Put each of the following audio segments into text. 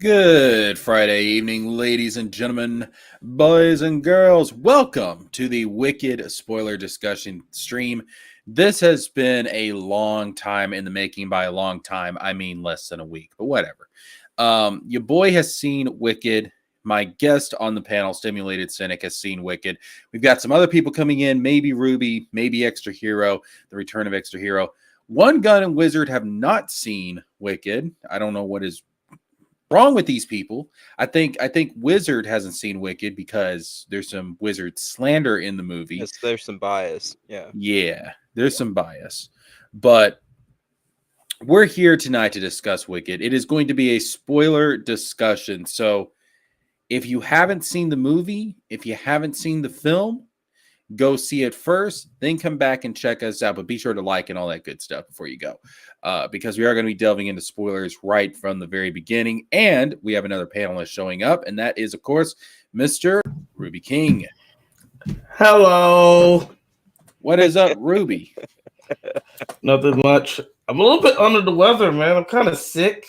Good Friday evening, ladies and gentlemen, boys and girls. Welcome to the Wicked spoiler discussion stream. This has been a long time in the making. By a long time, I mean less than a week, but whatever. Your boy has seen Wicked. My guest on the panel, Stimulated Cynic, has seen Wicked. We've got some other people coming in, maybe Ruby, maybe Extra Hero, the return of Extra Hero. One Gun and Wizard have not seen Wicked. I don't know what is wrong with these people. I think Wizard hasn't seen Wicked because there's some Wizard slander in the movie. Yes, there's some bias. Yeah, there's some bias. But we're here tonight to discuss Wicked. It is going to be a spoiler discussion. So if you haven't seen the movie, if you haven't seen the film, go see it first, then come back and check us out. But be sure to like and all that good stuff before you go, because we are going to be delving into spoilers right from the very beginning. And we have another panelist showing up, and that is, of course, Mr. Ruby King. Hello. What is up, Ruby? Nothing much. I'm a little bit under the weather, man. I'm kind of sick.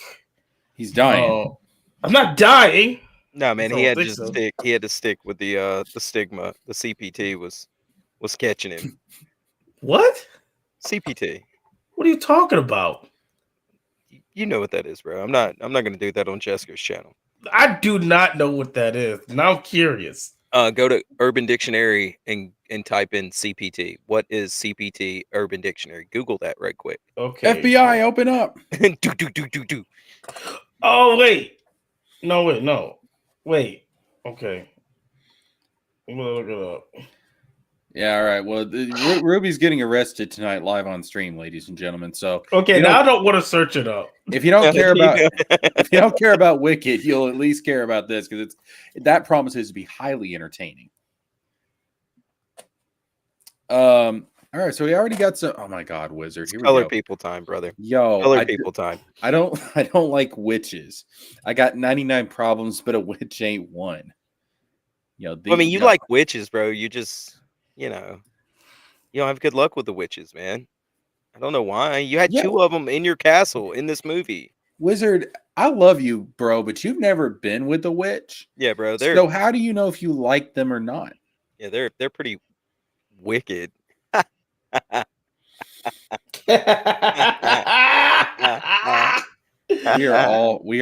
He's dying. I'm not dying. No, man, I he had don't to think so. stick. He had to stick with the stigma. The CPT was catching him. What? CPT. What are you talking about? You know what that is, bro. I'm not gonna do that on Jesker's channel. I do not know what that is. Now I'm curious. Go to Urban Dictionary and type in CPT. What is CPT? Urban Dictionary. Google that right quick. Okay. FBI, open up. do. Oh, wait. No. Wait. Okay. I'm gonna look it up. Yeah, all right. Well, Ruby's getting arrested tonight live on stream, ladies and gentlemen. So Okay, now I don't want to search it up. if you don't care about if you don't care about Wicked, you'll at least care about this, because that promises to be highly entertaining. All right, so we already got some. Oh my God, Wizard! Here we Color go. people time, brother. Yo, Color people time. I don't like witches. I got 99 problems, but a witch ain't one. You Like witches, bro. You just, you don't have good luck with the witches, man. I don't know why. You had two of them in your castle in this movie. Wizard, I love you, bro, but you've never been with a witch. Yeah, bro. So how do you know if you like them or not? Yeah, they're pretty wicked. We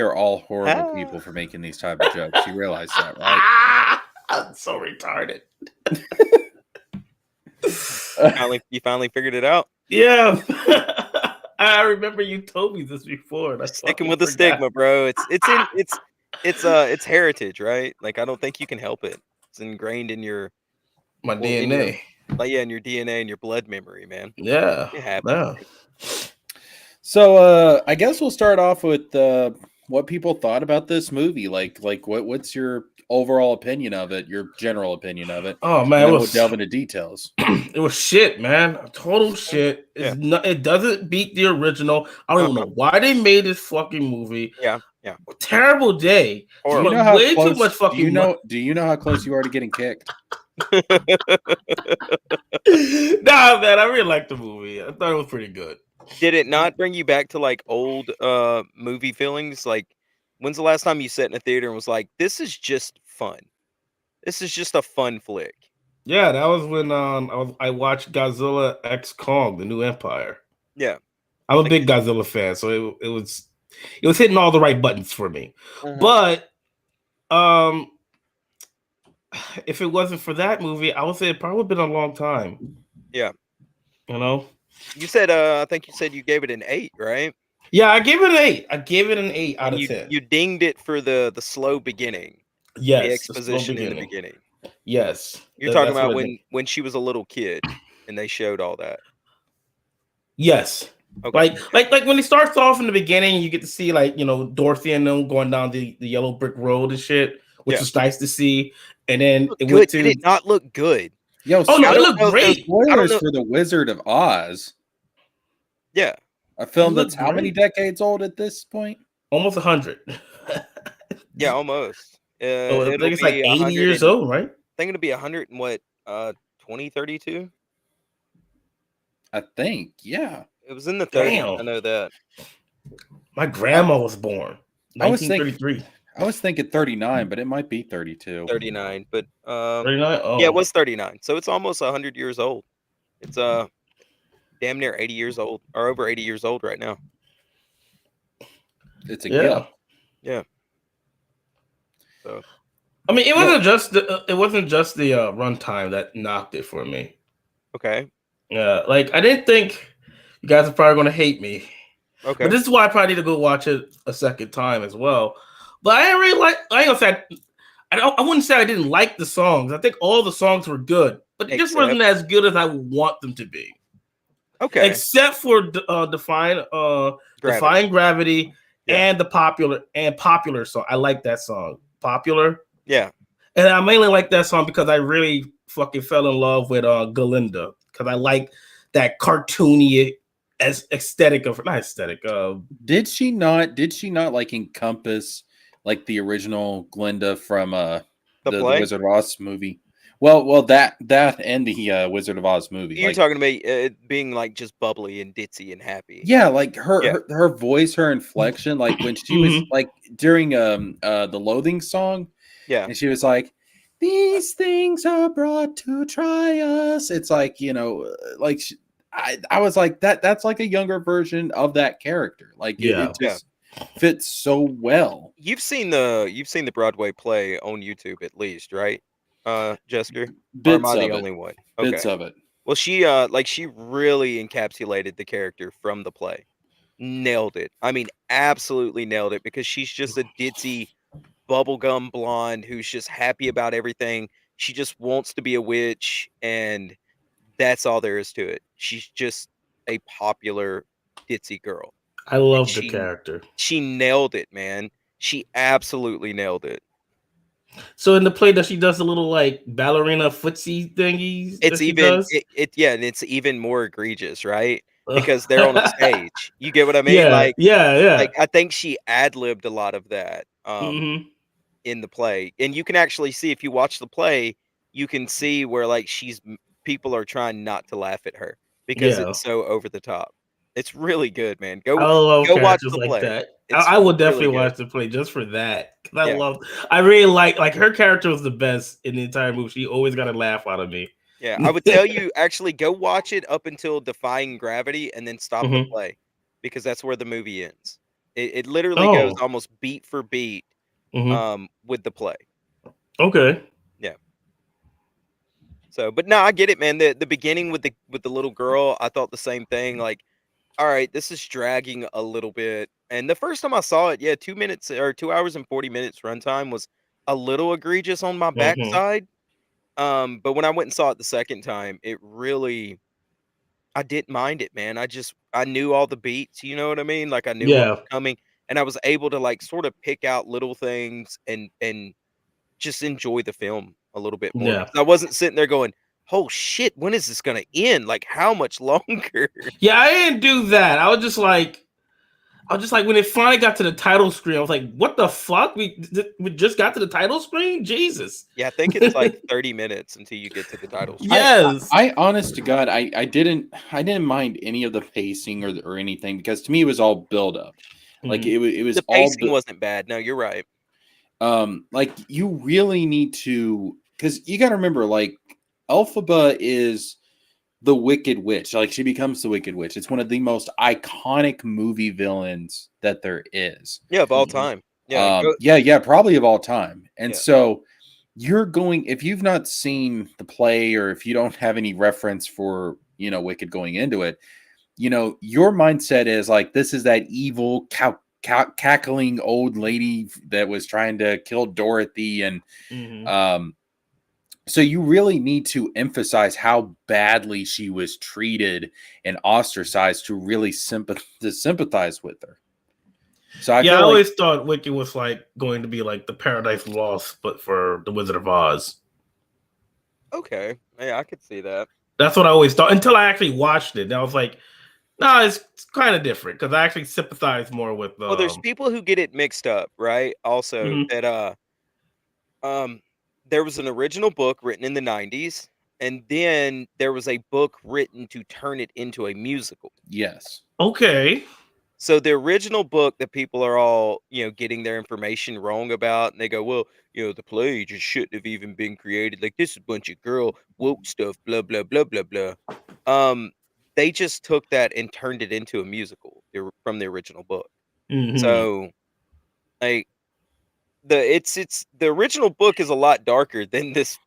are all horrible people for making these type of jokes. You realize that, right? I'm so retarded. You finally figured it out. Yeah. I remember you told me this before. And Sticking with the stigma, bro. It's heritage, right? Like, I don't think you can help it. It's ingrained in my DNA. In your DNA and your blood memory, man. Yeah. It happens. Yeah. So I guess we'll start off with what people thought about this movie. Like what's your overall opinion of it? Your general opinion of it? Oh man, we'll delve into details. It was shit, man. Total shit. It doesn't beat the original. I don't even know why they made this fucking movie. Yeah. Terrible day. Do you know how way close, too much fucking. Do you know how close you are to getting kicked? Nah, man. I really liked the movie. I thought it was pretty good. Did it not bring you back to like old movie feelings? Like, when's the last time you sat in a theater and was like, "This is just fun. This is just a fun flick"? Yeah, that was when I watched Godzilla X Kong: The New Empire. Yeah, I'm a big Godzilla fan, so it was hitting all the right buttons for me. Mm-hmm. But if it wasn't for that movie, I would say it probably been a long time. Yeah, You said I think you said you gave it an 8, right? Yeah, I gave it an 8. I gave it an 8 out of 10. You dinged it for the slow beginning. Yes, the exposition in the beginning. Yes, you're talking about when she was a little kid and they showed all that. Yes. Okay. Like when it starts off in the beginning, you get to see Dorothy and them going down the yellow brick road and shit, which was nice to see. And then it went to. Did it not look good? Yo, no, it looked great. Spoilers for The Wizard of Oz. Yeah, a film that's how many decades old at this point? Almost 100. Yeah, almost. I think it's like 80 years old, right? I think it'll be 100 and what? 2032. I think, yeah. It was in the 30s. I know that. My grandma was born 1933. I was thinking 39, but it might be 32. 39, but 39? yeah, it Oh. was 39. So it's almost 100 years old. It's damn near 80 years old, or over 80 years old right now. It's a Yeah. gift. Yeah. So I mean, it wasn't just the runtime that knocked it for me. okay. Yeah, like I didn't think you guys are probably going to hate me, Okay. but this is why I probably need to go watch it a second time as well. But I didn't really like. I ain't gonna say I wouldn't say I didn't like the songs. I think all the songs were good, but it just wasn't as good as I would want them to be. Okay. Except for Defying Gravity and the Popular song. I like that song. Popular. Yeah. And I mainly like that song because I really fucking fell in love with Galinda. Because I like that cartoony as aesthetic of not aesthetic. Did she not like encompass like the original Glinda from the Wizard of Oz movie? Well, that and the Wizard of Oz movie. You're talking about it being like just bubbly and ditzy and happy. Yeah, like her voice, her inflection, like when she was like during the Loathing song. Yeah. And she was like, "These things are brought to try us." It's like, like I was like that's like a younger version of that character. Like it just fits so well. You've seen the Broadway play on YouTube at least, right? Jesker? Or am I the only one? Okay. Bits of it. Well, she she really encapsulated the character from the play. Nailed it. I mean, absolutely nailed it because she's just a ditzy bubblegum blonde who's just happy about everything. She just wants to be a witch, and that's all there is to it. She's just a popular ditzy girl. I love the character. She nailed it, man. She absolutely nailed it. So in the play that she does a little like ballerina footsie thingies. It's even and it's even more egregious, right? Because they're on a stage. You get what I mean? Like I think she ad-libbed a lot of that in the play. And you can actually see if you watch the play, you can see where like people are trying not to laugh at her because it's so over the top. It's really good, man. Go watch the play. That. I will definitely watch the play just for that. I really like her character was the best in the entire movie. She always got a laugh out of me. Yeah, I would tell you actually go watch it up until Defying Gravity and then stop the play because that's where the movie ends. It literally goes almost beat for beat with the play. Okay. Yeah. So, but no, I get it, man. The beginning with the little girl, I thought the same thing. Like, all right, this is dragging a little bit. And the first time I saw it, 2 minutes or 2 hours and 40 minutes runtime was a little egregious on my backside. But when I went and saw it the second time, I didn't mind it, man. I knew all the beats, you know what I mean? Like I knew what was coming, and I was able to like sort of pick out little things and just enjoy the film a little bit more. Yeah. I wasn't sitting there going, "Oh shit, when is this gonna end? Like how much longer?" Yeah, I didn't do that. I was just like when it finally got to the title screen, I was like, "What the fuck? We just got to the title screen? Jesus!" Yeah, I think it's like 30 minutes until you get to the title screen. Yes, I honest to God, I didn't mind any of the pacing or anything because to me it was all build up. Like it was the pacing wasn't bad. No, you're right. Like you really need to because you got to remember, like Elphaba is the Wicked Witch. Like she becomes the Wicked Witch. It's one of the most iconic movie villains that there is. Yeah, of all time. Yeah, probably of all time. And so you're going if you've not seen the play or if you don't have any reference for Wicked going into it, your mindset is like this is that evil cackling old lady that was trying to kill Dorothy and so you really need to emphasize how badly she was treated and ostracized to really sympathize with her. So I always thought Wicked was like going to be like the Paradise Lost, but for the Wizard of Oz. Okay, yeah, I could see that. That's what I always thought until I actually watched it. And I was like, no, it's kind of different because I actually sympathize more with. Well, there's people who get it mixed up, right? Also, that there was an original book written in the 90s, and then there was a book written to turn it into a musical. Yes. Okay. So the original book that people are all, getting their information wrong about, and they go, well, the play just shouldn't have even been created. Like this is a bunch of girl woke stuff, blah blah blah blah blah. Um, they just took that and turned it into a musical from the original book. Mm-hmm. So like it's the original book is a lot darker than this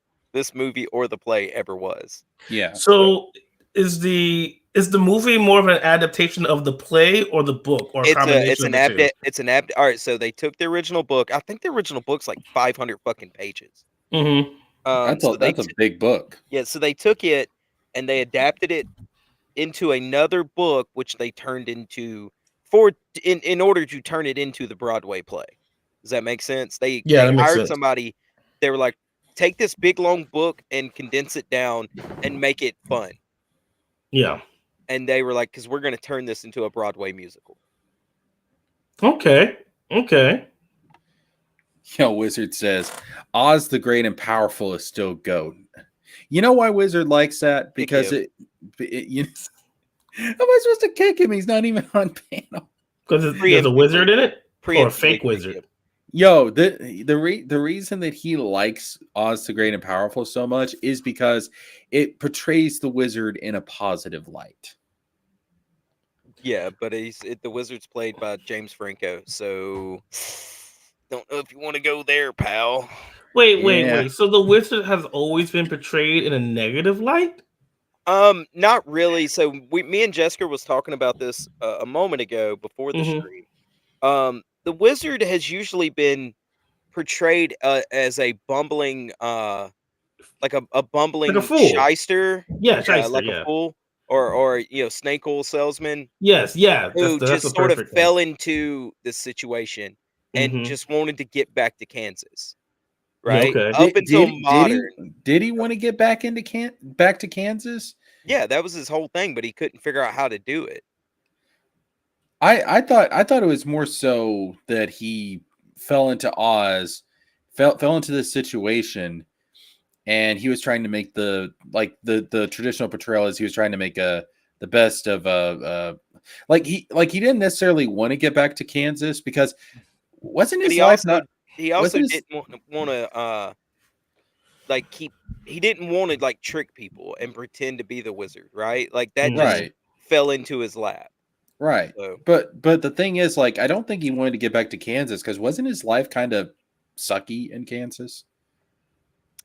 movie or the play ever was. Yeah. So is the movie more of an adaptation of the play or the book, or a combination of the two? It's an all right, so they took the original book. I think the original book's like 500 fucking pages. Mm-hmm. That's a big book. Yeah, so they took it and they adapted it into another book, which they turned into in order to turn it into the Broadway play. Does that make sense? They That makes hired sense. somebody. They were like, take this big long book and condense it down and make it fun. Yeah. And they were like, because we're going to turn this into a Broadway musical. Okay. Wizard says, Oz the Great and Powerful is still GOAT. You know why Wizard likes that? Because how am I supposed to kick him? He's not even on panel. Because there's a wizard in it? Or a fake wizard? Yo, the reason that he likes Oz the Great and Powerful so much is because it portrays the wizard in a positive light. Yeah, but the wizard's played by James Franco, so don't know if you want to go there, pal. Wait. So the wizard has always been portrayed in a negative light? Not really. So me and Jesker was talking about this a moment ago before the stream. The wizard has usually been portrayed as a bumbling, like a bumbling like a fool. shyster. Yeah, shyster, a fool, or snake oil salesman. Yes, yeah. Who just sort of fell into this situation and just wanted to get back to Kansas. Right? Okay. Up until modern. Did he want to get back back to Kansas? Yeah, that was his whole thing, but he couldn't figure out how to do it. I thought it was more so that he fell into Oz, fell into this situation, and he was trying to make the traditional portrayal is he was trying to make the best of he didn't necessarily want to get back to Kansas because wasn't his life not he also didn't want to he didn't want to trick people and pretend to be the wizard, right? Like that just fell into his lap. Right. So. But the thing is, I don't think he wanted to get back to Kansas because wasn't his life kind of sucky in Kansas?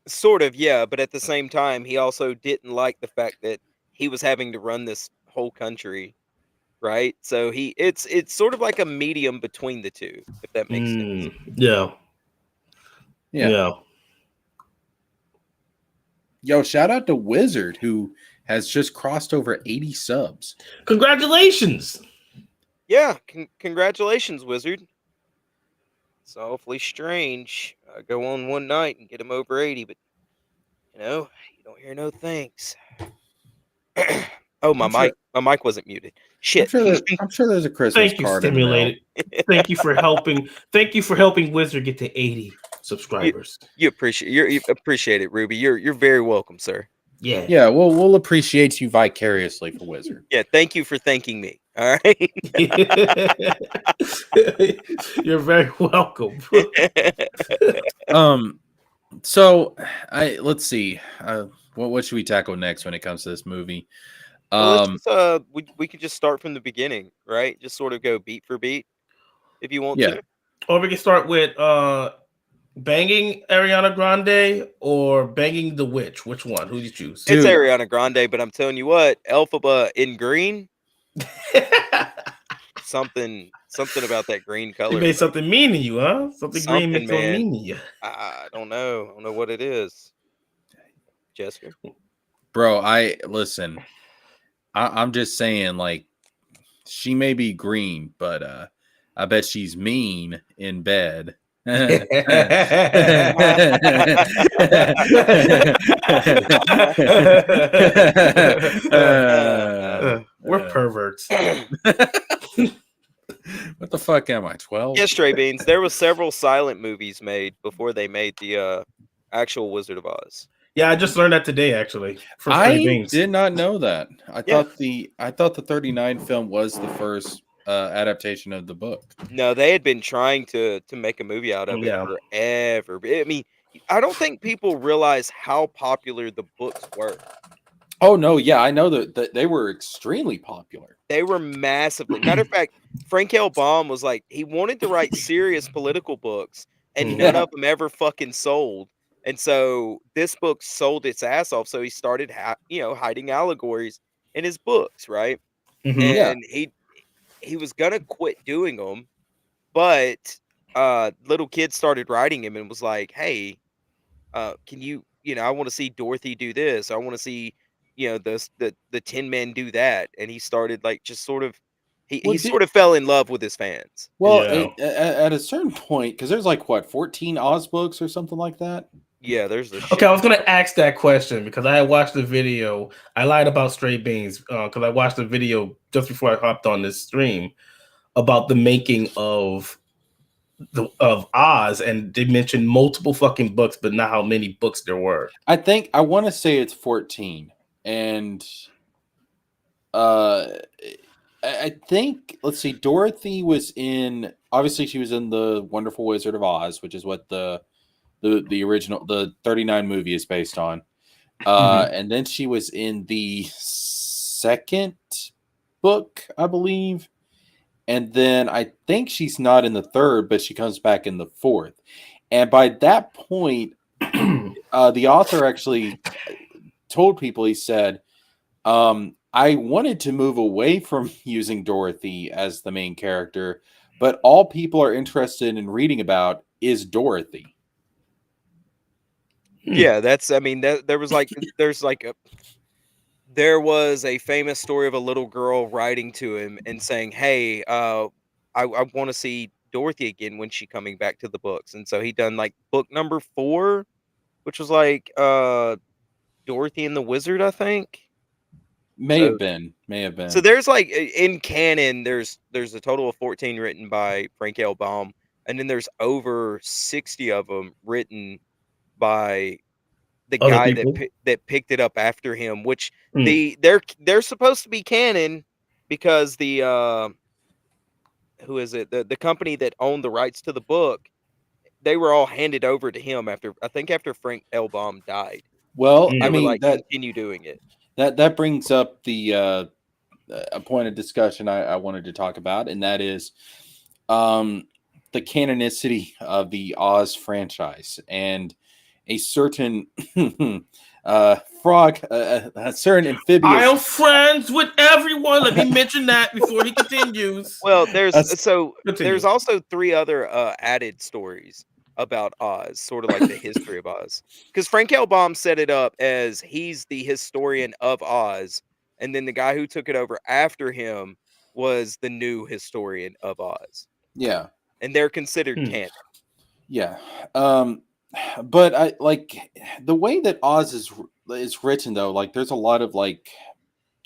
Sort of, yeah. But at the same time, he also didn't like the fact that he was having to run this whole country, right? So it's sort of like a medium between the two, if that makes sense. Yeah. Yo, shout out to Wizard who has just crossed over 80 subs. Congratulations. Yeah, congratulations, Wizard. It's awfully strange. I go on one night and get him over 80, but you don't hear no thanks. Oh, my mic wasn't muted. Shit. I'm sure there's a Christmas card. Stimulated. Thank you for helping. Thank you for helping Wizard get to 80 subscribers. You appreciate it, Ruby. You're very welcome, sir. Yeah. Yeah, we'll appreciate you vicariously for Wizard. Yeah, thank you for thanking me. All right. You're very welcome. So let's see. What should we tackle next when it comes to this movie? We could just start from the beginning, right? Just sort of go beat for beat, if you want to. Or we can start with banging Ariana Grande or banging the witch. Which one? Who do you choose? It's Ariana Grande, but I'm telling you what, Elphaba in green. something about that green color. It made something mean to you, huh? Something green makes something mean to you. I don't know. I don't know what it is. Jesker? Bro, listen. I'm just saying, she may be green, but I bet she's mean in bed. We're perverts. What the fuck am I, 12? Yeah, Stray Beans. There was several silent movies made before they made the actual Wizard of Oz. Yeah, I just learned that today, actually. I did not know that. I thought the 39 film was the first adaptation of the book. No, they had been trying to make a movie out of it Yeah. forever. I mean, I don't think people realize how popular the books were. Oh no, yeah, I know that they were extremely popular. They were massively. Matter of fact, Frank L. Baum was like, he wanted to write serious political books, and none Yeah. of them ever fucking sold. And so this book sold its ass off. So he started, hiding allegories in his books, right? Mhm. Yeah. And he was gonna quit doing them, but little kids started writing him and was like, "Hey, can I want to see Dorothy do this. I want to see, the Tin Men do that." And he started like just sort of he Well, sort of fell in love with his fans. well, Yeah. at a certain point, because there's like what 14 Oz books or something like that. Yeah, there's a Okay, shit. I was gonna ask that question because I had watched the video. I lied about Straight Beans because I watched the video just before I hopped on this stream about the making of Oz, and they mentioned multiple fucking books, but not how many books there were. I want to say it's 14, and uh, I think let's see, Dorothy was in. Obviously, she was in the Wonderful Wizard of Oz, which is what the original the 39 movie is based on. And then she was in the second book, I believe. And then I think she's not in the third, but she comes back in the fourth. And by that point, the author actually told people, he said, I wanted to move away from using Dorothy as the main character, but all people are interested in reading about is Dorothy. Yeah, that's. I mean, that there was a famous story of a little girl writing to him and saying, "Hey, I want to see Dorothy again when she coming back to the books." And so he done like book number 4, which was like Dorothy and the Wizard, I think. May have So been, may have so been. there's like in canon, there's a total of 14 written by Frank L. Baum, and then there's over 60 of them written by the Other guy that people. that picked it up after him. Which Mm. they're supposed to be canon because the who is it, the company that owned the rights to the book, they were all handed over to him after, I think, after Frank L. Baum died. Well, I They were mean like, continue doing it. that brings up the a point of discussion I wanted to talk about, and that is um, the canonicity of the Oz franchise and a certain frog, a certain I amphibious. am friends with everyone. Let me mention that before he continues. Well, a there's Continue. also 3 other, added stories about Oz, sort of like the history of Oz. Because Frank L. Baum set it up as he's the historian of Oz, and then the guy who took it over after him was the new historian of Oz, Yeah, and they're considered Hmm. canon. yeah. Um, but I like the way that Oz is written though. Like, there's a lot of like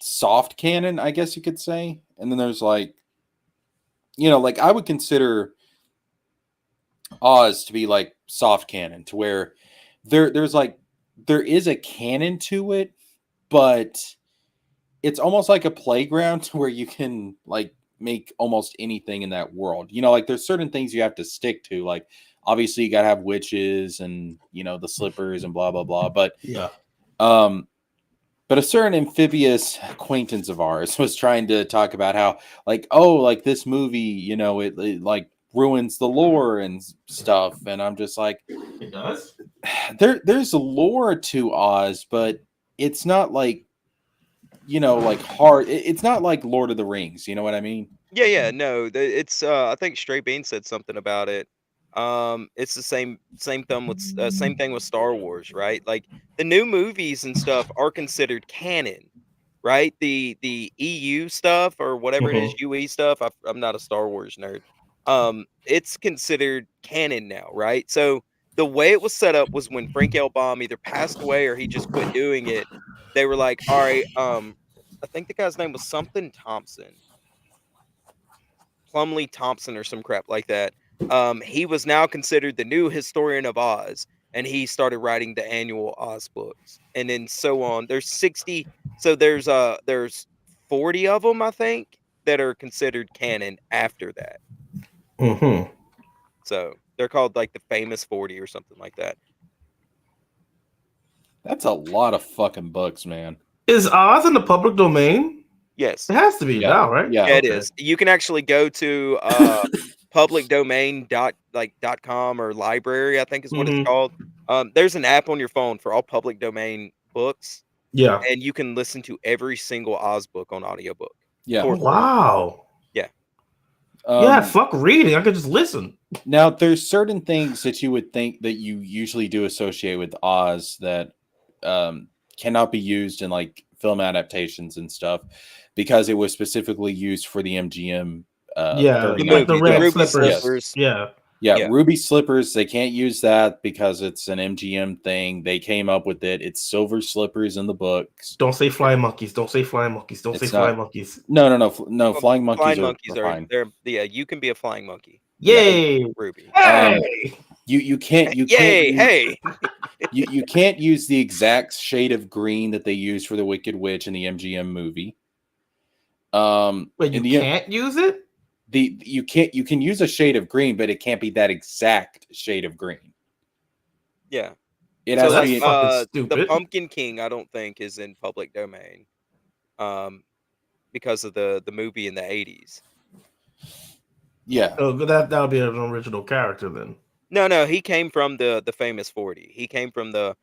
soft canon, I guess you could say, and then there's like like I would consider Oz to be like soft canon, to where there's like there is a canon to it, but it's almost like a playground to where you can like make almost anything in that world. Like there's certain things you have to stick to. Like obviously you gotta have witches and the slippers and blah blah blah. Yeah. Um but a certain amphibious acquaintance of ours was trying to talk about how, like, oh, like this movie, it like ruins the lore and stuff. And I'm just like, It does. there's a lore to Oz, but it's not like, like hard. It's not like Lord of the Rings. You know what I mean? Yeah, no, it's I think Stray Bean said something about it. It's the same thing with Star Wars, right? Like the new movies and stuff are considered canon, right? The EU stuff or whatever it is, Mhm. UE stuff. I'm not a Star Wars nerd. It's considered canon now, right? So the way it was set up was when Frank L. Baum either passed away or he just quit doing it. They were like, all right, I think the guy's name was something Thompson. Plumley Thompson or some crap like that. He was now considered the new historian of Oz, and he started writing the annual Oz books, and then so on. There's 60, so there's 40 of them, I think, that are considered canon after that. Mm-hmm. So they're called like the famous 40 or something like that. That's a lot of fucking books, man. Is Oz in the public domain? Yes. It has to be Yeah. now, right? Yeah. Yeah, it is. You can actually go to publicdomain.com or library, I think is what it's Mm-hmm. called. There's an app on your phone for all public domain books, Yeah. and you can listen to every single Oz book on audiobook. Yeah. For free. Wow. Yeah. Yeah, fuck reading. I could just listen. Now, there's certain things that you would think that you usually do associate with Oz that cannot be used in like film adaptations and stuff because it was specifically used for the MGM. Yeah, 39 like the movie, the red Ruby slippers. Slippers. Yeah. Yeah, Ruby Slippers, they can't use that because it's an MGM thing. They came up with it. It's Silver Slippers in the books. Don't say flying monkeys. Don't say flying monkeys. Don't say It's flying not- monkeys. No, Well, flying monkeys are are fine. they're yeah, you can be a flying monkey. Yay! Ruby. Hey! You can't Yay, use, hey. you can't use the exact shade of green that they used for the Wicked Witch in the MGM movie. Wait, in you the can't use it? you can use a shade of green, but it can't be that exact shade of green. Yeah. It So has to that's be fucking the stupid. Pumpkin King, I don't think is in public domain, because of the movie in the 80s. yeah. Oh, that would be an original character then. No, he came from the famous 40. He came from the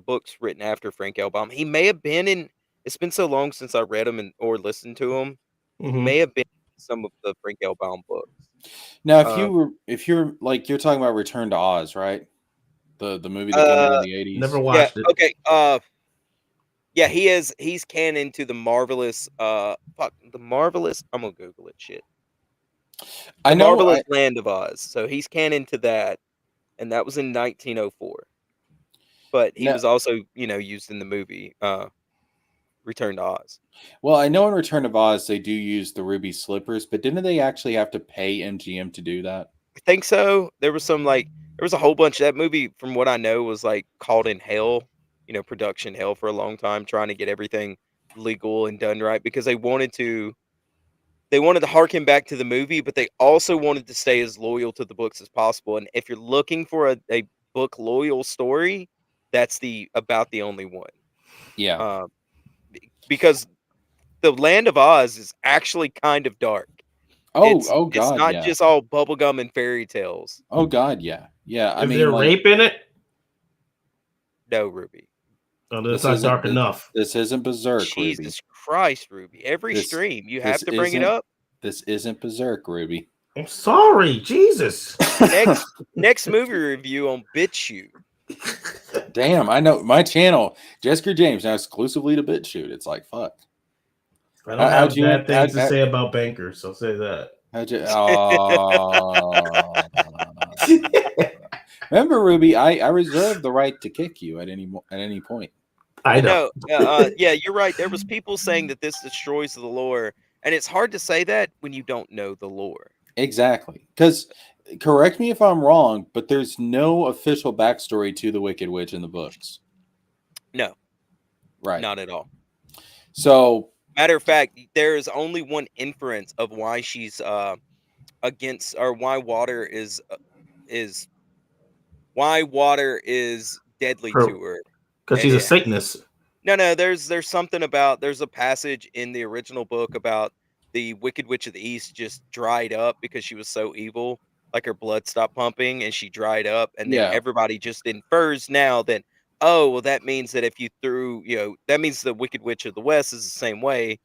books written after Frank L. Baum. He may have been in. It's been so long since I read them or listened to them. Mhm. May have been in some of the Frank L. Baum books. Now, if you're like you're talking about Return to Oz, right? The movie that came out in the 80s. Never watched it. Okay. Yeah, he's canon to the marvelous. The marvelous. I'm gonna Google it. Shit. I know. Marvelous Land of Oz. So he's canon to that, and that was in 1904. But he was also, used in the movie Return to Oz. Well, I know in Return of Oz they do use the ruby slippers, but didn't they actually have to pay MGM to do that? I think so. There was a whole bunch. That movie, from what I know, was like called in hell, production hell for a long time, trying to get everything legal and done right because they wanted to harken back to the movie, but they also wanted to stay as loyal to the books as possible. And if you're looking for a book loyal story, that's about the only one. Yeah. Because the Land of Oz is actually kind of dark. Oh God, it's not yeah. just all bubblegum and fairy tales. Oh God, yeah. Yeah. I Is mean, there like, rape in it? No, Ruby. Oh, that's this not isn't dark enough. This isn't Berserk, Ruby. Jesus Christ, Ruby. Every This- stream, you this have to bring it isn't- up. This isn't Berserk, Ruby. I'm sorry, Jesus. Next movie review on BitChute. Damn, I know my channel, JeskerJames, now exclusively to BitChute. It's like fuck. I don't How'd have you- bad things to how'd- say about bankers, so say that. How'd you? Remember, Ruby, I reserve the right to kick you at any point. I know. No, yeah, you're right. There was people saying that this destroys the lore, and it's hard to say that when you don't know the lore. Exactly. Because, correct me if I'm wrong, but there's no official backstory to the Wicked Witch in the books. No, Right. not at all. So, Matter of fact, there is only one inference of why she's against, or why water is deadly to her. Because she's a Satanist. No, there's something about, there's a passage in the original book about the Wicked Witch of the East just dried up because she was so evil, like her blood stopped pumping and she dried up, and then everybody just infers now that, oh, well, that means that if you threw, that means the Wicked Witch of the West is the same way,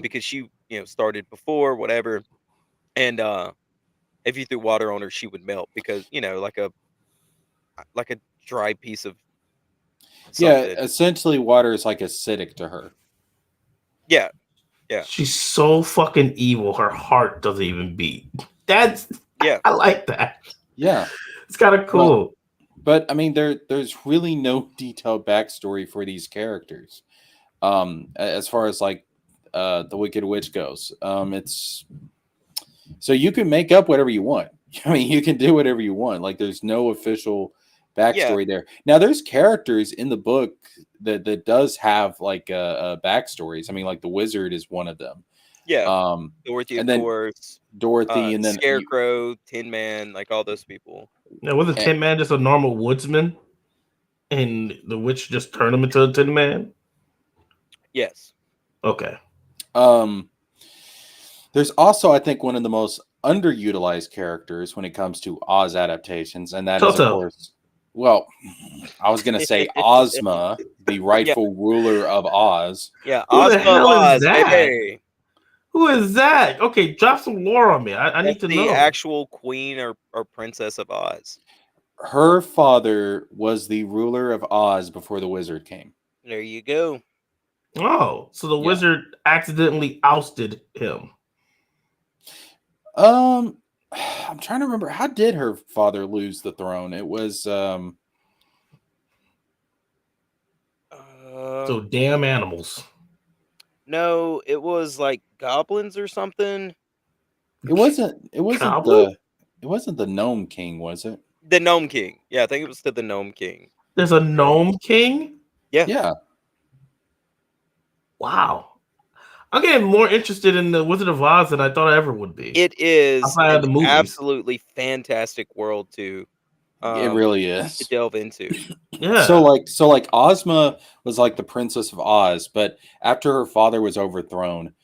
because she, started before, whatever, and if you threw water on her, she would melt because, like a dry piece of something. yeah, essentially water is like acidic to her. Yeah. She's so fucking evil. Her heart doesn't even beat. I like that. Yeah. It's kind of cool. But I mean, there's really no detailed backstory for these characters. As far as like the Wicked Witch goes. It's so you can make up whatever you want. I mean, you can do whatever you want. Like there's no official backstory there. Now there's characters in the book that does have like backstories. I mean, like the wizard is one of them. Yeah. Dorothy, of and then course. Dorothy, and then Scarecrow, Tin Man, like all those people. Now, was the Tin Man just a normal woodsman, and the witch just turned him into a Tin Man? Yes. Okay. There's also, I think, one of the most underutilized characters when it comes to Oz adaptations, and that is, of course, well, I was going to say Ozma, the rightful ruler of Oz. Yeah, Who Ozma the hell of Oz, is that? baby. Who is that? Okay, drop some lore on me. I need to know. The actual queen or princess of Oz. Her father was the ruler of Oz before the wizard came. There you go. Oh, so the wizard accidentally ousted him. I'm trying to remember, how did her father lose the throne? It was so damn animals. No, it was like goblins or something. It wasn't the Gnome King, was it? The Gnome King. Yeah, I think it was to the Gnome King. There's a Gnome King? Yeah. Wow. I'm getting more interested in the Wizard of Oz than I thought I ever would be. It is an absolutely fantastic world to it really is to delve into. Yeah. So like Ozma was like the Princess of Oz, but after her father was overthrown,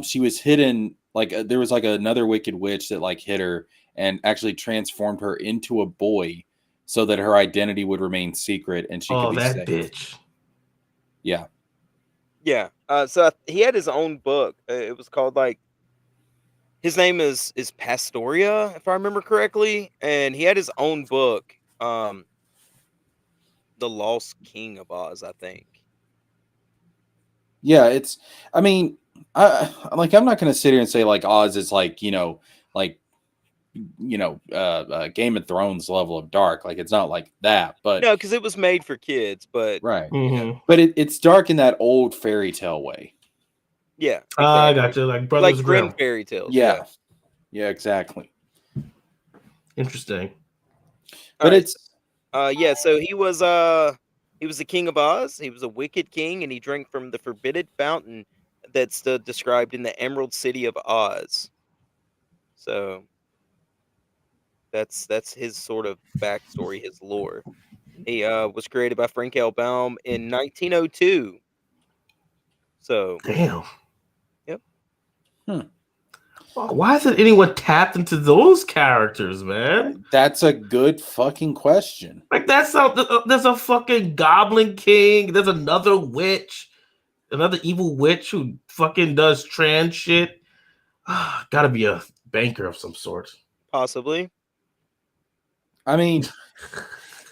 she was hidden. Like there was like another wicked witch that like hit her and actually transformed her into a boy, so that her identity would remain secret and she could be that safe. bitch. Yeah. Yeah. So he had his own book. It was called like his name is Pastoria, if I remember correctly, and he had his own book, The Lost King of Oz, I think. Yeah, it's. I mean, I'm not going to sit here and say like Oz is like Game of Thrones level of dark. Like it's not like that, but no, because it was made for kids. But right, Mm-hmm. but it's dark in that old fairy tale way. Yeah, exactly. I got you. Like Brothers Grimm fairy tales. Yeah, exactly. Interesting. But it's yeah. So he was the king of Oz. He was a wicked king, and he drank from the forbidden fountain that's described in the Emerald City of Oz. So that's his sort of backstory, his lore. He was created by Frank L. Baum in 1902. So damn. Yep. Why hasn't anyone tapped into those characters, man? That's a good fucking question. Like there's a fucking Goblin King. There's another witch, another evil witch who fucking does trans shit. Gotta be a banker of some sort. Possibly. I mean,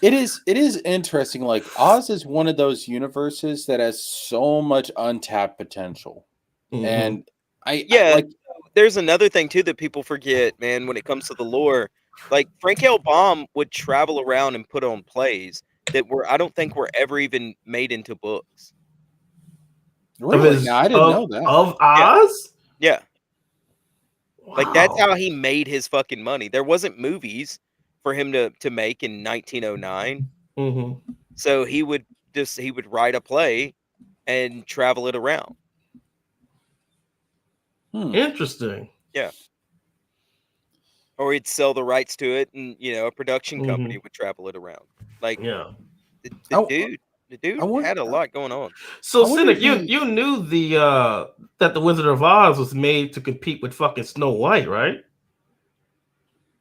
it is interesting. Like Oz is one of those universes that has so much untapped potential, and there's another thing too that people forget, man. When it comes to the lore, like Frank L. Baum would travel around and put on plays that I don't think were ever even made into books. Really? No, I didn't know that. Of Oz? Yeah. Wow. Like that's how he made his fucking money. There wasn't movies for him to make in 1909. Mm-hmm. So he would write a play and travel it around. Interesting. Yeah. Or he'd sell the rights to it, and a production company would travel it around. Like, yeah, the dude had a lot going on. So, Cynic, you knew that the Wizard of Oz was made to compete with fucking Snow White, right?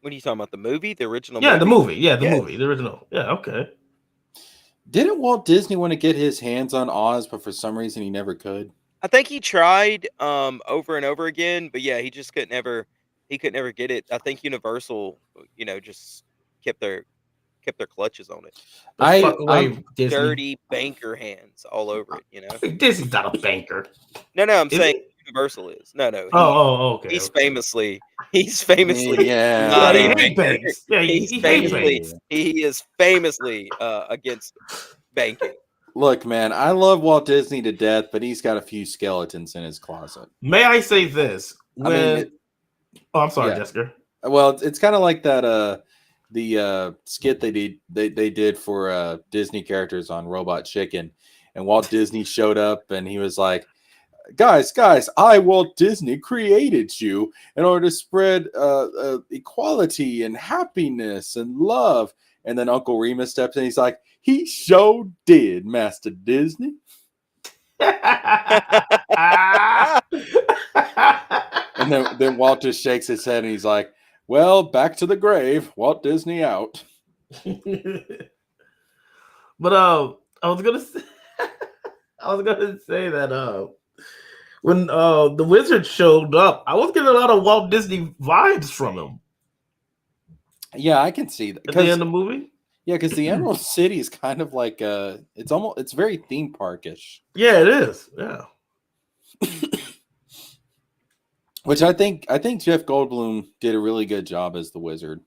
What are you talking about? The movie, the original? Yeah, movie? the movie. Yeah, the movie, the original. Yeah, okay. Didn't Walt Disney want to get his hands on Oz, but for some reason he never could? I think he tried over and over again, but yeah, he just couldn't ever get it. I think Universal, just kept their clutches on it. Dirty banker hands all over it. Disney's not a banker. No, I'm saying Universal is. No. Okay. He's famously not a banker. Yeah, he is famously against banking. Look, man, I love Walt Disney to death, but he's got a few skeletons in his closet. May I say this? I'm sorry, Jesker. Well, it's kind of like that the skit they did for Disney characters on Robot Chicken, and Walt Disney showed up and he was like, guys, I, Walt Disney, created you in order to spread equality and happiness and love. And then Uncle Remus steps in. He's like, he sure did, Master Disney. And then Walt just shakes his head and he's like, well, back to the grave. Walt Disney out. But I was gonna say that when the wizard showed up, I was getting a lot of Walt Disney vibes from him. Yeah, I can see that. At the end of the movie. Yeah, because the Emerald City is kind of like it's very theme parkish. Yeah, it is. Yeah. Which I think Jeff Goldblum did a really good job as the wizard.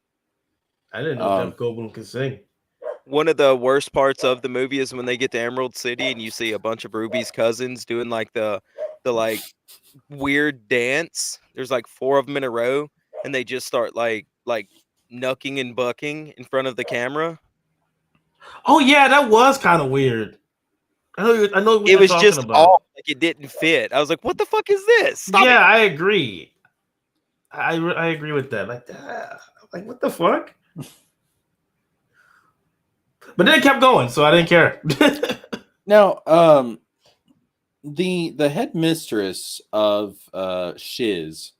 I didn't know Jeff Goldblum could sing. One of the worst parts of the movie is when they get to Emerald City and you see a bunch of Ruby's cousins doing like the like weird dance. There's like 4 of them in a row, and they just start like knucking and bucking in front of the camera. Oh yeah, that was kind of weird. I know. It was just off, like it didn't fit. I was like, "What the fuck is this?" Stop it. I agree. I agree with that. Like what the fuck? But then it kept going, so I didn't care. Now, the headmistress of Shiz,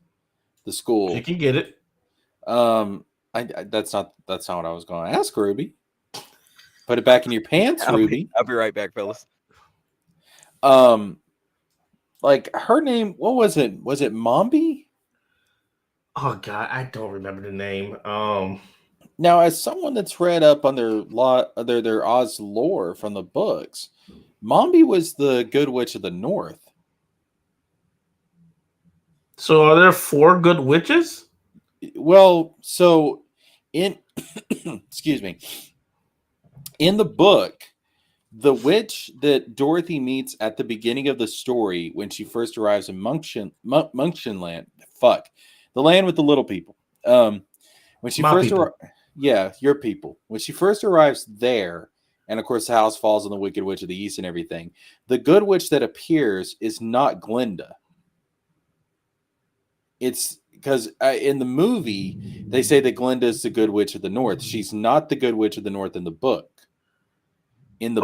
the school. You can get it. That's not what I was going to ask, Ruby. Put it back in your pants, Ruby. I'll be right back, fellas. Like her name, what was it? Was it Mombi? Oh God, I don't remember the name. Now, as someone that's read up on their Oz lore from the books, Mombi was the Good Witch of the North. So, are there 4 good witches? Well, so in excuse me, in the book, the witch that Dorothy meets at the beginning of the story when she first arrives in Munction land, the land with the little people. When she first arrives. Yeah, your people. When she first arrives there, and of course the house falls on the Wicked Witch of the East and everything, the good witch that appears is not Glinda. It's because in the movie, they say that Glinda is the good witch of the North. She's not the good witch of the North in the book. In the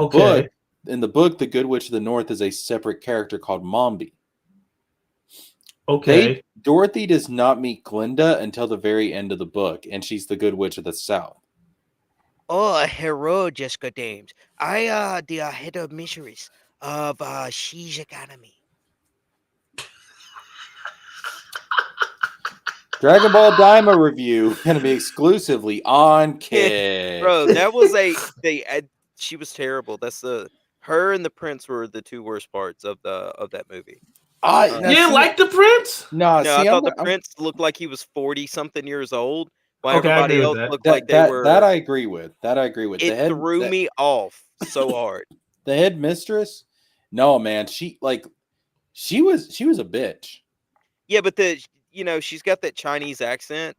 book, the good witch of the North is a separate character called Mombi. Okay. Dorothy does not meet Glinda until the very end of the book, and she's the good witch of the South. Oh, hello, JeskerJames. I the head of missionaries of She's Academy. Dragon Ball Daima review going to be exclusively on Kick. Bro, that was she was terrible. That's her and the prince were the 2 worst parts of that movie. You didn't like the prince? No, I thought the prince looked like he was 40-something years old, while everybody else looked like they were. That I agree with. It threw me off so hard. The headmistress? No, man. She was a bitch. Yeah, but she's got that Chinese accent.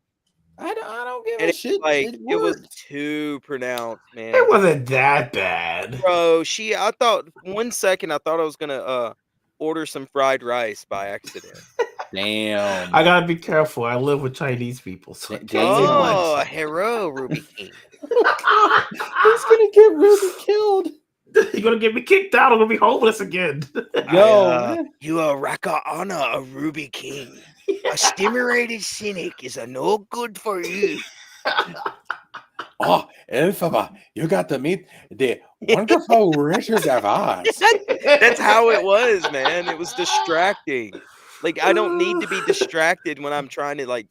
I don't give a shit. It was too pronounced, man. It wasn't that bad, bro. I thought 1 second I thought I was gonna order some fried rice by accident. Damn. I gotta be careful. I live with Chinese people. So oh, hello, Ruby King. Who's gonna get Ruby killed? You're gonna get me kicked out. I'm gonna be homeless again. You are Raka Anna, a Ruby King. A stimulated cynic is no good for you. Oh, Elphaba, you got to meet the wonderful Richard of Oz. That's how it was, man. It was distracting. Like, I don't need to be distracted when I'm trying to,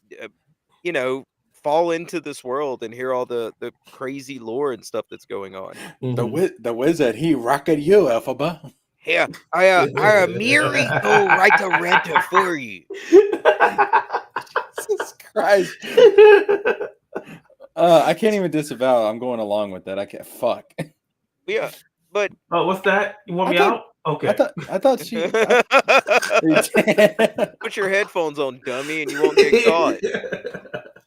fall into this world and hear all the crazy lore and stuff that's going on. The wizard, he rocked you, Elphaba. Here, I merely go right to renter for you. Jesus Christ. I can't even disavow. I'm going along with that. I can't. Fuck. Yeah, but what's that? You want me out? Okay. I thought she. Put your headphones on, dummy, and you won't get caught.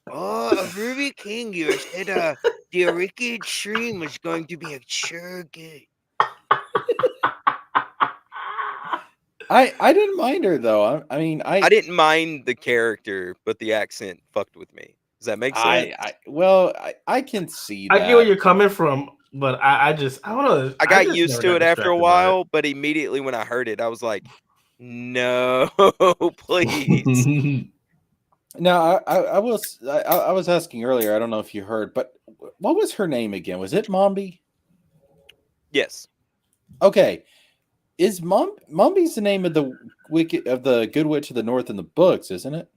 Oh, Ruby King, you said the wicked stream was going to be a sure good. I didn't mind her though. I mean, I didn't mind the character, but the accent fucked with me. Does that make sense? I can see I get where that. you're coming from, but I don't know. I got just used never to got it after a distracted by it. while, but immediately when I heard it, I was like, no, please. Now, I was asking earlier. I don't know if you heard, but what was her name again? Was it Mombi? Yes. Okay, is Mombi's the name of the Good Witch of the North in the books, isn't it?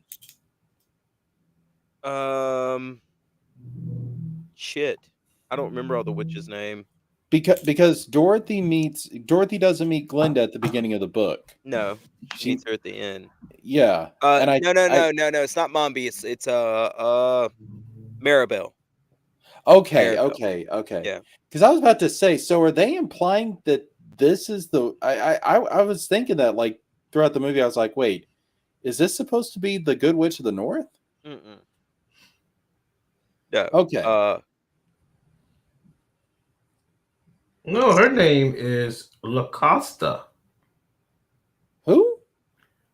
Shit. I don't remember all the witch's name. Because Dorothy doesn't meet Glinda at the beginning of the book. No, she She meets her at the end. yeah, and No. It's not Mombi. It's Maribel. Okay. Yeah. Because I was about to say, so are they implying that this is the? I was thinking that like throughout the movie, I was like, wait, is this supposed to be the Good Witch of the North? Mm-mm. No. Okay. No, her name is LaCosta. Who?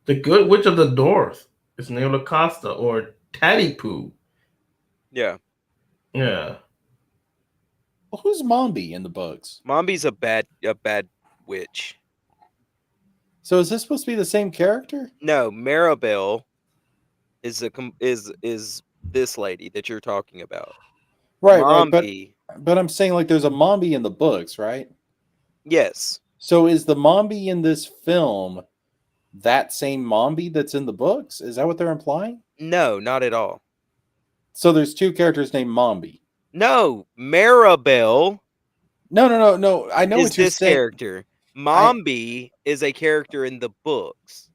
The Good Witch of the North. It's named LaCosta or Tatty Poo. Yeah. Yeah. Well, who's Mombi in the books? Mombi's a bad witch. So is this supposed to be the same character? No, Maribel is this lady that you're talking about. Right, Mombi, but I'm saying like there's a Mombi in the books, right? yes. So is the Mombi in this film that same Mombi that's in the books? Is that what they're implying? No, not at all. So there's two characters named Mombi. No, Maribel No. I know is what you're this saying. character. Mombi is a character in the books.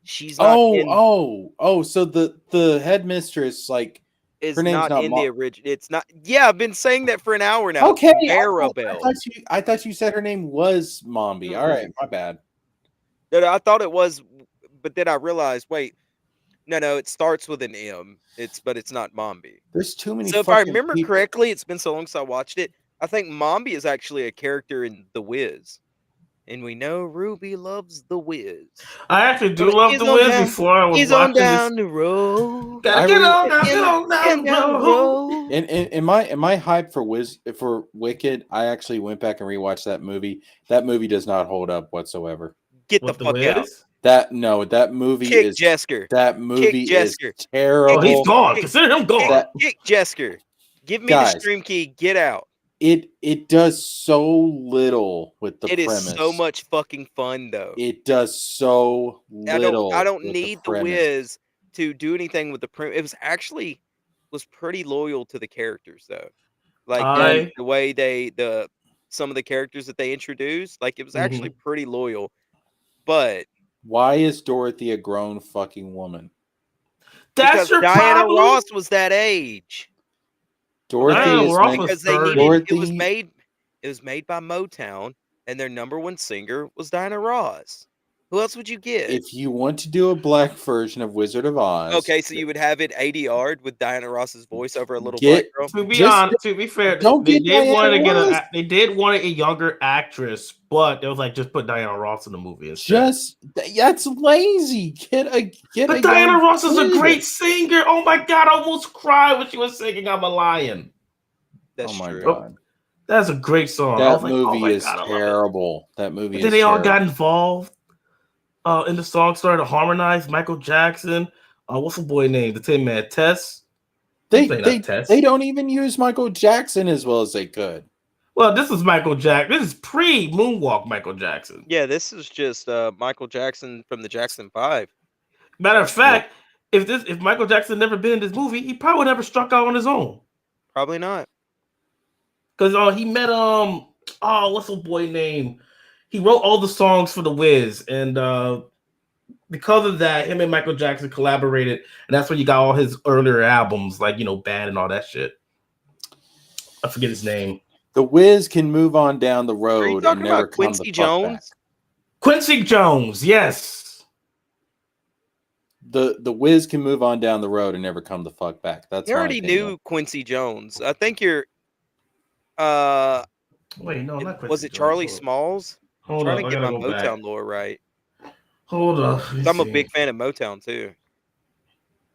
She's not So the headmistress is her name's not not in the original. It's not. Yeah, I've been saying that for an hour now. Okay, Maribel. I thought you said her name was Mombi. All right, my bad. No, I thought it was, but then I realized, wait, no, it starts with an M. But it's not Mombi. There's too many. So if I fucking remember people. correctly, it's been so long since I watched it. I think Mombi is actually a character in The Wiz. And we know Ruby loves The Wiz. I actually do love The Wiz before I was watching down the road. Gotta get on down the road. In my hype for Wicked, I actually went back and rewatched that movie. That movie does not hold up whatsoever. Get the fuck out. That movie is Jesker. That movie is Oh, terrible. he's gone. Consider him gone. Kick Jesker. Give me the stream key. Get out. It does so little with the premise. It is so much fucking fun though. It does so little. I don't need the Wiz to do anything with the premise. It was pretty loyal to the characters though. Like the way some of the characters that they introduced, like it was actually pretty loyal. But why is Dorothy a grown fucking woman? That's your Diana problem? Ross was that age. Dorothy because it was made by Motown, and their number one singer was Diana Ross. Who else would you get? If you want to do a black version of Wizard of Oz, okay, so you would have it ADR'd with Diana Ross's voice over a little black girl. To be fair, they did want a younger actress, but they was like, just put Diana Ross in the movie instead. That's lazy. But Diana Ross is a great singer. Oh my god, I almost cried when she was singing "I'm a Lion." That's true. God. That's a great song. That movie is terrible. That movie. Then they all got involved. In the song started to harmonize. Michael Jackson, what's the boy name? The Tin Man, Tess. They don't even use Michael Jackson as well as they could. Well, this is Michael Jackson. This is pre-Moonwalk Michael Jackson. Yeah, this is just Michael Jackson from the Jackson 5. Matter of fact, if Michael Jackson never been in this movie, he probably would never struck out on his own. Probably not. Because he met what's the boy name? He wrote all the songs for The Wiz, and because of that, him and Michael Jackson collaborated, and that's when you got all his earlier albums, like Bad and all that shit. I forget his name. The Wiz can move on down the road. Are you talking about Quincy Jones? Quincy Jones, yes. The Wiz can move on down the road and never come the fuck back. That's you already knew Quincy Jones. I think you're. Wait, no, not Quincy. Was it Jones. Charlie Smalls? I'm trying to get my Motown back. lore right. Hold on. I'm a big fan of Motown too.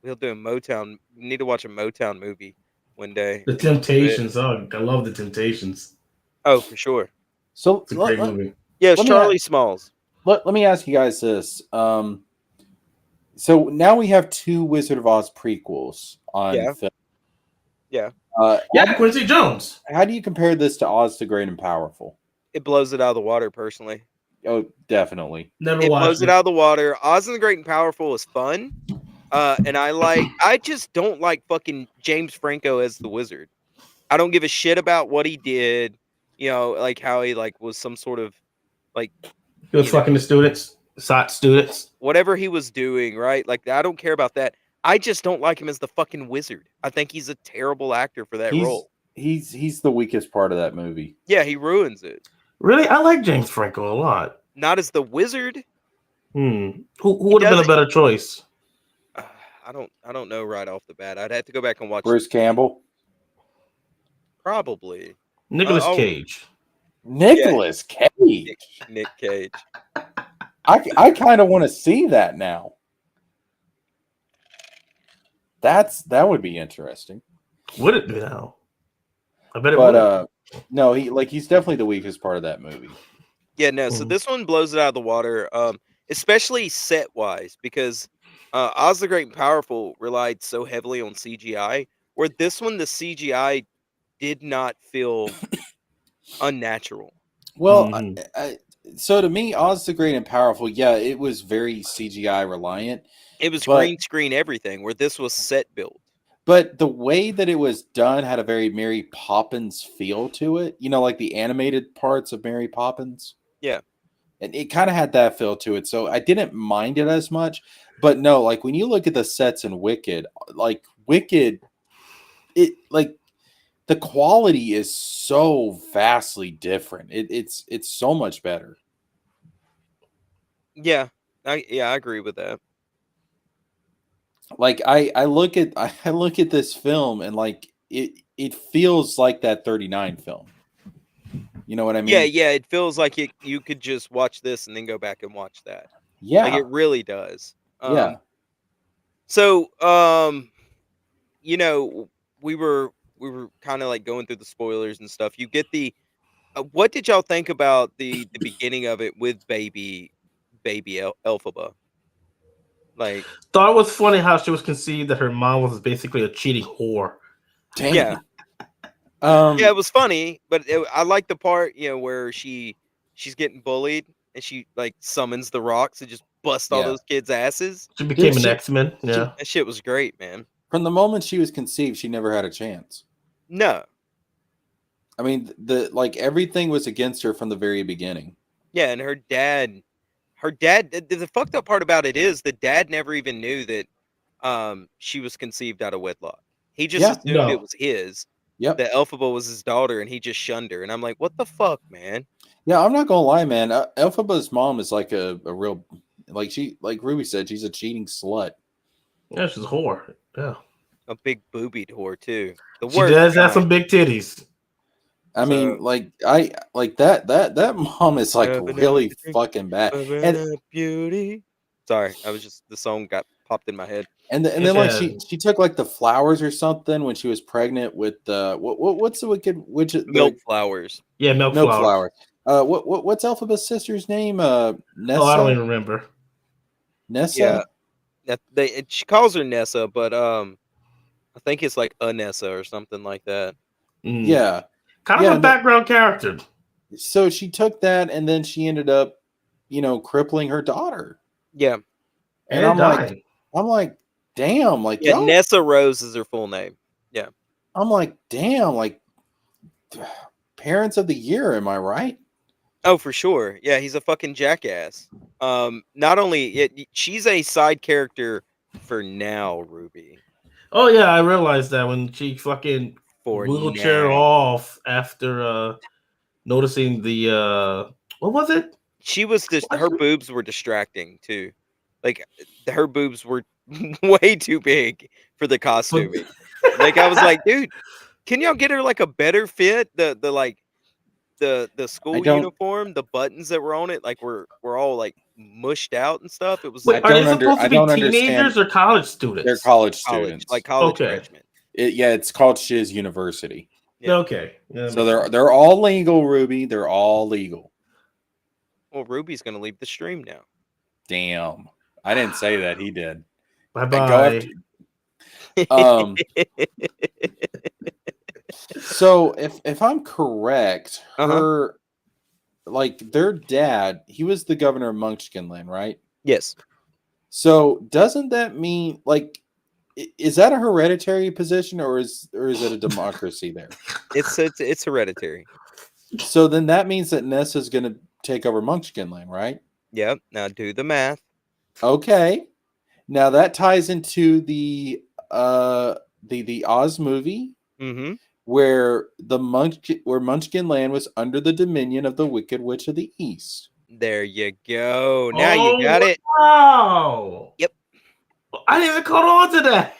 We'll do a Motown. We need to watch a Motown movie one day. The Temptations. Oh, I love the Temptations. Oh, for sure. So It's a great movie. Yeah, it's Let me Charlie Smalls. let me ask you guys this. So now we have 2 Wizard of Oz prequels on Yeah. film. Yeah. Yeah, Quincy Jones. How do you compare this to Oz the Great and Powerful? It blows it out of the water, personally. Oh, definitely. Never It watched blows it out of the water. Oz and the Great and Powerful is fun. And I just don't like fucking James Franco as the wizard. I don't give a shit about what he did. You know, like how he like was some sort of like He was fucking the students, SOT students. whatever he was doing, right? Like I don't care about that. I just don't like him as the fucking wizard. I think he's a terrible actor for that role. He's the weakest part of that movie. Yeah, he ruins it. Really, I like James Franco a lot. Not as the wizard. Who would have been a better choice? I don't know right off the bat. I'd have to go back and watch. Bruce Campbell, Nicolas Probably Cage. Nicolas Cage. Nick Cage. I kind of want to see that now. That would be interesting. Would it be now? I bet it But would. no, he's definitely the weakest part of that movie. Yeah, no. So this one blows it out of the water, especially set wise, because Oz the Great and Powerful relied so heavily on CGI. Where this one, the CGI did not feel unnatural. Well, so to me, Oz the Great and Powerful, yeah, it was very CGI reliant. It was green screen everything, where this was set built. But the way that it was done had a very Mary Poppins feel to it. You know, like the animated parts of Mary Poppins. Yeah. And it kind of had that feel to it. So I didn't mind it as much. But no, like when you look at the sets in Wicked, it like the quality is so vastly different. It's so much better. Yeah, I agree with that. Like I look at this film and like it feels like that 39 film. You know what I mean? Yeah, it feels like you could just watch this and then go back and watch that. Yeah. Like it really does. Yeah. So, you know, we were kind of like going through the spoilers and stuff. You get the what did y'all think about the beginning of it with baby Elphaba? Like, thought it was funny how she was conceived that her mom was basically a cheating whore. Damn. yeah, yeah, it was funny, but I like the part, you know, where she's getting bullied and she like summons the rocks and just busts all those kids' asses. She became an X-Men. Yeah, that shit was great, man. From the moment she was conceived, she never had a chance. No. I mean, everything was against her from the very beginning. Yeah, and her dad, the fucked up part about it is the dad never even knew that she was conceived out of wedlock. He just assumed it was his. Yep. That Elphaba was his daughter, and he just shunned her. And I'm like, what the fuck, man? Yeah, I'm not gonna lie, man. Elphaba's mom is like a real, like Ruby said, she's a cheating slut. Yeah, she's a whore. Yeah, a big boobied whore too. She does have some big titties. I mean, like that mom is like really fucking bad. And beauty. Sorry, the song got popped in my head. And then like she took like the flowers or something when she was pregnant with what's the wicked witch? Milk flowers. Yeah, milk flowers. What's Elphaba's sister's name? Nessa. Oh, I don't even remember. Nessa. Yeah, she calls her Nessa, but I think it's like Anessa or something like that. Yeah, kind of a background character. So she took that, and then she ended up, crippling her daughter. Yeah, and I'm like, damn, like Nessa Rose is her full name. Yeah, I'm like, damn, like parents of the year, am I right? Oh, for sure. Yeah, he's a fucking jackass. Not only she's a side character for now, Ruby. Oh yeah, I realized that when she fucking wheelchair off after noticing the what was it? She was her boobs were distracting too. Like her boobs were way too big for the costuming. Like I was like, dude, can y'all get her like a better fit? The like the school don't- uniform, the buttons that were on it, like were all like mushed out and stuff. It was Wait, are they supposed to be don't teenagers or college students? They're college college, students. like college Okay. freshmen. It's called Shiz University. Yeah. Okay. Yeah, So they're all legal, Ruby. They're all legal. Well, Ruby's gonna leave the stream now. Damn. I didn't say that. He did. bye Go bye. So if I'm correct, Uh-huh. their dad, he was the governor of Munchkinland, right? Yes. So doesn't that mean is that a hereditary position or is it a democracy there? It's hereditary. So then that means that Nessa's going to take over Munchkinland, right? Yep. Now do the math. Okay. Now that ties into the Oz movie Mm-hmm. where Munchkinland was under the dominion of the Wicked Witch of the East. There you go. Now you got it. Wow. Yep. I didn't even caught on to that.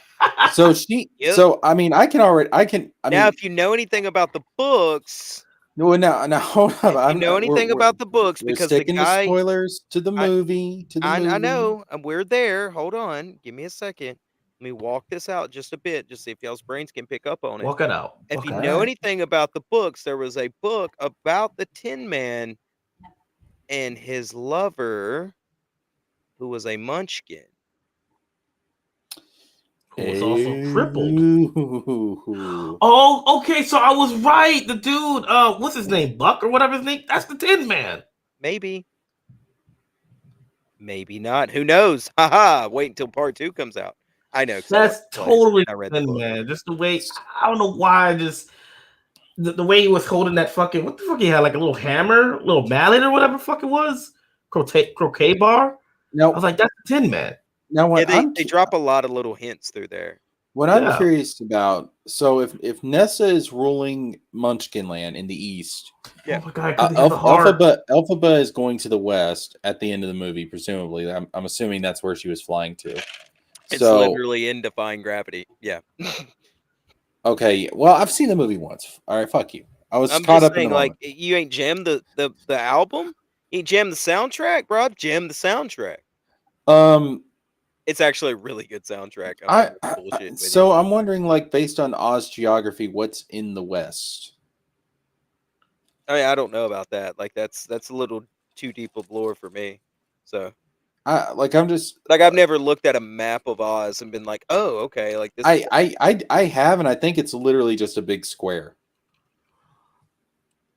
So Yep. so I mean, If you know anything about the books, no, now hold on. if you know anything about the books, we're because the sticking guy, to spoilers to the movie. I know, and we're there. Hold on, give me a second. Let me walk this out just a bit, just see if y'all's brains can pick up on it. Walk it out. If Okay. you know anything about the books, there was a book about the Tin Man and his lover, who was a Munchkin. Who was also crippled. Ooh. Oh, okay. So I was right. The dude, what's his name? Buck or whatever his name? That's the Tin Man. Maybe. Maybe not. Who knows? Haha. Wait until part 2 comes out. I know. That's totally I read the Tin book. Man. Just the way, I don't know why, just the way he was holding that fucking, what the fuck he had, like a little hammer, a little mallet or whatever the fuck it was? Croquet bar? Now I was like, that's the Tin Man. Now Yeah, what they drop a lot of little hints through there. what I'm Yeah. curious about, so if Nessa is ruling Munchkinland in the east, Yeah. Oh my god, 'cause he had the heart. Elphaba is going to the west at the end of the movie, presumably. I'm assuming that's where she was flying to. It's So literally in Defying Gravity. Yeah. okay, well, I've seen the movie once. All right, fuck you. I was I'm caught just up in saying, the like, moment. you ain't jammed the album? You ain't jammed the soundtrack, bro? I've jammed the soundtrack. It's actually a really good soundtrack. I'm not bullshitting with So you. I'm wondering, based on Oz geography, what's in the west? I mean, I don't know about that. Like, that's a little too deep of lore for me. So, I'm just I've never looked at a map of Oz and been like, oh, okay, like this. I have, and I think it's literally just a big square.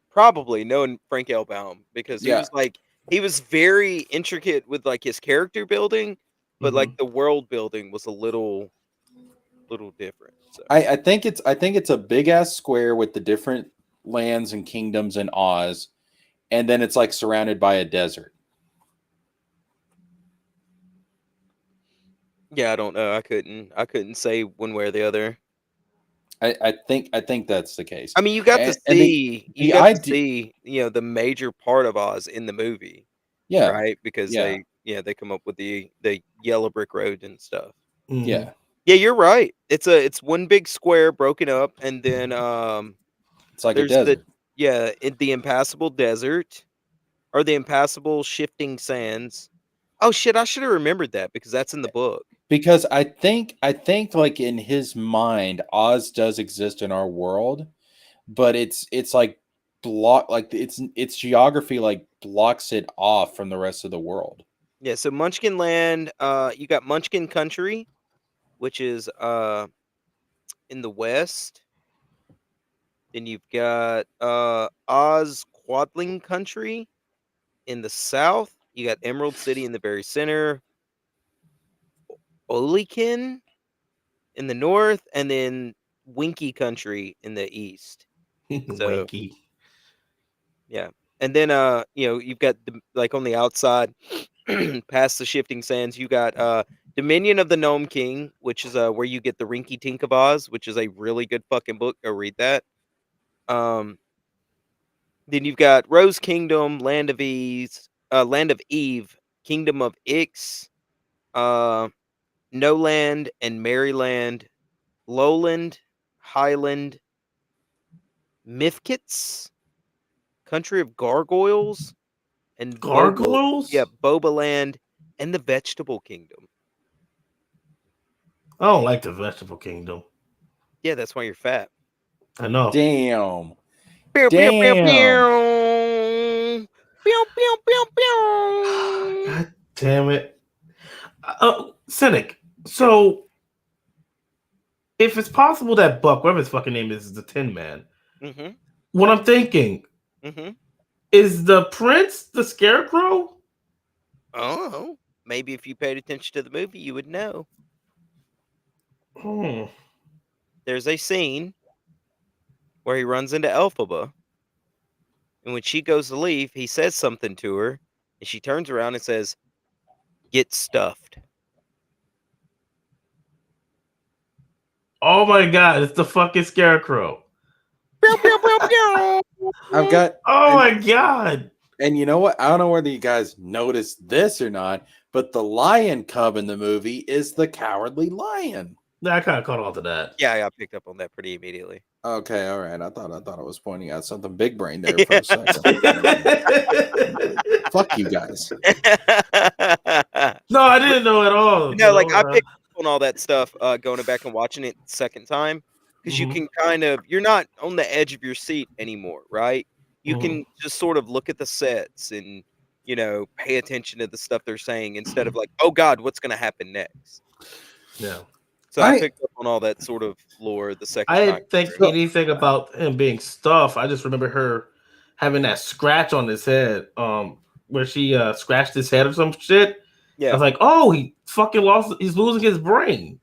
Probably knowing Frank L. Baum, because Yeah. he was very intricate with like his character building, but like the world building was a little different. So I think it's a big ass square with the different lands and kingdoms in Oz, and then it's like surrounded by a desert. yeah, I don't know. I couldn't say one way or the other. I think that's the case. I mean, you got to And see the idea, see, the major part of Oz in the movie, yeah, right? Because yeah, they come up with the yellow brick road and stuff. yeah. Yeah, you're right. It's one big square broken up, and then It's like a there's desert. the impassable desert, or the impassable shifting sands. Oh shit, I should have remembered that because that's in the book. Because I think like in his mind, Oz does exist in our world, but it's like its geography like blocks it off from the rest of the world. Yeah, so Munchkin Land, you got Munchkin Country, which is in the west. Then you've got Oz Quadling Country in the south. You got Emerald City in the very center. Olikin in the north, and then Winky Country in the east. So, Winky. yeah. And then you've got like on the outside past the shifting sands, you got Dominion of the Gnome King, which is where you get the Rinky Tink of Oz, which is a really good fucking book. Go read that. Then you've got Rose Kingdom, Land of Eve, Kingdom of Ix, No Land and Maryland, Lowland, Highland, Mifkets, Country of Gargoyles, and Gargoyles? Boba Land, and the Vegetable Kingdom. I don't like the Vegetable Kingdom. Yeah, that's why you're fat. I know. Damn. Pew, pew, pew, Damn. pew. Pew, pew, pew, pew. God damn it. Cynic. So, if it's possible that Buck, whatever his fucking name is the Tin Man, Mm-hmm. what I'm thinking, is the prince the Scarecrow? Oh, maybe if you paid attention to the movie, you would know. There's a scene where he runs into Elphaba, and when she goes to leave, he says something to her, and she turns around and says, "Get stuffed." Oh my god, it's the fucking Scarecrow. Pew, pew, pew, pew. I've got. Oh my god. And you know what? I don't know whether you guys noticed this or not, but the lion cub in the movie is the Cowardly Lion. I kind of caught on to that. Yeah, I picked up on that pretty immediately. Okay, all right. I thought I was pointing out something big brain there for a second. Fuck you guys. No, I didn't know at all. No, like I picked up on all that stuff going back and watching it the second time because you Mhm. can you're not on the edge of your seat anymore, right? You can just sort of look at the sets and pay attention to the stuff they're saying instead of like, oh God, what's going to happen next? Yeah. So I picked up on all that sort of lore the second I time. didn't think anything about him being stuffed. I just remember her having that scratch on his head, where she scratched his head or some shit. Yeah. I was like, oh, he fucking lost. He's losing his brain.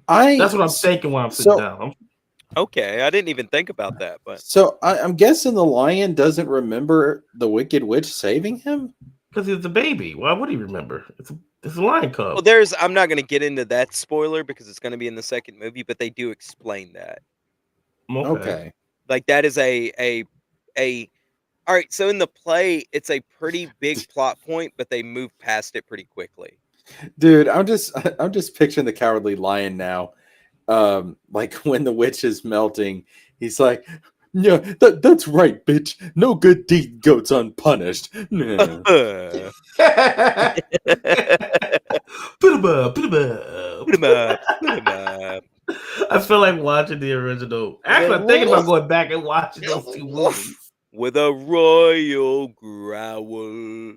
That's what I'm thinking while I'm sitting down. Okay, I didn't even think about that, but so I'm guessing the lion doesn't remember the Wicked Witch saving him because he's a baby. Why would he remember? It's a lion cub. Well, I'm not going to get into that spoiler because it's going to be in the second movie, but they do explain that. Okay. Like that is a all right, so in the play, it's a pretty big plot point, but they move past it pretty quickly. Dude, I'm just picturing the Cowardly Lion now. Like when the witch is melting, he's like, yeah, that's right, bitch. No good deed goes unpunished. No. I feel like watching the original. Actually, I'm thinking about going back and watching those two movies. With a royal growl.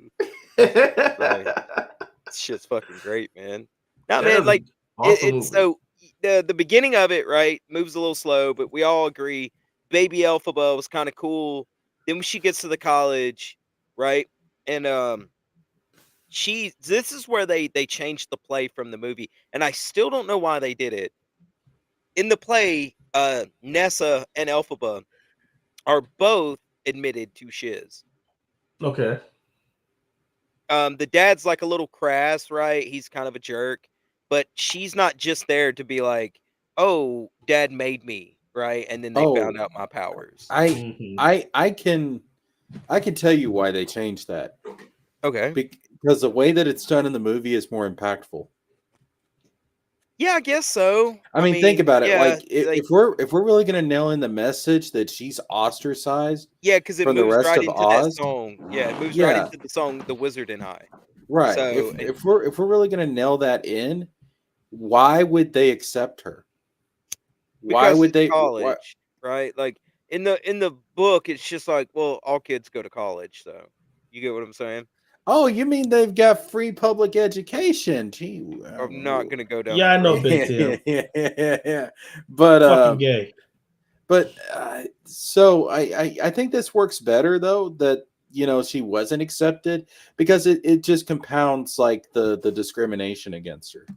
Shit's fucking great, man. Nah, man, like awesome it's so the beginning of it, right, moves a little slow, but we all agree baby Elphaba was kind of cool. Then when she gets to the college, right, and this is where they changed the play from the movie, and I still don't know why they did it. In the play, Nessa and Elphaba are both admitted to shiz. Okay. The dad's like a little crass, right? He's kind of a jerk, but she's not just there to be like, "Oh, dad made me," right? And then they found out my powers. I can tell you why they changed that. Okay. Because the way that it's done in the movie is more impactful. Yeah, I guess so. I mean, think about it. Like, if we're really gonna nail in the message that she's ostracized, yeah, because it from the moves rest right of into Oz, that song. Yeah, it moves right into the song "The Wizard and I." Right. So if we're really gonna nail that in, why would they accept her? Why would they? College, right? Like in the book, it's just like, well, all kids go to college, so you get what I'm saying. Oh, you mean they've got free public education? Gee, I'm not gonna go down. Yeah, I know, Big Tim. yeah. But fucking gay. But so I think this works better though that she wasn't accepted because it just compounds like the discrimination against her.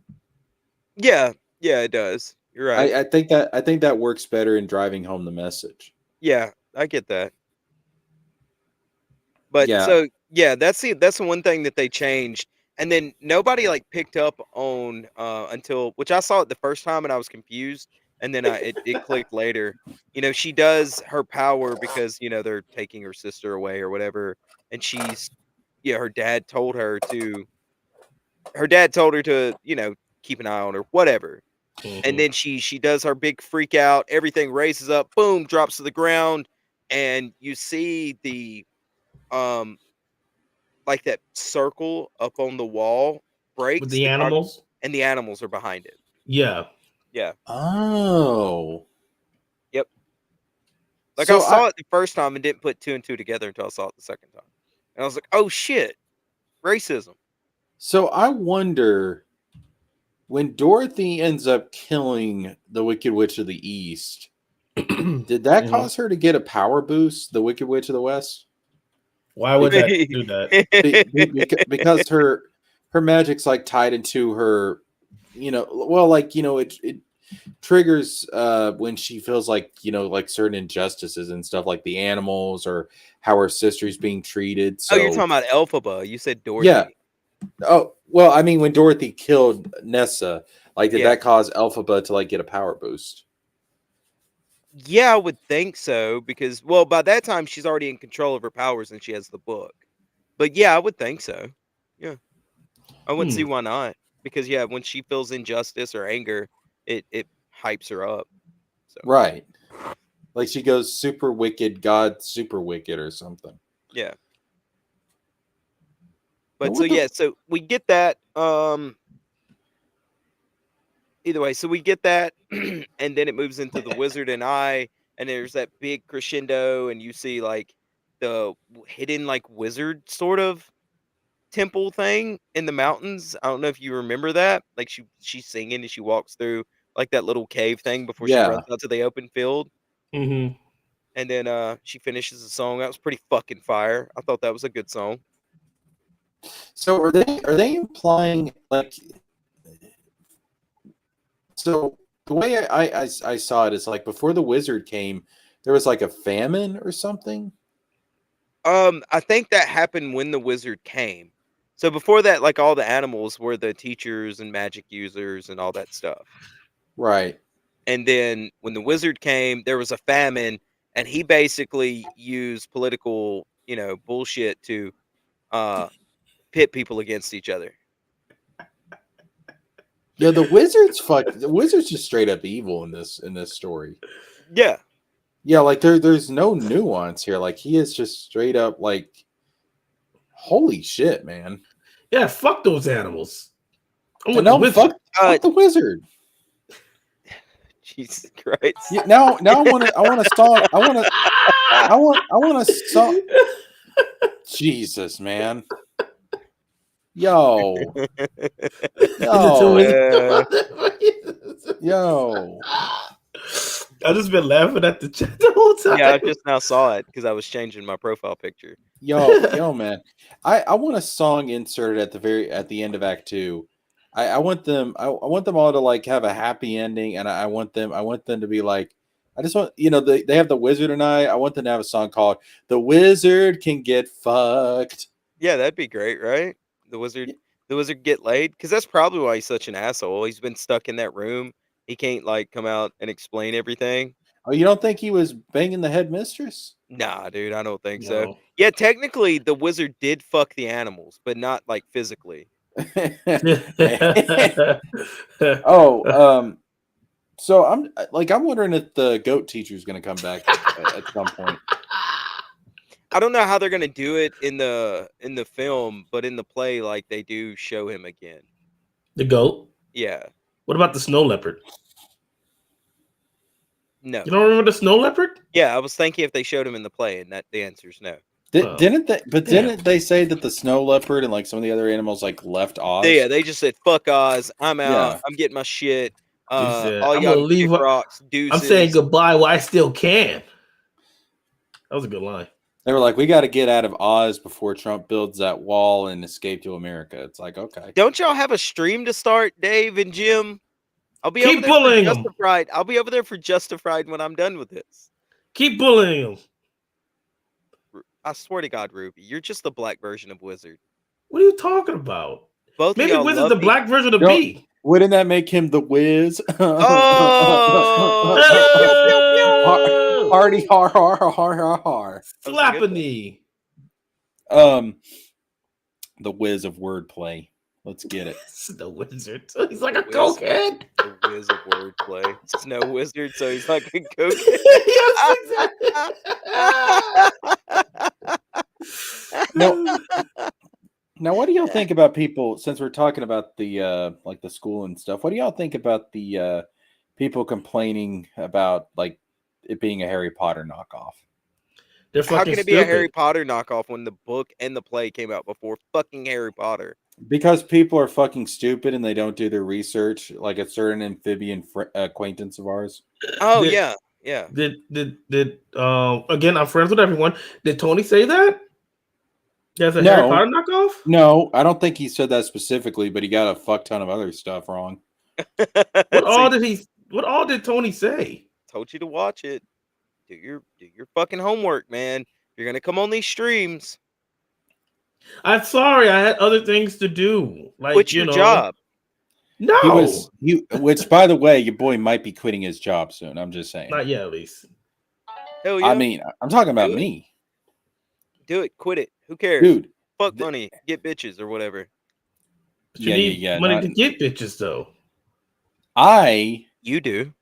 Yeah, it does. You're right. I think that works better in driving home the message. Yeah, I get that. But so that's the one thing that they changed, and then nobody like picked up on until which I saw it the first time and I was confused, and then it clicked later. She does her power because they're taking her sister away or whatever, and her dad told her to keep an eye on her, whatever. And then she does her big freak out, everything raises up, boom, drops to the ground. and you see the like that circle up on the wall breaks With the animals? and the animals are behind it. Yeah. Yeah. Oh. Yep. Like So I saw it the first time and didn't put 2 and 2 together until I saw it the second time. And I was like, "Oh shit. Racism." So I wonder, when Dorothy ends up killing the Wicked Witch of the East, did that cause her to get a power boost, the Wicked Witch of the West? Why would that do that? Because her magic's like tied into her, it triggers when she feels like, like certain injustices and stuff, like the animals or how her sister's being treated. So Oh, you're talking about Elphaba. You said Dorothy. yeah. Oh, well, I mean, when Dorothy killed Nessa, like, did that cause Elphaba to like get a power boost? Yeah, I would think so, because, well, by that time she's already in control of her powers and she has the book. But yeah, I would think so. Yeah. I wouldn't see why not. Because yeah, when she feels injustice or anger, it hypes her up. So. Right. Like she goes super wicked, God super wicked or something. Yeah. But so we get that. Either way, so we get that, and then it moves into the Wizard and I, and there's that big crescendo, and you see like the hidden like wizard sort of temple thing in the mountains. I don't know if you remember that. Like she's singing and she walks through like that little cave thing before she runs out to the open field. Mm-hmm. And then she finishes the song. That was pretty fucking fire. I thought that was a good song. So are they implying like? So the way I saw it is like before the wizard came, there was like a famine or something. I think that happened when the wizard came. So before that, like all the animals were the teachers and magic users and all that stuff. Right. And then when the wizard came, there was a famine, and he basically used political, bullshit to pit people against each other. Yeah, the wizard's just straight up evil in this story. Yeah. Yeah, like there's no nuance here. Like he is just straight up like, holy shit, man. Yeah, fuck those animals. Fuck the wizard. Jesus Christ. Yeah, now I want a song. I want a song. Jesus, man. Yo. I've just been laughing at the chat the whole time. Yeah, I just now saw it because I was changing my profile picture. Yo, man. I want a song inserted at the end of Act 2. I want them all to like have a happy ending, and I want them to be like, I just want, they have the wizard and I want them to have a song called "The Wizard Can Get Fucked." Yeah, that'd be great, right? The wizard get laid, because that's probably why he's such an asshole. He's been stuck in that room. He can't like come out and explain everything. Oh, you don't think he was banging the headmistress? Nah, dude, I don't think so. Yeah, technically the wizard did fuck the animals, but not like physically. So I'm wondering if the goat teacher is going to come back at some point. I don't know how they're going to do it in the film, but in the play, like they do show him again. The goat? Yeah. What about the snow leopard? No. You don't remember the snow leopard? Yeah, I was thinking if they showed him in the play, and that the answer is no. Didn't they say that the snow leopard and like some of the other animals like left Oz? Yeah, they just said, "Fuck Oz, I'm out. Yeah. I'm getting my shit. Said, all y'all leave rocks. Deuces. I'm saying goodbye while I still can." That was a good line. They were like, "We got to get out of Oz before Trump builds that wall and escape to America." It's like, okay. Don't y'all have a stream to start, Dave and Jim? I'll be Keep over there bullying for them. Justified. I'll be over there for Justified when I'm done with this. Keep bullying them. I swear to God, Ruby, you're just the black version of Wizard. What are you talking about? Both maybe of y'all Wizard's the black version of B. Wouldn't that make him the Wiz? Oh! Hardy har har har har har. Slap a knee. The Wiz of wordplay. Let's get it. The Wizard. So he's like a cokehead. The Wiz of wordplay. Snow Wizard, so he's like a cokehead. Yes, exactly. No. Now, what do y'all think about people? Since we're talking about the like the school and stuff, what do y'all think about the people complaining about like it being a Harry Potter knockoff? They're How fucking can it be a Harry stupid. Potter knockoff when the book and the play came out before fucking Harry Potter? Because people are fucking stupid and they don't do their research, like a certain amphibian acquaintance of ours. Oh Did- yeah, yeah. Again, I'm friends with everyone. Did Tony say that? There's a No. Harry Potter knockoff? No, I don't think he said that specifically, but he got a fuck ton of other stuff wrong. What all did Tony say? Told you to watch it. Do your fucking homework, man. You're gonna come on these streams. I'm sorry, I had other things to do. Like, Quit your job. No, Which by the way, your boy might be quitting his job soon. I'm just saying. not yet, at least. Hell yeah. I mean, I'm talking about Do it. me. Do it. Quit it. Who cares? Dude. Fuck money. Get bitches or whatever. But you need money to get bitches, though. You do.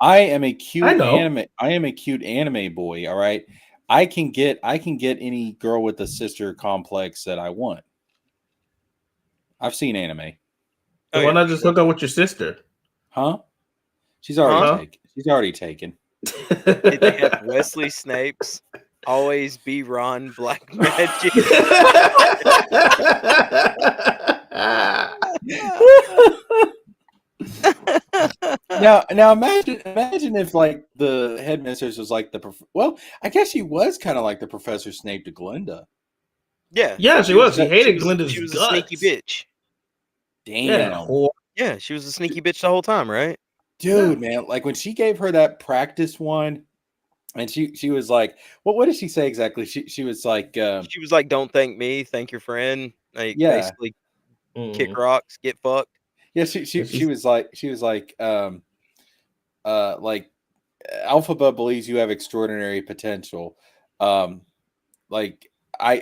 I am a cute I know. anime. I am a cute anime boy. All right. I can get any girl with a sister complex that I want. I've seen anime. So why not just hook up with your sister? Huh? She's already taken. She's already taken. Did they have Wesley Snipes? Always be Ron Black Magic. now imagine if like the headmistress was like well, I guess she was kind of like the Professor Snape to Glinda. Yeah, she was. She hated Glinda's She was guts. a sneaky bitch. Damn. Yeah, she was a sneaky bitch the whole time, right? Dude, man, like when she gave her that practice one, and she was like, what did she say exactly? She was like, don't thank me, thank your friend. Like basically kick rocks, get fucked. Yeah, she was like, Alphaba believes you have extraordinary potential. Like I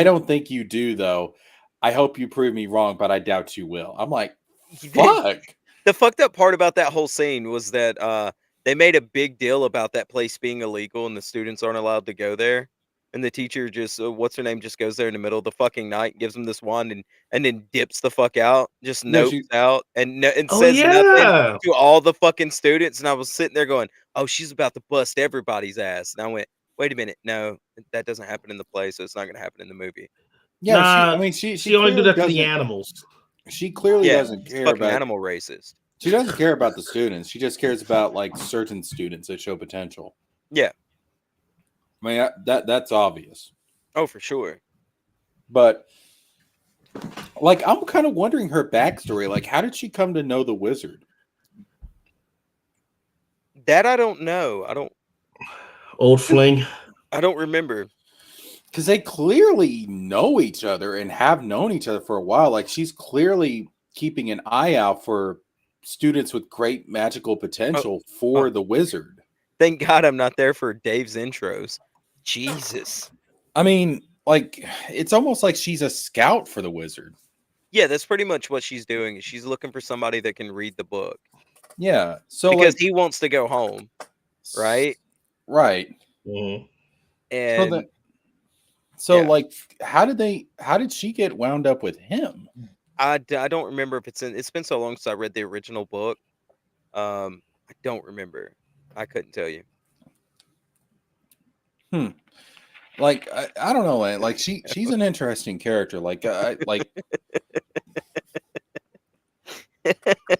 don't think you do though. I hope you prove me wrong, but I doubt you will. I'm like, fuck. The fucked up part about that whole scene was that they made a big deal about that place being illegal and the students aren't allowed to go there. And the teacher just, what's her name, just goes there in the middle of the fucking night, gives them this wand, and then dips the fuck out, just nopes out, and says nothing to all the fucking students. And I was sitting there going, oh, she's about to bust everybody's ass. And I went, wait a minute, no, that doesn't happen in the play, so it's not going to happen in the movie. Yeah, she only do that to the animals. She clearly doesn't care about animal racist. She doesn't care about the students. She just cares about like certain students that show potential. Yeah. I mean, that's obvious. Oh, for sure. But like, I'm kind of wondering her backstory. Like, how did she come to know the wizard? That I don't know. Old fling. I don't remember. Because they clearly know each other and have known each other for a while. Like, she's clearly keeping an eye out for students with great magical potential for the wizard. Thank God I'm not there for Dave's intros. Jesus. I mean, like, it's almost like she's a scout for the wizard. Yeah, that's pretty much what she's doing. She's looking for somebody that can read the book. Yeah. So because like, he wants to go home. Right? Right. Mm-hmm. And so like, how did she get wound up with him? I don't remember if it's been so long since I read the original book. I don't remember. I couldn't tell you. Like I don't know, like she's an interesting character. Like like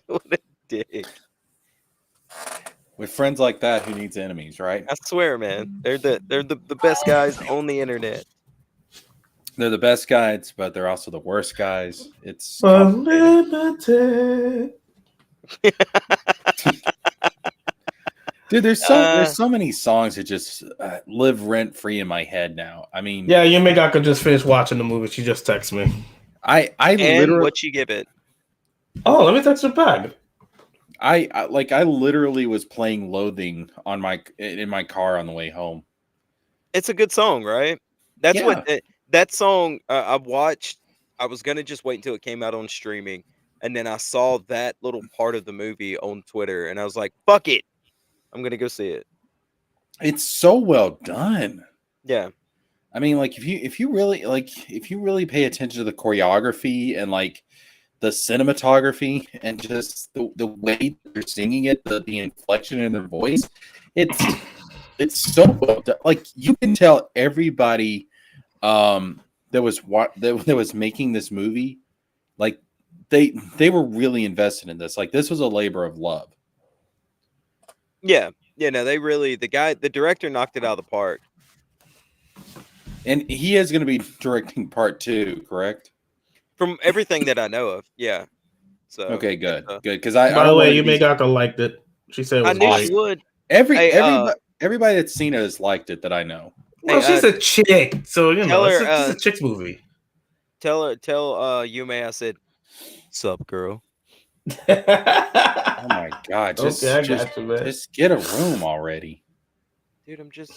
what a dick. With friends like that, who needs enemies, right? I swear, man. They're the best guys on the internet. They're the best guys, but they're also the worst guys. It's unlimited. Dude, there's so many songs that just live rent free in my head now. I mean, yeah, Yumegaka just finished watching the movie. She just texted me. I literally, what you give it? Oh, let me text her back. I literally was playing Loathing in my car on the way home. It's a good song, right? That's what that song I watched. I was gonna just wait until it came out on streaming, and then I saw that little part of the movie on Twitter, and I was like, "Fuck it, I'm gonna go see it." It's so well done. Yeah, I mean, like if you really pay attention to the choreography and like the cinematography and just the way they're singing it, the inflection in their voice, it's so well done. Like you can tell everybody that was making this movie, like they were really invested in this. Like this was a labor of love. Yeah. Yeah, no, the director knocked it out of the park. And he is going to be directing part 2, correct? From everything that I know of, yeah. So Okay, good, it's, good. Because I By the don't want way, it to be Yumegata liked it. She said it I was knew great. she would. everybody Hey, everybody that's seen it has liked it that I know. Well, hey, she's a chick, so tell her, it's a chick's movie. tell Yume I said, "Sup, girl." Oh my god, Okay, I got you, man. just get a room already. Dude, I'm just.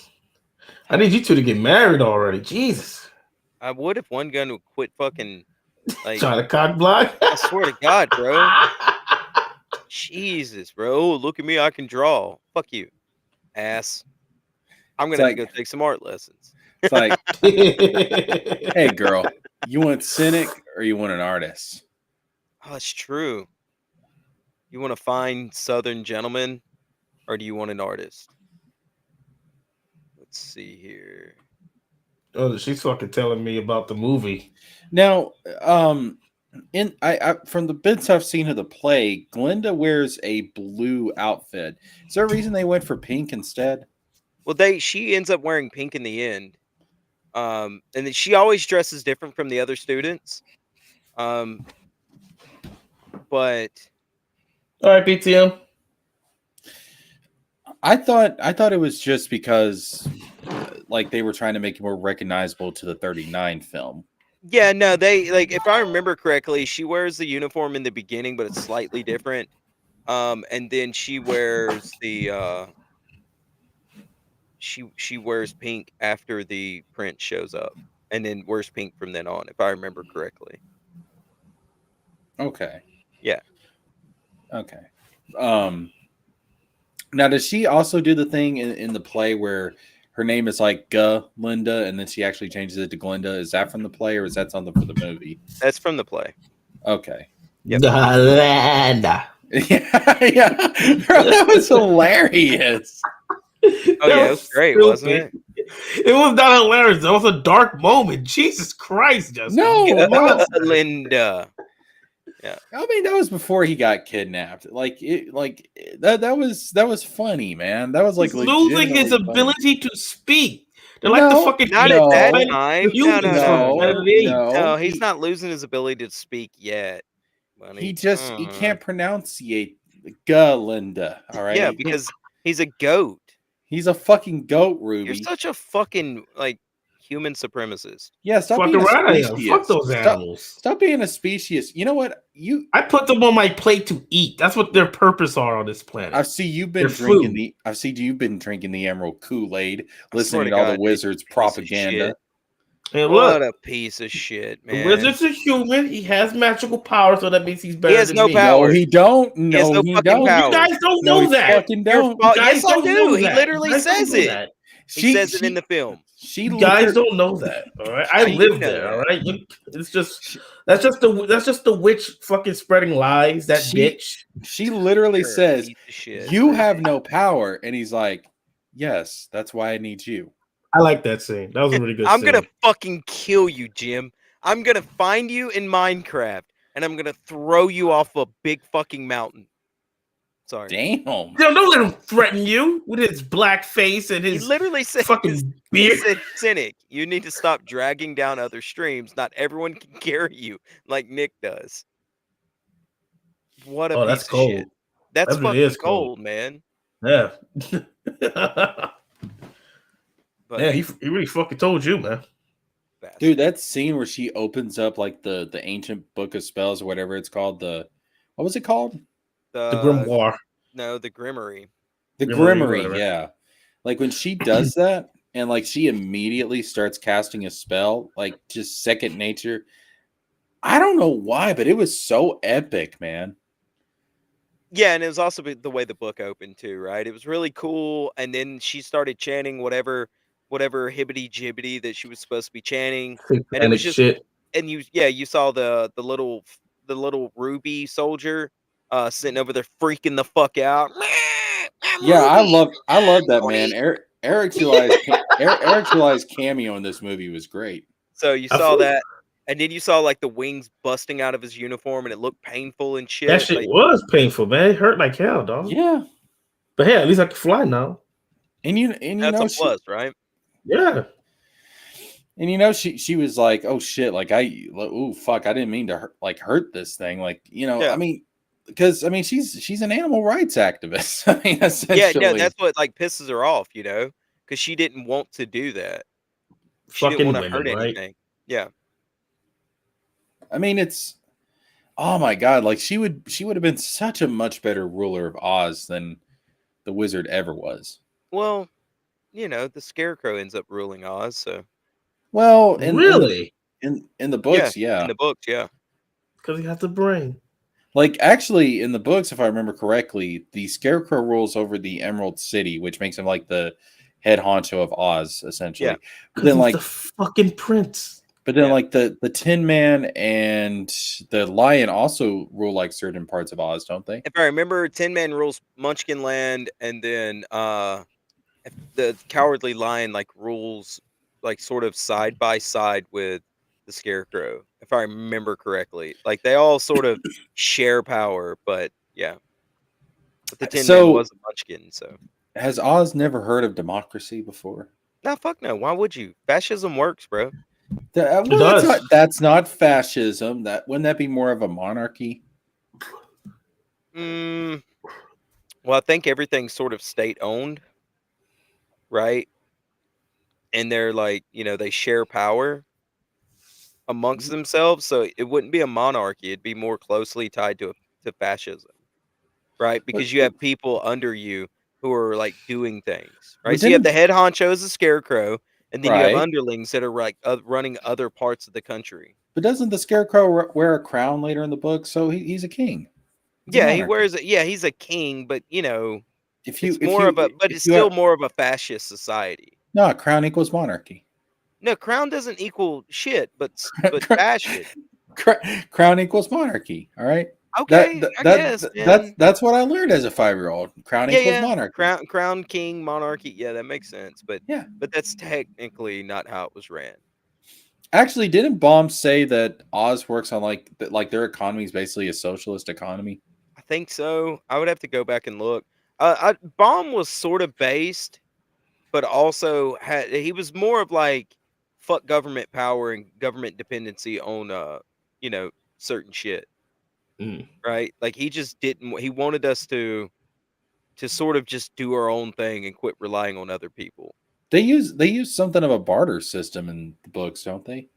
I need you two to get married already. Jesus. I would if one gun would quit fucking like. Trying to cock block? I swear to God, bro. Jesus, bro. Look at me, I can draw. Fuck you, ass. I'm It's gonna have to like go take some art lessons. it's like, hey girl, you want cynic or you want an artist? Oh, it's true. You want to find Southern gentleman, or do you want an artist? Let's see here. Oh, she's fucking telling me about the movie. Now, in I from the bits I've seen of the play, Glinda wears a blue outfit. Is there a reason they went for pink instead? Well, she ends up wearing pink in the end. And then she always dresses different from the other students. But All right, BTM. I thought it was just because like they were trying to make it more recognizable to the 39 film. yeah, no, they like if I remember correctly, she wears the uniform in the beginning, but it's slightly different. And then she wears the she wears pink after the prince shows up, and then wears pink from then on, if I remember correctly. Okay. Yeah. Okay. Now does she also do the thing in the play where her name is like Linda and then she actually changes it to Glinda? Is that from the play or is that something for the movie? That's from the play. Okay. Yep. Glinda. Yeah. Bro, that was hilarious. Oh yeah, it was great, wasn't it? It was not hilarious. It was a dark moment. Jesus Christ, Justin. No. Linda. I mean, that was before he got kidnapped. That was funny, man. That was like He's losing his legitimately funny. ability to speak. They're like the fucking Not at that time. No, he's not losing his ability to speak yet. He can't pronunciate Linda. All right. Yeah, because he's a goat. He's a fucking goat, Ruby. You're such a fucking like human supremacist. Yeah, stop Fucking being a right. speciesist. Fuck those animals. Stop being a speciesist. You know what? I put them on my plate to eat. That's what their purpose are on this planet. I see you've been drinking the Emerald Kool-Aid, listening to all the Wizards propaganda. And what a piece of shit, man. The Wizard's a human. He has magical power, so that means he's better than no me. power. No, he don't. No, he don't. You guys don't know that. Fucking don't. Yes, I do. He literally says it. He says it in the film. You guys don't know that. All right, I live there. All right, it's just that's just the witch fucking spreading lies. That bitch. She literally says, "You have no power," and he's like, "Yes, that's why I need you." I like that scene. That was a really good. I'm gonna fucking kill you, Jim. I'm gonna find you in Minecraft, and I'm gonna throw you off a big fucking mountain. Sorry. Damn. Don't let him threaten you with his black face and his. He literally said, fucking he beard. said, "Cynic, you need to stop dragging down other streams. Not everyone can carry you like Nick does." What a piece that's of cold. shit. That's That fucking really is cold, man. Yeah. But yeah, he really fucking told you, man. Dude, that scene where she opens up like the ancient book of spells or whatever it's called, what was it called? The grimoire. No, the Grimmery. The Grimmery, yeah. Like when she does that and like she immediately starts casting a spell, like just second nature. I don't know why, but it was so epic, man. Yeah, and it was also the way the book opened too, right? It was really cool. And then she started chanting whatever whatever hibbity jibbity that she was supposed to be chanting, Fake and it was panic just shit. and you saw the little ruby soldier sitting over there freaking the fuck out. I'm Yeah, Ruby. I love that man. Ruby. Eric July's cameo in this movie was great. So you I saw feel that, and then you saw like the wings busting out of his uniform, and it looked painful and that shit. shit Like, was painful, man. It hurt like hell, dog. Yeah, But hey, at least I can fly now. and you that's know a plus, right? Yeah. and you know she was like, oh shit, like oh fuck, I didn't mean to hurt this thing, like Yeah. I mean, because I mean she's an animal rights activist. I mean, Yeah, no, essentially, that's what like pisses her off, because she didn't want to do that. She didn't Fucking want to hurt women, right? anything. Yeah. I mean it's oh my god, like she would have been such a much better ruler of Oz than the wizard ever was. Well, the Scarecrow ends up ruling Oz, so Well, Really? in the yeah, books, yeah. in the books, yeah. Because he has the brain. Like actually in the books, if I remember correctly, the Scarecrow rules over the Emerald City, which makes him like the head honcho of Oz, essentially. Yeah. But Because then he's like the fucking prince. the Tin Man and the Lion also rule like certain parts of Oz, don't they? If I remember, Tin Man rules Munchkin Land, and then if the Cowardly Lion like rules like sort of side by side with the Scarecrow, if I remember correctly. Like they all sort of share power, but yeah. But the Tin Man So was a Munchkin, so has Oz never heard of democracy before? no, fuck no. Why would you? Fascism works, bro. It Well, does. that's not fascism. That wouldn't that be more of a monarchy? Mm, well, I think everything's sort of state owned, right? And they're like, they share power amongst themselves, so it wouldn't be a monarchy. It'd be more closely tied to fascism, right? Because you have people under you who are like doing things, right? But So you have the didn't head honcho as a scarecrow, and then you have right? underlings that are like running other parts of the country. But doesn't the Scarecrow wear a crown later in the book? So he's a king. It's a Yeah, he monarchy. wears it. Yeah, he's a king, but If it's still more of a fascist society. no, a crown equals monarchy. No, crown doesn't equal shit, but Cr- fascist. Crown equals monarchy. All right. Okay, I guess, man. That's what I learned as a 5-year-old. Crown Yeah, equals yeah. monarchy. Crown, king, monarchy. Yeah, that makes sense. But Yeah. that's technically not how it was ran. Actually, didn't Baum say that Oz works on like their economy is basically a socialist economy? I think so. I would have to go back and look. Baum was sort of based, but also he was more of like fuck government power and government dependency on certain shit, Mm. right? Like he just didn't. He wanted us to sort of just do our own thing and quit relying on other people. They use something of a barter system in the books, don't they?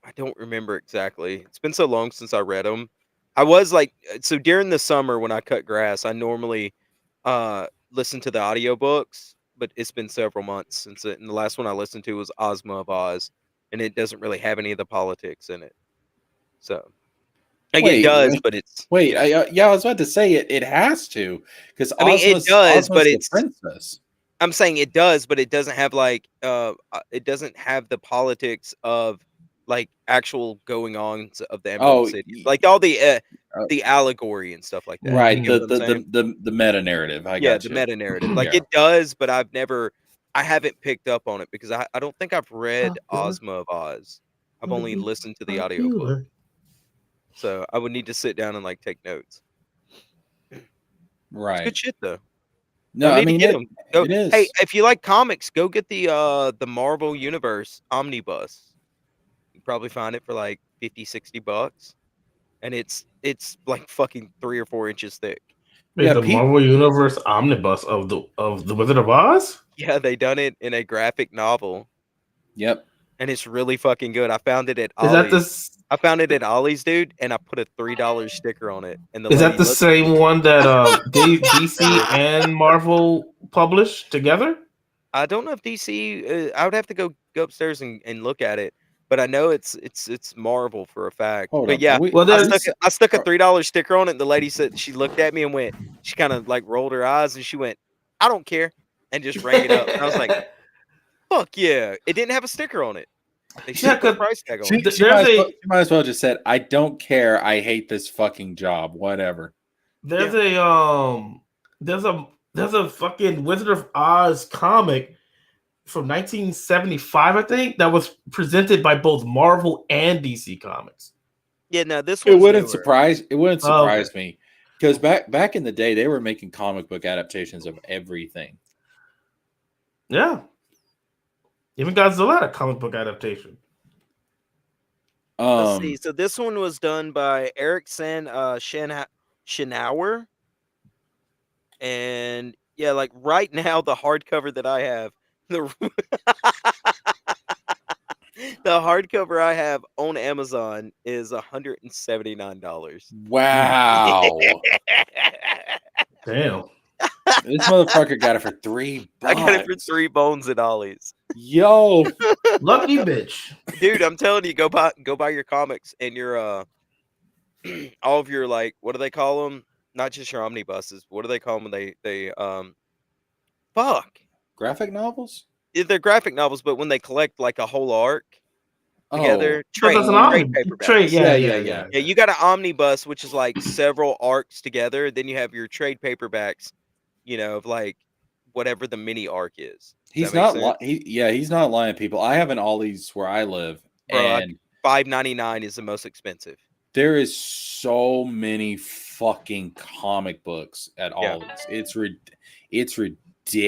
I don't remember exactly. It's been so long since I read them. I was like, so during the summer when I cut grass, I normally listen to the audiobooks, but it's been several months since it. And the last one I listened to was Ozma of Oz, and it doesn't really have any of the politics in it. So, like it does, but it's wait. I was about to say it has to because I mean, it does, but Ozma's the it's. princess. I'm saying it does, but it doesn't have like it doesn't have the politics of like actual going on of the Emerald Oh, City, like all uh, the allegory and stuff like that. You right. get what I'm saying? The meta narrative. I Yeah, got the you. meta narrative. Like Yeah. it does, but I haven't picked up on it because I don't think I've read Popular. Ozma of Oz. I've Wanna only be listened to the audiobook. popular. So I would need to sit down and like take notes. It's Right. good shit though. No, Y'all I need to mean get them. Go. it is. Hey, if you like comics, go get the Marvel Universe Omnibus. You probably find it for like 50, $60. And it's like fucking 3 or 4 inches thick. Wait, Yeah, the Marvel Universe omnibus of the Wizard of Oz? Yeah, they done it in a graphic novel. Yep. And it's really fucking good. I found it at Is that Ollie's. I found it at Ollie's, dude, and I put a $3 sticker on it. And the is that lady the looked at me. same one that DC and Marvel published together? I don't know if DC. I would have to go upstairs and look at it, but I know it's Marvel for a fact. Hold But up. yeah, Well, I there's stuck a $3 sticker on it. And the lady said she looked at me and went. She kind of like rolled her eyes and she went, "I don't care," and just rang it up. And I was like, Fuck yeah! It didn't have a sticker on it. They should Yeah, have put a 'cause price tag on She, it. she might there's as well, a she might as well just said, "I don't care. I hate this fucking job. Whatever." there's a fucking Wizard of Oz comic from 1975, I think, that was presented by both Marvel and DC Comics. Yeah, no, this It one's wouldn't newer. surprise. It wouldn't Oh, okay. surprise me because back in the day, they were making comic book adaptations of everything. Yeah. Even Godzilla had a comic book adaptation. Let's see. So this one was done by Erickson Schenauer. And yeah, like right now, the hardcover that I have, the the hardcover I have on Amazon is $179. Wow, Damn. this motherfucker got it for $3. I got it for 3 bones and ollies. Yo, Lucky bitch. Dude, I'm telling you, go buy your comics and your all of your, like, what do they call them? Not just your omnibuses. What do they call them when they fuck. graphic novels. They're graphic novels, but when they collect like a whole arc Oh, together, So that's an trade omnibus. paperbacks. Trade, Yeah. Yeah, you got an omnibus, which is like several arcs together. Then you have your trade paperbacks, of like whatever the mini arc is. Does he's that make not. sense? He's not lying, people. I have an Ollie's where I live, Bro, and $5.99 is the most expensive. there is so many fucking comic books at Yeah. Ollie's. It's ridiculous.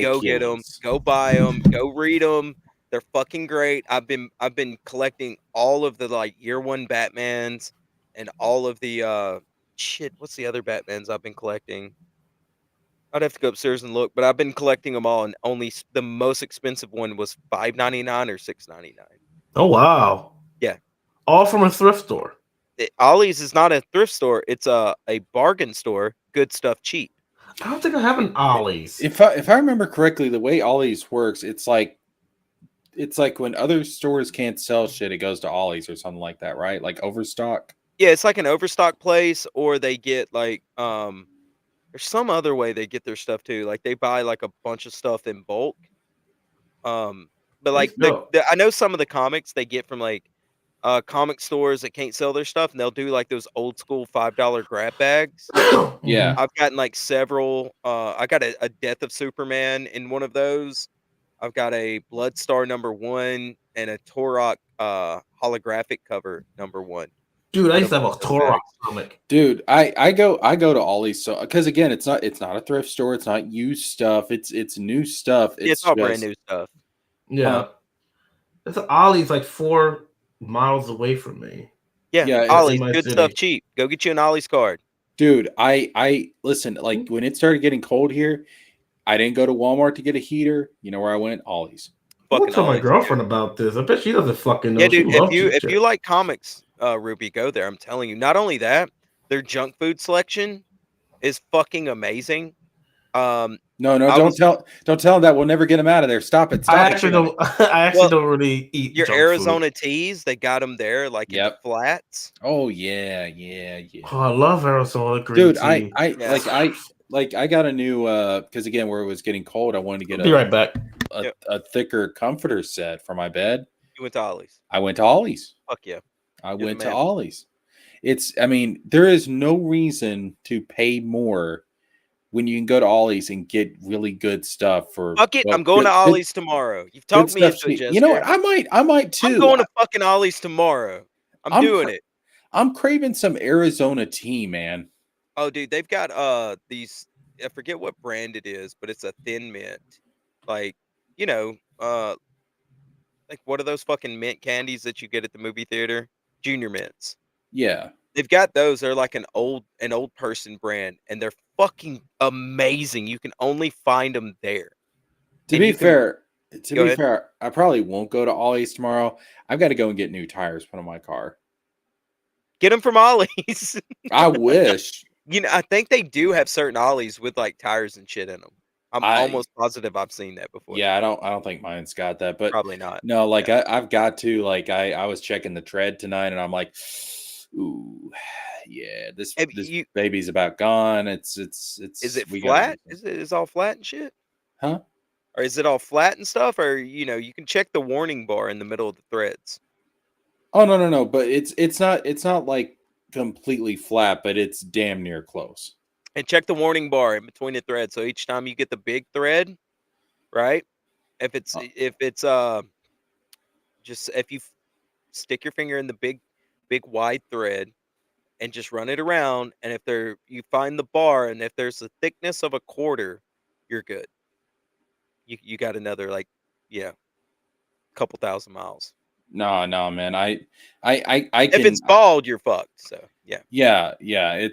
Go get them. Go buy them. Go read them. They're fucking great. I've been collecting all of the like year one Batmans and all of the shit. What's the other Batmans I've been collecting? I'd have to go upstairs and look, but I've been collecting them all, and only the most expensive one was $5.99 or $6.99. Oh, wow. Yeah. All from a thrift store. Ollie's is not a thrift store; it's a bargain store. Good stuff, cheap. I don't think I have an Ollie's. If I remember correctly, the way Ollie's works, it's like when other stores can't sell shit, it goes to Ollie's or something like that, right? Like Overstock. Yeah, it's like an overstock place, or they get like there's some other way they get their stuff too. Like they buy like a bunch of stuff in bulk. But like I know some of the comics they get from like comic stores that can't sell their stuff, and they'll do like those old school $5 grab bags. Yeah. I've gotten like several. I got a Death of Superman in one of those. I've got a Bloodstar #1 and a Turok holographic cover #1. Dude, I used to have a Turok comic. Dude, I go to Ollie's, so because again, it's not a thrift store, it's not used stuff, it's new stuff. It's all brand new stuff. Yeah. It's Ollie's like 4 miles away from me. Yeah, Ollie's, good stuff, cheap. Go get you an Ollie's card. Dude, I listen, like when it started getting cold here, I didn't go to Walmart to get a heater. You know where I went? Ollie's. I'll tell my girlfriend about this. I bet she doesn't fucking know. Yeah, dude, if you like comics, Ruby, go there. I'm telling you. Not only that, their junk food selection is fucking amazing. No, don't tell them that. We'll never get them out of there. Stop it. I actually don't really eat your junk Arizona food. teas. They got them there, like in flats. Oh yeah. Oh, I love Arizona green dude, tea. I got a new because again, where it was getting cold, I wanted to get be right back. A thicker comforter set for my bed. You went to Ollie's. I went to Ollie's. Fuck yeah. I went to Ollie's. There is no reason to pay more when you can go to Ollie's and get really good stuff for. Fuck it, I'm going to Ollie's tomorrow. You've talked me into it, Jessica. You know what? I might too. I'm going to fucking Ollie's tomorrow. I'm doing it. I'm craving some Arizona tea, man. Oh, dude, they've got these. I forget what brand it is, but it's a thin mint. Like, like what are those fucking mint candies that you get at the movie theater? Junior Mints. Yeah. They've got those. They're like an old person brand, and they're fucking amazing. You can only find them there. To be fair, I probably won't go to Ollie's tomorrow. I've got to go and get new tires put on my car. Get them from Ollie's. I wish. I think they do have certain Ollie's with like tires and shit in them. I'm almost positive I've seen that before. Yeah, I don't think mine's got that, but probably not. No, like I've got to. Like I was checking the tread tonight, and I'm like, ooh, yeah, this baby's about gone. Is it flat? Is all flat and shit? Huh? Or is it all flat and stuff? Or you can check the warning bar in the middle of the threads. Oh no, but it's not like completely flat, but it's damn near close. And check the warning bar in between the threads. So each time you get the big thread, right? Uh, If it's just if you stick your finger in the big wide thread and just run it around, and if you find the bar, and if there's a thickness of a quarter, you're good. You got another yeah, couple thousand miles. no, man. I If it's can. bald, you're fucked. So yeah. Yeah.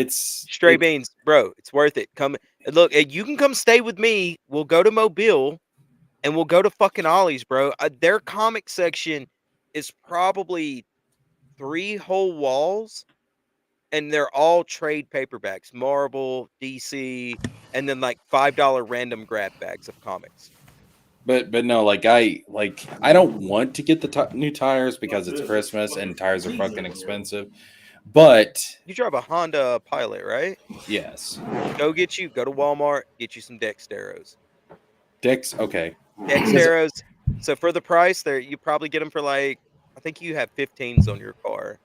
Stray beans, bro, it's worth it. Come look, you can come stay with me. We'll go to Mobile and we'll go to fucking Ollie's, bro. Their comic section is probably 3 whole walls, and they're all trade paperbacks, Marvel, DC, and then like $5 random grab bags of comics. But no, I don't want to get the new tires because it's Christmas and tires are fucking expensive. But You drive a Honda Pilot, right? yes, Go to Walmart, get you some Dexteros. Dix. Okay, Dexteros. So for the price, there you probably get them for I think you have 15s on your car.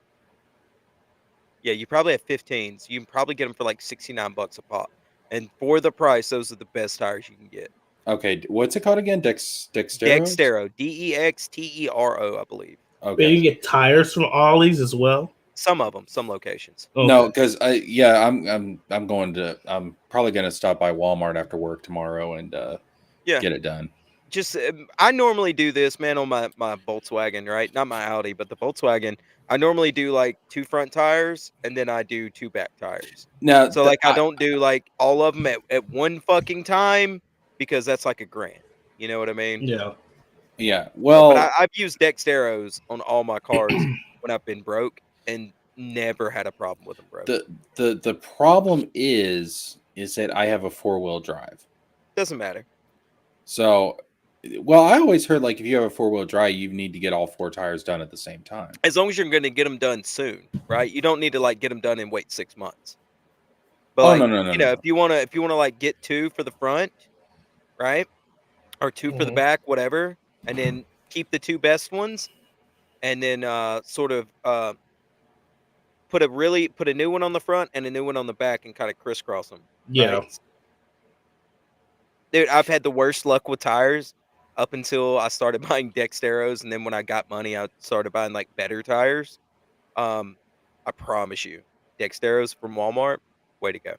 Yeah, you probably have 15s. You can probably get them for like $69 a pop. And for the price, those are the best tires you can get. okay. What's it called again? Dextero. Dextero, Dextero, I believe. You Okay. can get tires from Ollie's as well. Some of them, some locations. Okay. No, because I'm going to I'm probably going to stop by Walmart after work tomorrow and get it done. Just I normally do this, man, on my Volkswagen, right? Not my Audi, but the Volkswagen. I normally do like 2 front tires and then I do 2 back tires. Now, So I don't do like all of them at one fucking time, because that's like $1,000. You know what I mean? Yeah. yeah. But Well, I've used Dexteros on all my cars when I've been broke and never had a problem with them, bro. the problem is that I have a 4-wheel drive. Doesn't matter. So, well, I always heard like if you have a 4-wheel drive, you need to get all 4 tires done at the same time. As long as you're going to get them done soon, right? You don't need to like get them done and wait 6 months. But Oh no. if you want to like get 2 for the front, right? Or 2 for the back, whatever, and then keep the 2 best ones, and then sort of put a new one on the front and a new one on the back and kind of crisscross them. Yeah. Right? Dude, I've had the worst luck with tires up until I started buying Dexteros, and then when I got money, I started buying like better tires. I promise you, Dexteros from Walmart, way to go.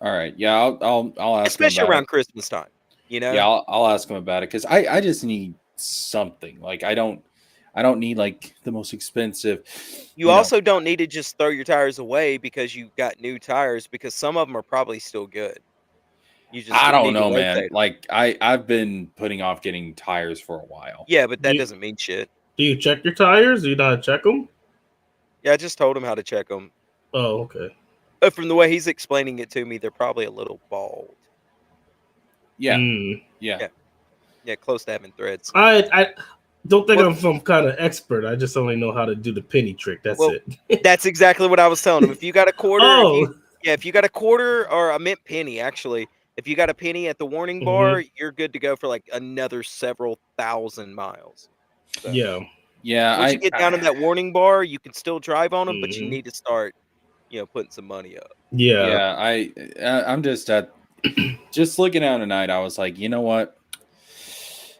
All right. Yeah, I'll ask him Especially about around it. Christmas time, Yeah, I'll ask him about it because I just need something. Like I don't need like the most expensive. You also don't need to just throw your tires away because you got new tires, because some of them are probably still good. You just I don't need to know, rotate man. 'em. Like I've been putting off getting tires for a while. Yeah, but that doesn't mean shit. Do you check your tires? Do you know how to check them? Yeah, I just told him how to check them. Oh, okay. But from the way he's explaining it to me, they're probably a little bald. Yeah. Mm. Yeah. Yeah, close to having threads. I don't think I'm some kind of expert. I just only know how to do the penny trick. That's it. That's exactly what I was telling him. If you got a quarter, Oh. if you got a quarter, or I meant penny, actually. If you got a penny at the warning bar, you're good to go for like another several thousand miles. So, Yeah. Once you get down in that warning bar, you can still drive on them, but you Mhm. need to start, putting some money up. Yeah. I'm just just looking out tonight. I was like, you know what?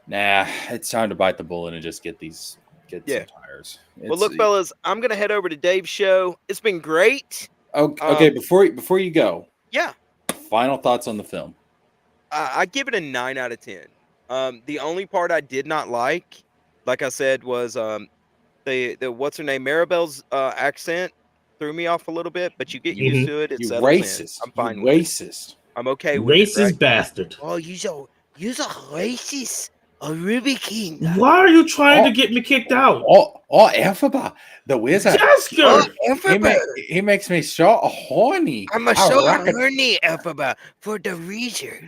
Nah, it's time to bite the bullet and just get some tires. Well, look, fellas, I'm gonna head over to Dave's show. It's been great. Okay, before you go, yeah. Final thoughts on the film. I give it a 9 out of 10. The only part I did not like I said, was the what's her name, Maribel's accent threw me off a little bit, but you get used to it. It settles in. I'm fine with it. I'm okay with it. Racist bastard. Oh, you're racist. A Ruby King. Why are you trying to get me kicked out? Alphabet, the wizard. Jesker! He makes me so horny. I'm so horny, Alphabet, for the wizard.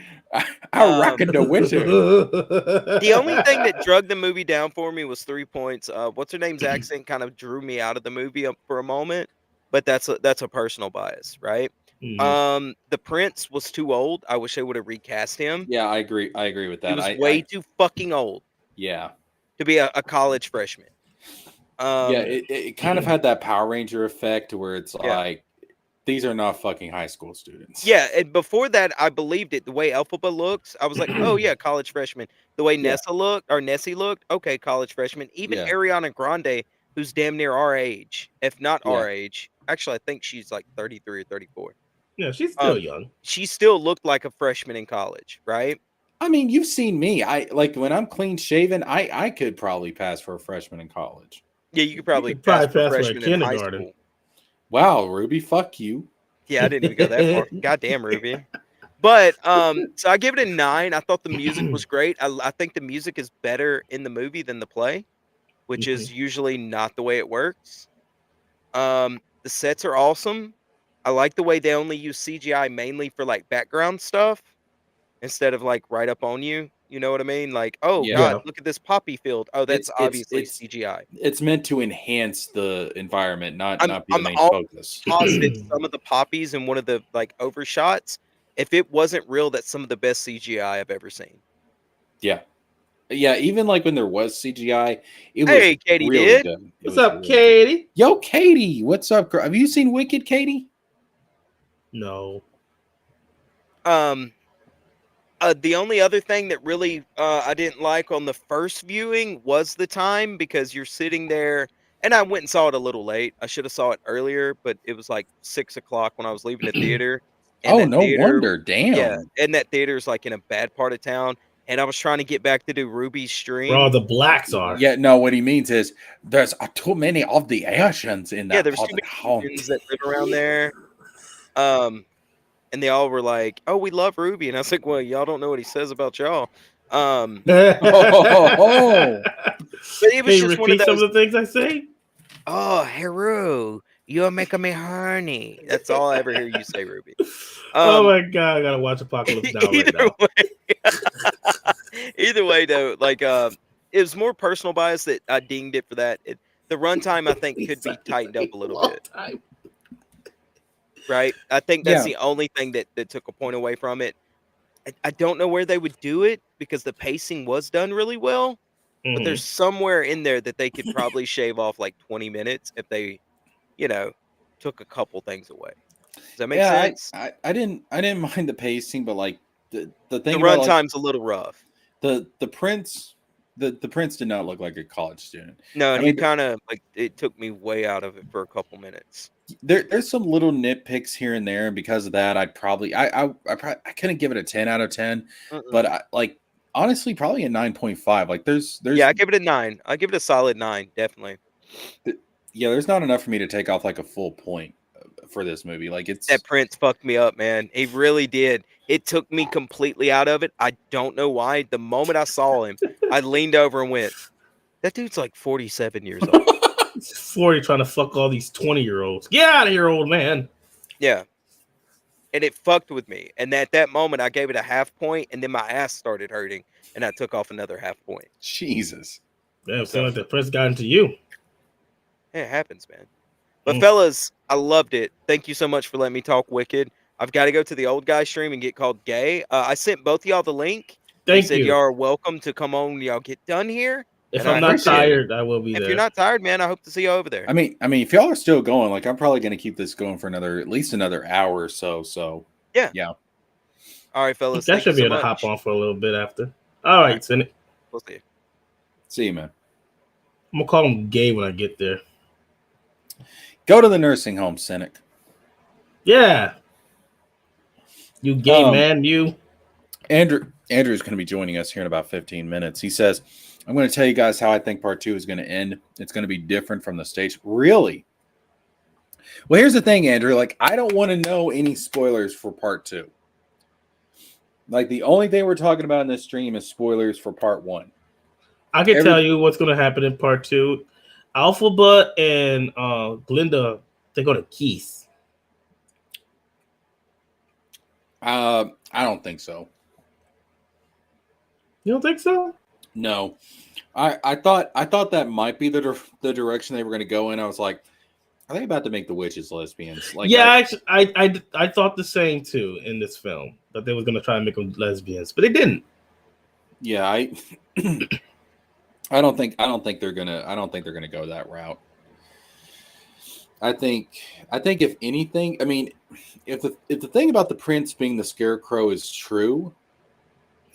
I reckon the wizard. The only thing that drugged the movie down for me was 3 points. What's her name's accent kind of drew me out of the movie for a moment, but that's a personal bias, right? The prince was too old. I wish they would have recast him. Yeah, I agree. I agree with that. He was way too fucking old Yeah. to be a college freshman. Yeah, it kind of had that Power Ranger effect to where it's Yeah. like these are not fucking high school students. Yeah, and before that, I believed it. The way Elphaba looks, I was like, oh yeah, college freshman. The way Yeah. Nessie looked, okay, college freshman. Even Yeah. Ariana Grande, who's damn near our age, if not Yeah. our age. Actually, I think she's like 33 or 34. Yeah, she's still young. She still looked like a freshman in college, right? I mean, you've seen me. I like when I'm clean shaven, I could probably pass for a freshman in college. Yeah, you could probably probably pass for a pass for a freshman in high kindergarten. school. Wow, Ruby, fuck you. Yeah, I didn't even go that far. Goddamn, Ruby. But so I give it a 9. I thought the music was great. I think the music is better in the movie than the play, which is usually not the way it works. The sets are awesome. I like the way they only use CGI mainly for like background stuff instead of like right up on you. You know what I mean? Like, oh Yeah. god, look at this poppy field. Oh, that's It's obviously it's CGI. it's meant to enhance the environment, not be the I'm main all focus. positive some of the poppies in one of the like overshots, if it wasn't real, that's some of the best CGI I've ever seen. Yeah. Yeah, even like when there was CGI, it was Hey, Katie really did. good. It What's was up, really good. Katie? Yo, Katie, what's up, girl? Have you seen Wicked, Katie? No. The only other thing that really I didn't like on the first viewing was the time, because you're sitting there, and I went and saw it a little late. I should have saw it earlier, but it was like 6 o'clock when I was leaving the theater. And Oh, that no theater, wonder. Damn. yeah, and that theater is like in a bad part of town. And I was trying to get back to do Ruby's stream. Where all the blacks are. Yeah, no, what he means is there's too many of the Asians in that Yeah, there's part too of many town. Asians that live around there. And they all were like, "Oh, we love Ruby," and I was like, "Well, y'all don't know what he says about y'all." Oh, But it was Can you just one of repeat some those. of the things I say? Oh, Haru, you're making me horny. That's all I ever hear you say, Ruby. Oh my god, I gotta watch Apocalypse Now right now. Either way, though, like it was more personal bias that I dinged it for that. The runtime, I think, could be tightened up a little bit. Right? I think that's the only thing that took a point away from it. I don't know where they would do it because the pacing was done really well, but there's somewhere in there that they could probably shave off like 20 minutes if they, took a couple things away. Does that make sense? I didn't mind the pacing, but like the The thing about like, runtime's a little rough. the prince the prince did not look like a college student. No, I and mean, he kind of like it took me way out of it for a couple minutes. there's some little nitpicks here and there, and because of that, I'd probably I couldn't give it a 10 out of 10, but I like honestly probably a 9.5. Like there's Yeah, I give it a 9. I give it a solid 9, definitely. Yeah, there's not enough for me to take off like a full point for this movie. Like it's That Prince fucked me up, man. He really did. It took me completely out of it. I don't know why. The moment I saw him, I leaned over and went, "That dude's like 47 years old." 40 trying to fuck all these 20-year-olds. Get out of here, old man. Yeah. And it fucked with me. And at that moment, I gave it a half point, and then my ass started hurting, and I took off another half point. Jesus. Damn, it sounds like the Prince got into you. Yeah, it happens, man. But fellas, I loved it. Thank you so much for letting me talk Wicked. I've got to go to the old guy stream and get called gay. I sent both of y'all the link. Thank said you. Y'all are welcome to come on. Y'all get done here. If I'm not tired, I will be there. If you're not tired, man, I hope to see you over there. I mean, if y'all are still going, like I'm probably going to keep this going for at least another hour or so. So yeah. All right, fellas. I should be able to hop on for a little bit after. All right, Cynic. We'll see you. See you, man. I'm gonna call him gay when I get there. Go to the nursing home, Cynic. Yeah. You gay man, you. Andrew's going to be joining us here in about 15 minutes. He says, I'm going to tell you guys how I think part 2 is going to end. It's going to be different from the stage. Really? Well, here's the thing, Andrew. Like, I don't want to know any spoilers for part 2. Like, the only thing we're talking about in this stream is spoilers for part 1. I can tell you what's going to happen in part 2. Alphaba and Glinda, they go to Keith. I don't think so. You don't think so? No. I thought that might be the direction they were going to go in. I was like, Are they about to make the witches lesbians? Like, yeah, I thought the same too in this film, that they were going to try and make them lesbians, but they didn't. Yeah, I don't think they're gonna go that route. I think if anything, I mean, if the thing about the prince being the scarecrow is true,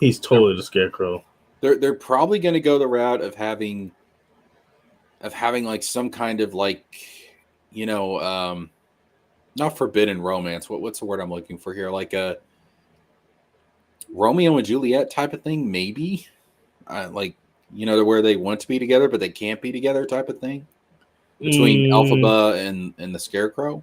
he's totally the scarecrow. They're probably going to go the route of having like some kind of like, you know, not forbidden romance. What's the word I'm looking for here? Like a Romeo and Juliet type of thing, maybe. Like, you know, where they want to be together but they can't be together type of thing between Elphaba and the Scarecrow.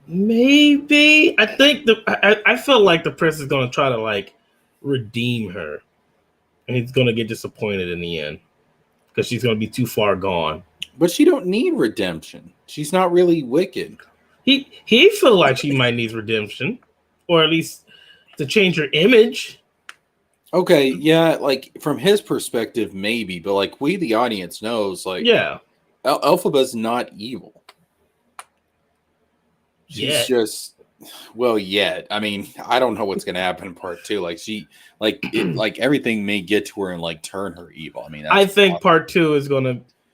Maybe. I think I feel like the prince is going to try to like redeem her, and he's going to get disappointed in the end because she's going to be too far gone. But she don't need redemption. She's not really wicked. He feel like she might need redemption, or at least to change her image. Okay, yeah, like from his perspective, maybe, but like we, the audience, knows, like, yeah, Elphaba's not evil. She's just, well, yet. I mean, I don't know what's gonna happen in part 2. Like like everything may get to her and like turn her evil. I mean, I think part 2 is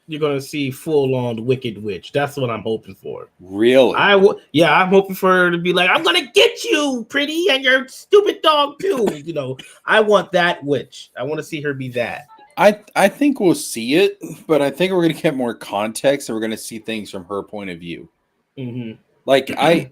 you're gonna see full on Wicked Witch. That's what I'm hoping for. Really? I'm hoping for her to be like, I'm gonna get you, pretty, and your stupid dog too. You know, I want that witch. I want to see her be that. I think we'll see it, but I think we're gonna get more context and we're gonna see things from her point of view. Mm-hmm. Like I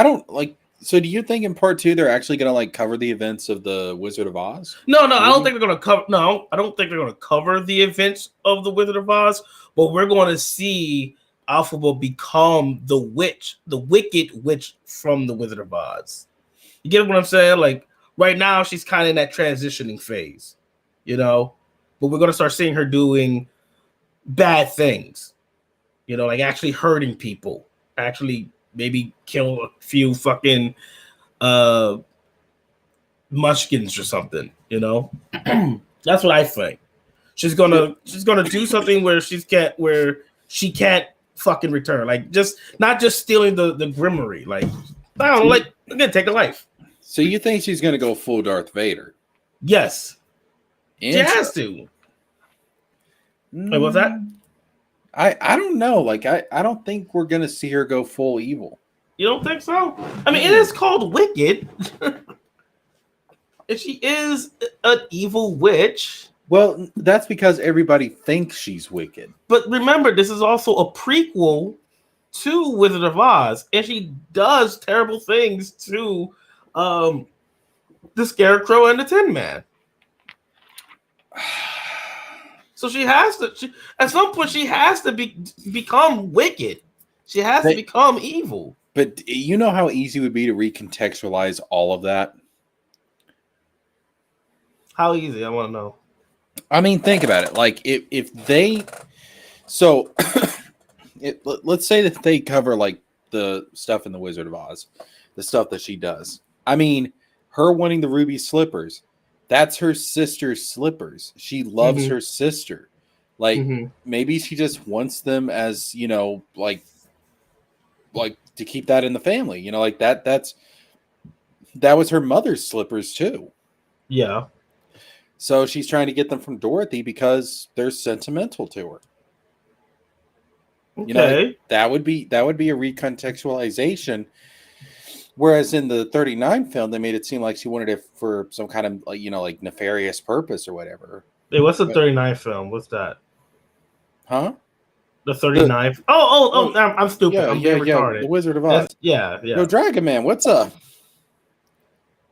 don't like. So, do you think in part 2 they're actually going to like cover the events of the Wizard of Oz? No, I don't think they're going to cover. No, I don't think they're going to cover the events of the Wizard of Oz. But we're going to see Elphaba become the witch, the wicked witch from the Wizard of Oz. You get what I'm saying? Like right now, she's kind of in that transitioning phase, you know. But we're going to start seeing her doing bad things, you know, like actually hurting people, actually. Maybe kill a few fucking munchkins or something, you know. That's what I think. She's gonna do something where she can't fucking return. Like not just stealing the grimoire. Like I don't know, like I'm gonna take a life. So you think she's gonna go full Darth Vader? Yes. She has to. Wait, what's that? I don't know. Like I don't think we're gonna see her go full evil. You don't think so? I mean, it is called Wicked. And she is an evil witch. Well, that's because everybody thinks she's wicked. But remember, this is also a prequel to Wizard of Oz, and she does terrible things to the Scarecrow and the Tin Man. So she has to. At some point, she has to become wicked. She has to become evil. But you know how easy it would be to recontextualize all of that? How easy? I want to know. I mean, think about it. Like if they, so let's say that they cover like the stuff in the Wizard of Oz, the stuff that she does. I mean, her wanting the ruby slippers. That's her sister's slippers. She loves her sister. Like maybe she just wants them as, you know, like to keep that in the family, you know, like that was her mother's slippers too. Yeah. So she's trying to get them from Dorothy because they're sentimental to her. Okay. You know, like, that would be a recontextualization. Whereas in the 39 film, they made it seem like she wanted it for some kind of, like, you know, like nefarious purpose or whatever. Hey, what's the 39 film? What's that? Huh? The 39th. Oh! I'm stupid. I'm retarded. The Wizard of Oz. Yeah. Yo, Dragon Man, what's up?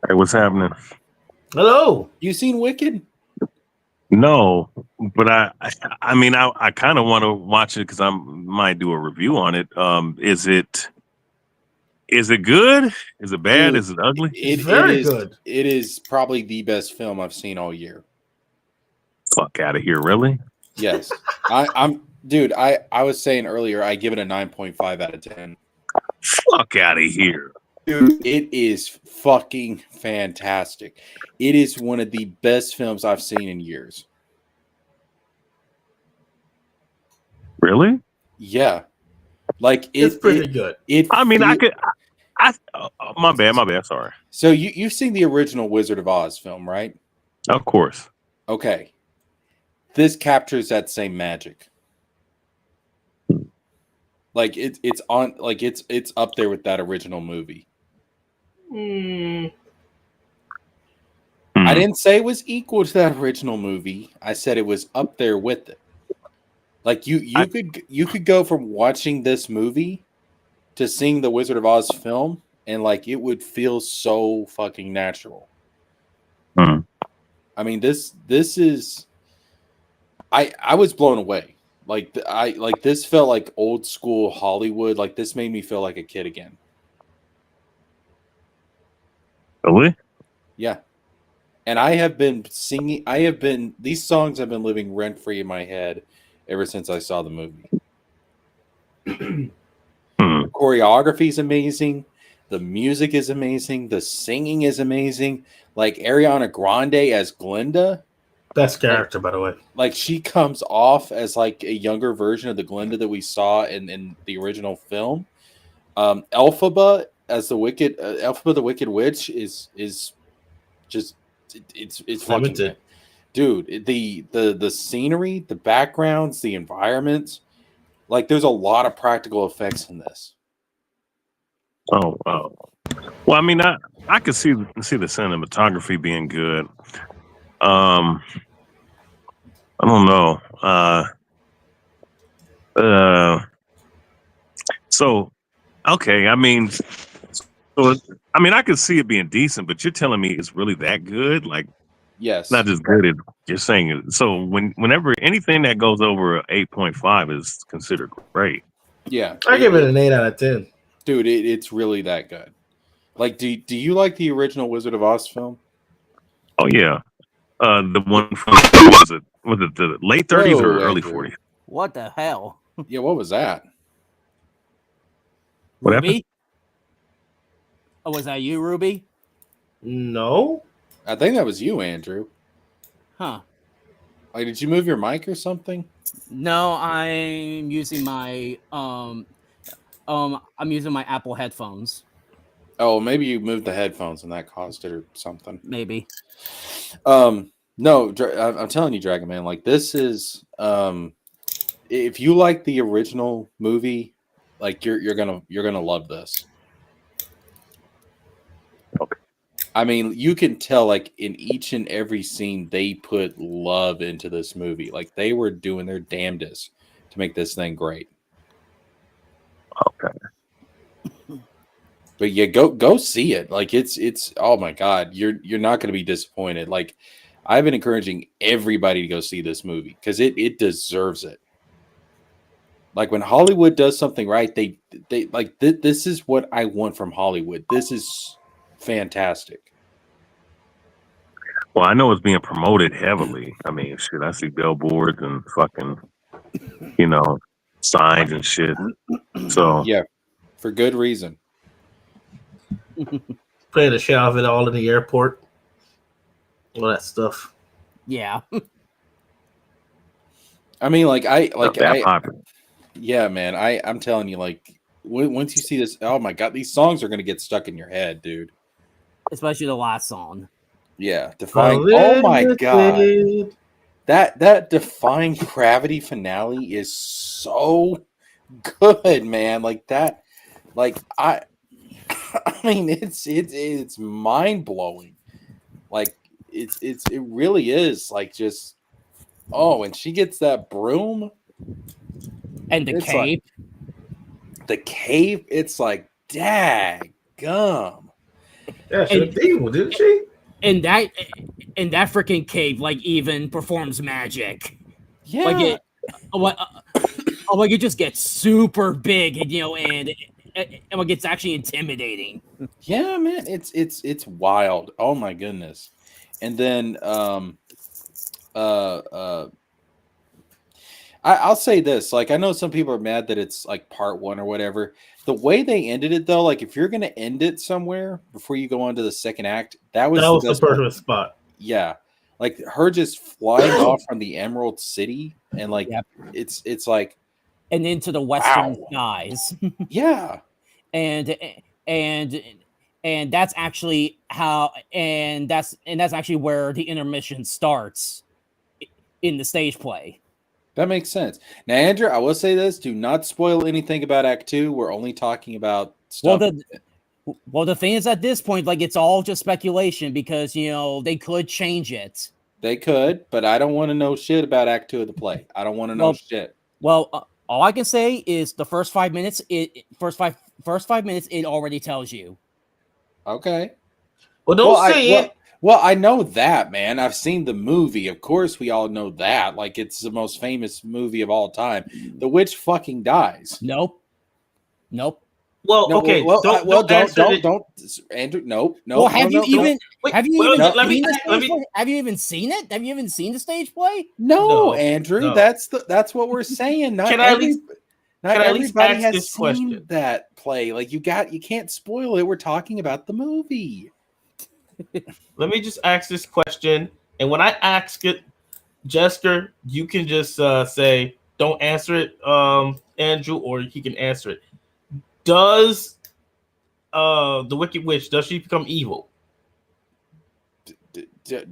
Hey, what's happening? Hello. You seen Wicked? No, but I mean, I kind of want to watch it because I might do a review on it. Is it good? Is it bad? Dude, is it ugly? It's very good. It is probably the best film I've seen all year. Fuck out of here, really? Yes. I was saying earlier, I give it a 9.5 out of 10. Fuck out of here. Dude, it is fucking fantastic. It is one of the best films I've seen in years. Really? Yeah, like It's pretty good. I mean, I could. My bad. Sorry. So you've seen the original Wizard of Oz film, right? Of course. Okay, this captures that same magic. Like it's on, like it's up there with that original movie. I didn't say it was equal to that original movie. I said it was up there with it. Like you could go from watching this movie to seeing the Wizard of Oz film, and like it would feel so fucking natural. I mean, this is I was blown away. Like this felt like old school Hollywood. Like this made me feel like a kid again. Really? Yeah. And I have been singing. These songs have been living rent free in my head ever since I saw the movie. The choreography is amazing. The music is amazing. The singing is amazing. Like Ariana Grande as Glinda. Best character, by the way. Like she comes off as like a younger version of the Glinda that we saw in the original film. Elphaba as the Wicked Witch is just it's fucking good. Dude. The scenery, the backgrounds, the environments, like there's a lot of practical effects in this. Oh, well, I mean, I could see the cinematography being good. I don't know. So okay, I mean, I could see it being decent, but you're telling me it's really that good? Like, Yes, not just good. You're saying it. So whenever anything that goes over 8.5 is considered great. Yeah, I give it an 8 out of 10. Dude, it's really that good. Like, do you like the original Wizard of Oz film? Oh yeah, the one from was it the late 30s or early Andrew. 40s? What the hell? Yeah, what was that? What Ruby? Oh, was that you, Ruby? No. I think that was you, Andrew. Huh. Like, did you move your mic or something? No, I'm using my I'm using my Apple headphones. Oh, maybe you moved the headphones and that caused it or something. Maybe. No, I'm telling you, Dragon Man, like this is if you like the original movie, like you're gonna love this. Okay. I mean, you can tell like in each and every scene they put love into this movie. Like they were doing their damnedest to make this thing great. Okay. But yeah, go see it. Like it's oh my god, you're not going to be disappointed. Like I've been encouraging everybody to go see this movie because it deserves it. Like when Hollywood does something right, they like this is what I want from Hollywood. This is fantastic. Well, I know it's being promoted heavily. I mean, shit, I see billboards and fucking, signs and shit. So yeah, for good reason. Play the shit out of it all in the airport. All that stuff. Yeah. I mean, popular. Yeah, man. I'm telling you, like once you see this, oh my god, these songs are gonna get stuck in your head, dude. Especially the last song. Yeah, Defying. Oh my god, that Defying Gravity finale is so good, man. Like that, like I mean, it's mind blowing. Like it really is. Like just and she gets that broom And the cave. Like, the cave. It's like dag gum. Yeah, she was evil, didn't she? And that freaking cave, like, even performs magic. Yeah. Like it just gets super big, and like it's actually intimidating. Yeah, man, it's wild. Oh my goodness. And then I'll say this, like I know some people are mad that it's like part one or whatever. The way they ended it though, like if you're gonna end it somewhere before you go on to the second act, that was the perfect spot. Yeah. Like her just flying off from the Emerald City and like it's like and into the western Wow. skies. Yeah. and and and that's actually how and that's actually where the intermission starts in the stage play. That makes sense. Now, Andrew, I will say this: do not spoil anything about Act 2. We're only talking about Well, stuff. the thing is, at this point, like, it's all just speculation because they could change it. They could, but I don't want to know shit about Act 2 of the play. I don't want to know shit. Well, all I can say is the first 5 minutes. First 5 minutes, it already tells you. Okay. Well, don't say it. Well, I know that, man. I've seen the movie. Of course, we all know that. Like, it's the most famous movie of all time. The witch fucking dies. Nope. Well, No, okay. Don't, Andrew. Nope. Well, have you even seen it? Have you even seen the stage play? No, Andrew. No. That's what we're saying. Not everybody has seen that play. Like, you can't spoil it. We're talking about the movie. Let me just ask this question, and when I ask it, Jesker, you can just say, "Don't answer it, Andrew," or he can answer it. Does the Wicked Witch, does she become evil?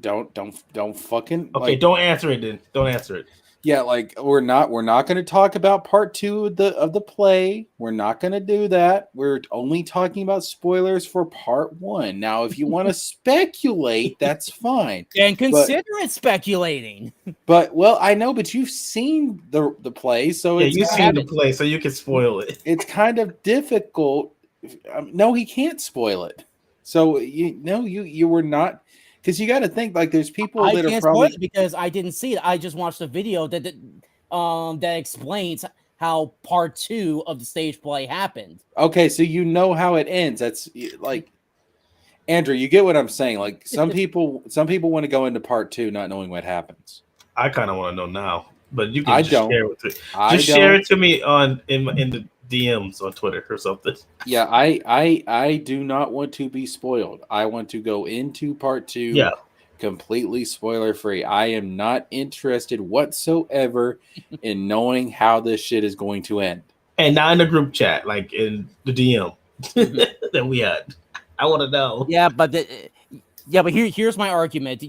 Don't fucking. Okay, like, don't answer it then. Don't answer it. Yeah, like we're not going to talk about part 2 of the play. We're not going to do that. We're only talking about spoilers for part 1. Now, if you want to speculate, that's fine. And consider it speculating. But I know, but you've seen the play, so you've seen the play, so you can spoil it. It's kind of difficult. No, he can't spoil it. So you were not. Because you got to think, like, there's people that are probably because I didn't see it. I just watched a video that explains how part 2 of the stage play happened. Okay, so you know how it ends. That's like, Andrew, you get what I'm saying. Like, some people want to go into part 2 not knowing what happens. I kind of want to know now, but you can share it with me. Share it to me in the DMs on Twitter or something. Yeah, I do not want to be spoiled. I want to go into part 2 completely spoiler free. I am not interested whatsoever in knowing how this shit is going to end. And not in the group chat, like in the DM that we had. I want to know. Yeah, but here's my argument.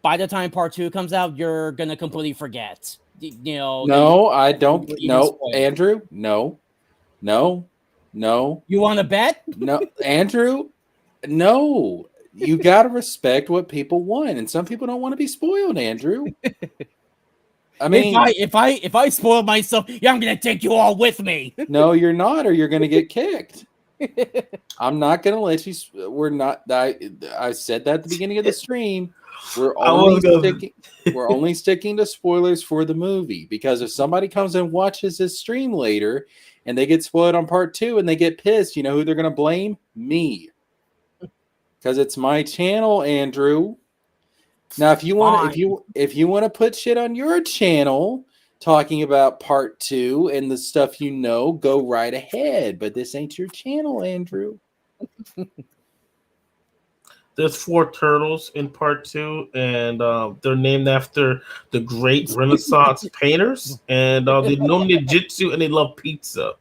By the time part 2 comes out, you're gonna completely forget. No, I don't. No, Andrew. No. You want to bet? No, Andrew. No, you got to respect what people want, and some people don't want to be spoiled. Andrew. I mean, if I spoil myself, I'm gonna take you all with me. No, you're not, or you're gonna get kicked. I'm not gonna let you. We're not. I said that at the beginning of the stream. We're only sticking to spoilers for the movie, because if somebody comes and watches this stream later and they get spoiled on part 2 and they get pissed, you know who they're going to blame? Me. Because it's my channel, Andrew. Now, if you want to put shit on your channel talking about part 2 and the stuff go right ahead. But this ain't your channel, Andrew. There's 4 turtles in part 2, and they're named after the great Renaissance painters, and they know ninjutsu and they love pizza.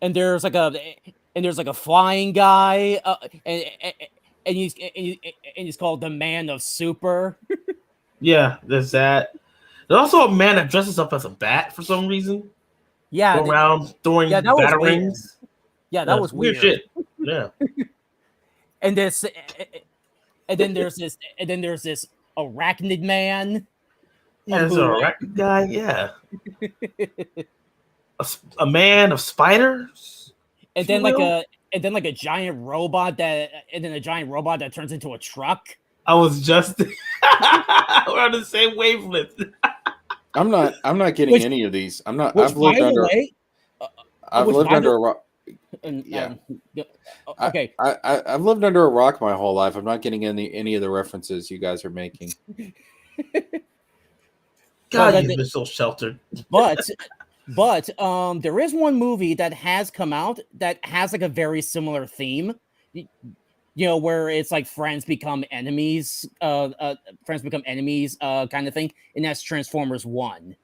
And there's like a flying guy, and he's called the Man of Super. Yeah, there's that. There's also a man that dresses up as a bat for some reason. Yeah, go around throwing batarangs. Yeah, that was weird. Shit. Yeah. And then there's this arachnid man. Yeah, there's an arachnid guy. Yeah. a man of spiders. And then a giant robot that turns into a truck. I was just we're on the same wavelength. I'm not getting any of these. I'm not. I've lived under a rock. Yeah. Okay. I've lived under a rock my whole life. I'm not getting any of the references you guys are making. God, you've been so sheltered. But there is one movie that has come out that has like a very similar theme. Where it's like friends become enemies, kind of thing, and that's Transformers 1.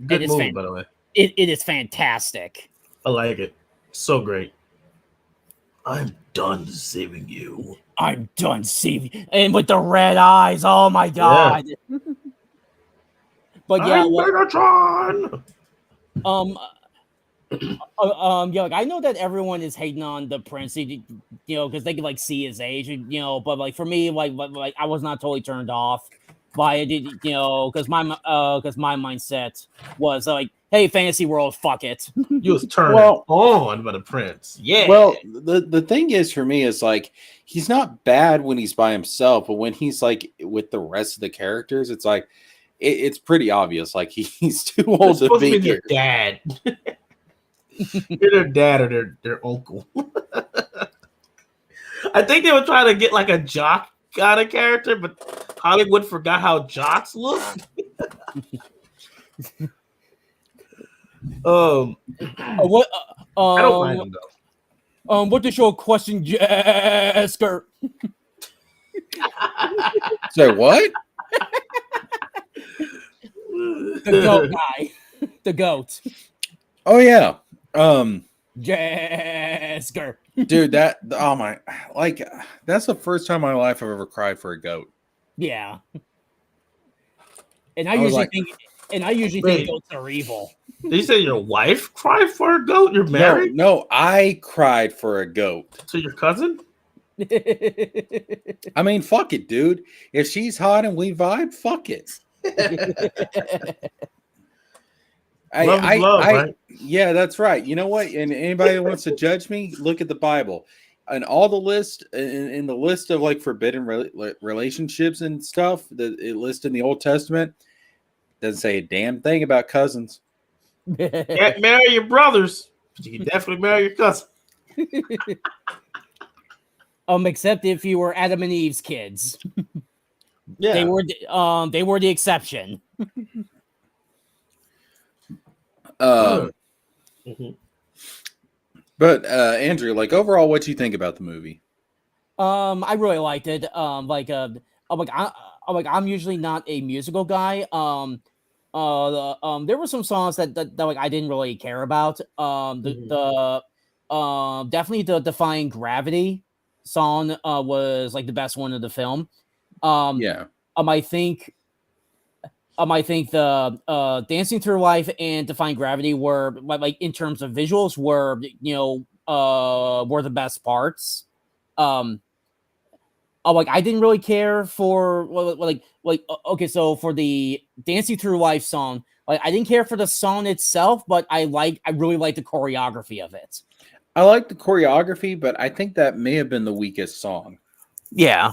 Good movie, by the way. it is fantastic. I like it. So great. I'm done saving you. I'm done saving, and with the red eyes. Oh my god! But yeah, I'm Megatron. Yeah, like I know that everyone is hating on the prince, you know, because they can like see his age, you know. But like for me, like I was not totally turned off by it, you know, because my mindset was like, hey, fantasy world, fuck it. You was turned on by the prince. Yeah. Well, the thing is for me is like he's not bad when he's by himself, but when he's like with the rest of the characters, it's like it's pretty obvious. Like he's too old to be their dad. You're their dad or their uncle. I think they were trying to get like a jock kind of character, but Hollywood forgot how jocks look. What? I don't mind them though. What is your question, Jesker? So what? The goat guy. The goat. Oh yeah. Jesker. Dude, that's the first time in my life I've ever cried for a goat. Yeah. And I usually think goats are evil. Did you say your wife cried for a goat? You're married? No, I cried for a goat. So your cousin? I mean, fuck it, dude. If she's hot and we vibe, fuck it. Right? Yeah, that's right. You know what? And anybody that wants to judge me, look at the Bible. And all the list in the list of like forbidden relationships and stuff that it lists in the Old Testament doesn't say a damn thing about cousins. Can't marry your brothers, but you can definitely marry your cousin. Except if you were Adam and Eve's kids. Yeah. They were the exception. But Andrew, like overall, what do you think about the movie? I really liked it. I'm usually not a musical guy. There were some songs that like I didn't really care about. Definitely the Defying Gravity song was like the best one of the film. I think the Dancing Through Life and Defying Gravity were like in terms of visuals were were the best parts. Like I didn't really care for okay, so for the Dancing Through Life song, like I didn't care for the song itself, but I really like the choreography of it. I like the choreography, but I think that may have been the weakest song. Yeah.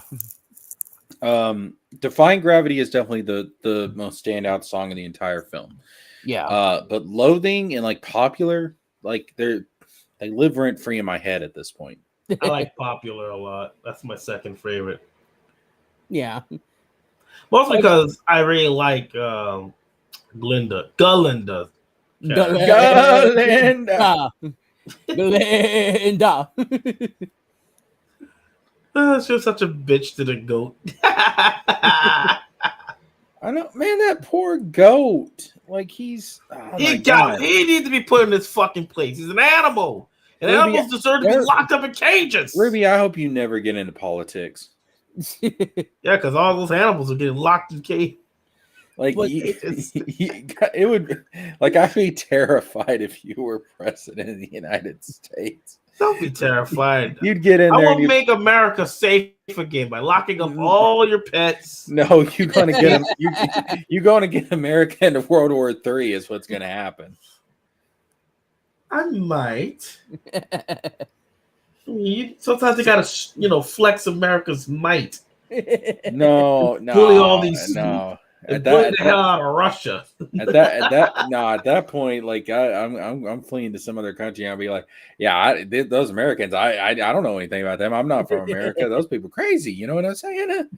Defying Gravity is definitely the most standout song in the entire film. Yeah. But Loathing and like Popular, like they live rent free in my head at this point. I like Popular a lot. That's my second favorite. Yeah. Mostly because I really like Glinda. Glinda. She was such a bitch to the goat. I know, man. That poor goat. Like he needs to be put in his fucking place. He's an animal. And Ruby, animals deserve to be locked up in cages. Ruby, I hope you never get into politics. Yeah, because all those animals are getting locked in cages. Like it would, like I'd be terrified if you were president of the United States. Don't be terrified. You'd get in there. I will make America safe again by locking up all your pets. No, you're going to get them. You're going to get America into World War III is what's going to happen. I might. Sometimes they gotta, flex America's might. No. Bully all these. No. Bully the hell out of Russia. At that point, like I'm fleeing to some other country. I'll be like, yeah, those Americans. I don't know anything about them. I'm not from America. Those people crazy. You know what I'm saying?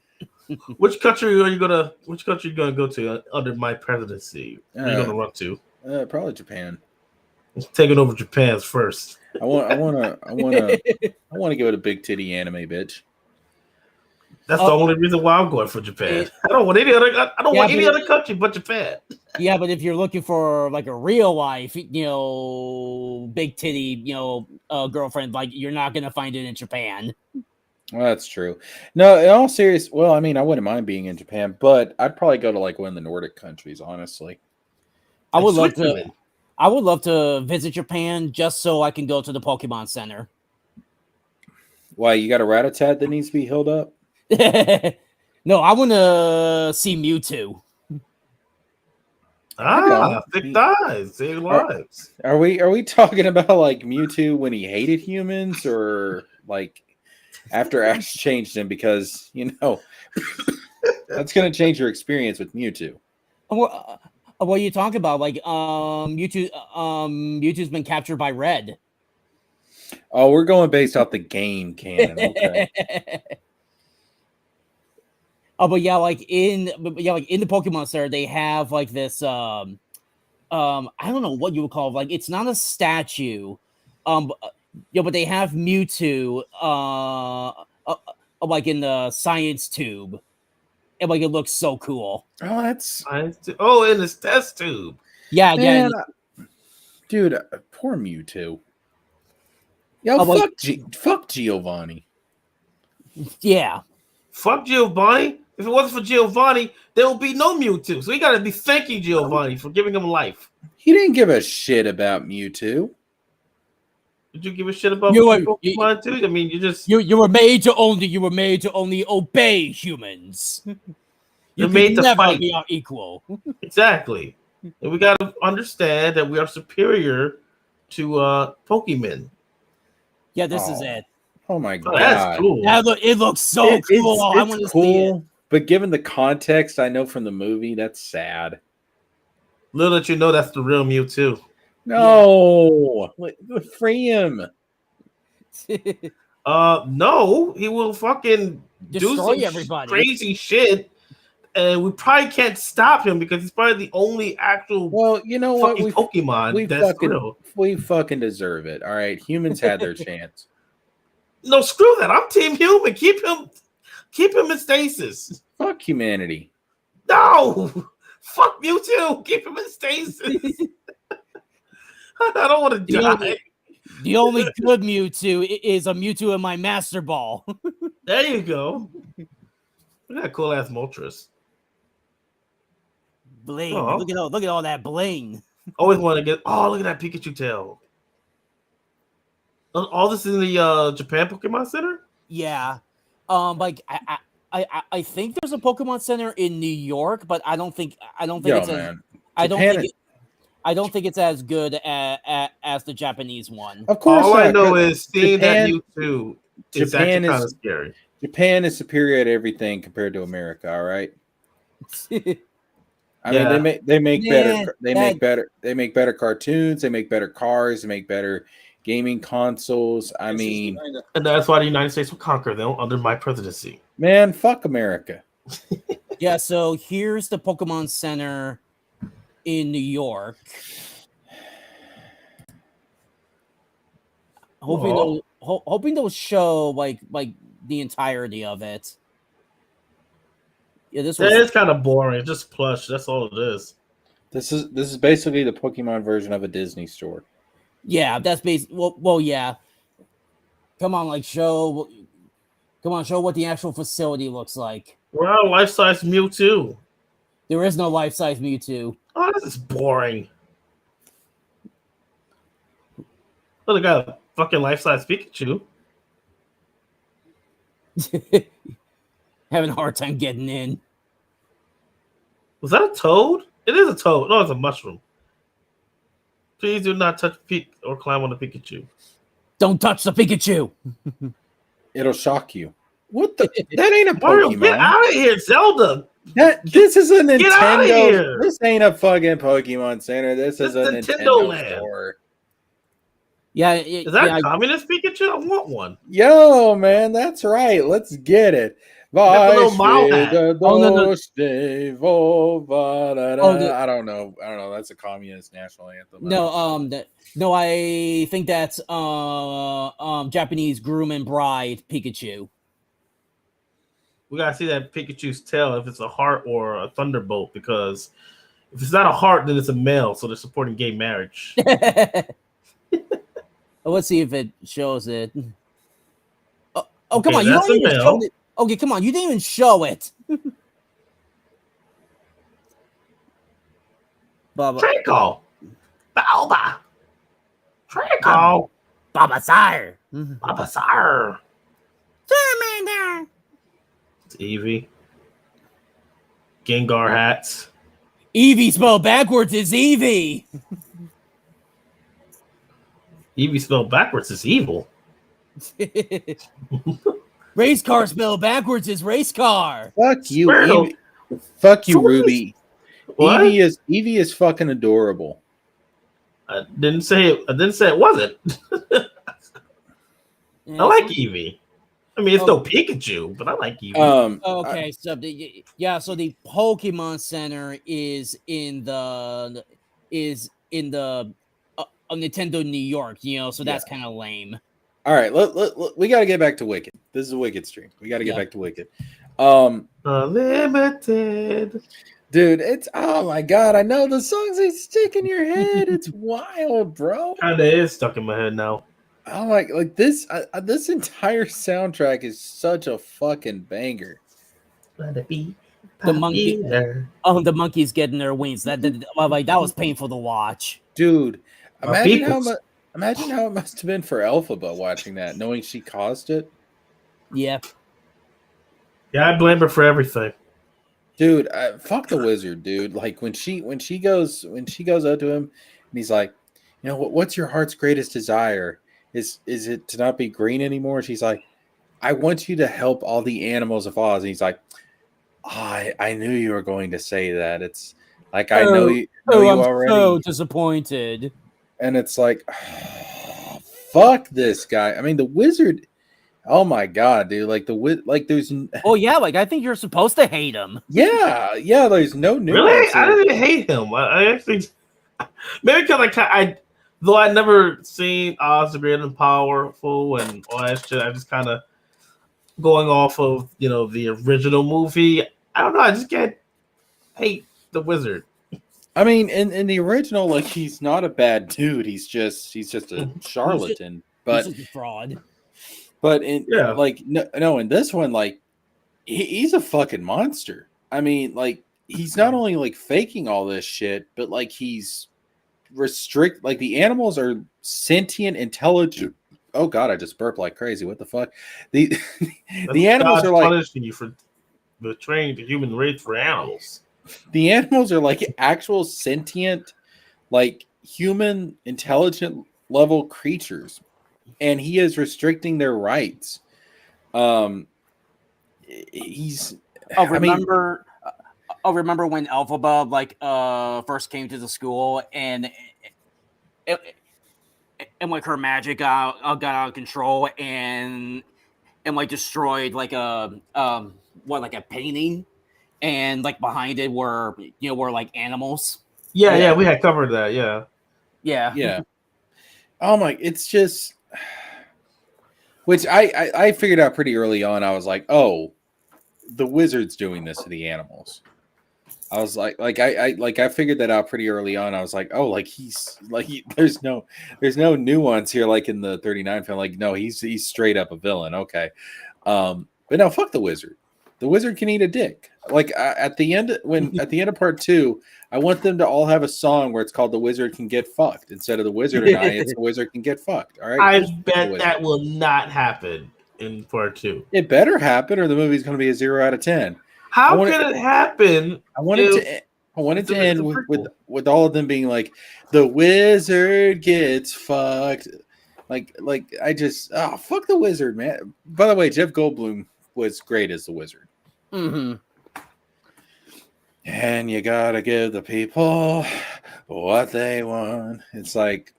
Which country are you gonna go to under my presidency? Are you gonna run to? Probably Japan. Taking over Japan's first. I want to go to big titty anime, bitch. That's the only reason why I'm going for Japan. I don't want any other. I don't want any other country but Japan. Yeah, but if you're looking for like a real life, big titty, girlfriend, like you're not gonna find it in Japan. Well, that's true. No, in all serious, well, I mean, I wouldn't mind being in Japan, but I'd probably go to like one of the Nordic countries, honestly. I would love to visit Japan just so I can go to the Pokemon Center. Why, you got a Rattata that needs to be healed up? No, I want to see Mewtwo. Thick thighs, save lives. Are we talking about like Mewtwo when he hated humans, or like after Ash changed him? Because that's gonna change your experience with Mewtwo. What are you talking about? Like Mewtwo's been captured by Red. Oh, we're going based off the game canon. Okay. But like in the Pokemon Center, they have like this I don't know what you would call it. Like it's not a statue, but they have Mewtwo like in the science tube, and like it looks so cool. Oh, that's in this test tube. Yeah, man, dude, poor Mewtwo. Yo, fuck Giovanni. Yeah, fuck Giovanni. If it wasn't for Giovanni, there would be no Mewtwo. So we got to be thanking Giovanni for giving him life. He didn't give a shit about Mewtwo. Did you give a shit about Pokemon too? I mean, you were made to only obey humans. You're made to fight. Be our equal. Exactly. And we got to understand that we are superior to Pokemon. Yeah, this is it. Oh my god, that's cool. It looks so cool. I want to see it. But given the context I know from the movie, that's sad. Little did you know that's the real Mewtwo. No, free him. No, he will fucking destroy do some everybody. Crazy shit, and we probably can't stop him because he's probably the only actual. Well, you know what? Pokemon. We fucking deserve it. All right, humans had their chance. No, screw that. I'm Team Human. Keep him in stasis. Fuck humanity. No, fuck Mewtwo. Keep him in stasis. I don't want to die. The only good Mewtwo is a Mewtwo in my Master Ball. There you go. Look at that cool ass Moltres. Bling. Oh. Look at all that bling. Always want to get. Oh, look at that Pikachu tail. All this is in the Japan Pokemon Center? Yeah. Like I think there's a Pokemon Center in New York, but I don't think it's as good as the Japanese one. Of course, all I know is seeing that Mewtwo is actually kind of scary. Japan is superior at everything compared to America. All right. I mean, they make better cartoons. They make better cars. They make better gaming consoles. I mean, and that's why the United States will conquer them under my presidency. Man, fuck America. Yeah. So here's the Pokemon Center in New York. Hoping they'll show like the entirety of it. Yeah, this is kind of boring. Just plush. That's all it is. This is basically the Pokemon version of a Disney store. Yeah, that's basically. Well, yeah. Come on, show what the actual facility looks like. We're on life-size Mewtwo. There is no life-size Mewtwo. Oh, this is boring. Oh, they got a fucking life-size Pikachu. Having a hard time getting in. Was that a toad? It is a toad. No, it's a mushroom. Please do not touch or climb on the Pikachu. Don't touch the Pikachu. It'll shock you. What the? That ain't a Pokemon. Mario, get out of here, Zelda. This is a Nintendo. Get out of here. This ain't a fucking Pokemon Center. This is a Nintendo land. Store. Yeah, is that a communist Pikachu? I want one. Yo, man, that's right. Let's get it. I don't know. That's a communist national anthem. No, I think that's Japanese groom and bride Pikachu. we gotta see that Pikachu's tail if it's a heart or a thunderbolt, because if it's not a heart, then it's a male, so they're supporting gay marriage. Let's see if it shows it. Oh, come Okay, on! You that's don't a even male. show it. Okay, come on! You didn't even show it. Baba, Draco! Balba! Draco! Baba Sire. Babasar! Charmander. It's Eevee. Gengar hats. Eevee spelled backwards is Eevee. Eevee spelled backwards is evil. Race car spelled backwards is race car. Fuck you, Squirtle. Eevee. Fuck you, So what is- Ruby. What? Eevee is fucking adorable. I didn't say it wasn't. I like Eevee. I mean, it's no Pikachu, but I like Eevee. Okay, so the Pokemon Center is in the Nintendo New York, so that's kind of lame. All right, we got to get back to Wicked. This is a Wicked stream. We got to get back to Wicked. Unlimited. Dude, it's oh my god! I know the songs they stick in your head. It's wild, bro. Kinda is stuck in my head now. Oh my, like this. This entire soundtrack is such a fucking banger. Let it be. The monkey. Popular. Oh, the monkeys getting their wings. That was painful to watch. Dude, My imagine how peoples. much. Imagine how it must have been for Elphaba watching that, knowing she caused it. Yeah. Yeah, I blame her for everything. Dude, fuck the wizard, dude. Like when she goes up to him, and he's like, what's your heart's greatest desire? Is it to not be green anymore? She's like, I want you to help all the animals of Oz. And he's like, I knew you were going to say that. It's like I know you I'm already. so disappointed. And it's like, fuck this guy. I mean, the wizard. Oh my god, dude! Like there's. Oh yeah, I think you're supposed to hate him. Yeah. There's no nuance. Really? I here. didn't hate him. I actually, maybe because though I never seen Oz the Great and Powerful and all that shit. I just kind of going off of the original movie. I don't know. I just can't hate the wizard. I mean, in the original, like he's not a bad dude. He's just a charlatan. But He's just a fraud. but in Yeah. no, in this one, like he's a fucking monster. I mean, like he's not only like faking all this shit, but like he's like the animals are sentient, intelligent. Oh god, I just burped like crazy. What the fuck? The animals God are like punishing you for betraying the human race for animals. the animals are like actual sentient, like human intelligent level creatures, and he is restricting their rights. He's remember when Elphaba first came to the school and like her magic got out of control and like destroyed like a painting, and like behind it were like animals. Yeah, we had covered that. Yeah. yeah. Oh my, it's just which I figured out pretty early on. I was like, oh, the wizard's doing this to the animals. I was like I figured that out pretty early on. I was like, oh, like there's no nuance here like in the 39 film. Like, no, he's straight up a villain. Okay. But no, fuck the wizard. The wizard can eat a dick. Like at the end of part 2, I want them to all have a song where it's called "The Wizard Can Get Fucked" instead of "The Wizard and I." It's "The Wizard Can Get Fucked." All right. I bet that will not happen in part 2. It better happen, or the movie's going to be a 0 out of 10. How can it happen? I want it to end with all of them being like, "The wizard gets fucked." Like I just fuck the wizard, man. By the way, Jeff Goldblum was great as the wizard. Mm-hmm. And you gotta give the people what they want. It's like,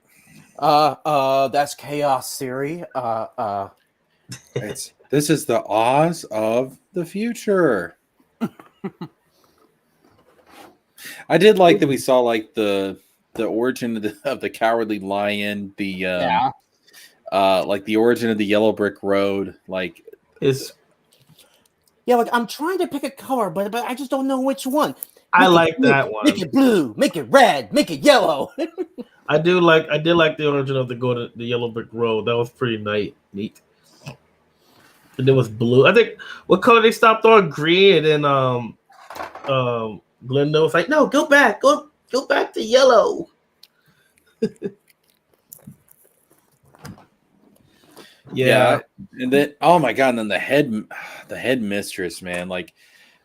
that's chaos theory. This is the Oz of the future. I did like that we saw like the origin of the cowardly lion, like the origin of the yellow brick road, like It's Yeah, like I'm trying to pick a color, but I just don't know which one. I Make it like blue, that one. Make it blue, make it red, make it yellow. I did like the origin of the Yellow Brick Road. That was pretty neat. And there was blue. I think what color they stopped on? Green, and then Glenda was like, "No, go back to yellow." Yeah, and then oh my god, and then the head mistress, man. Like,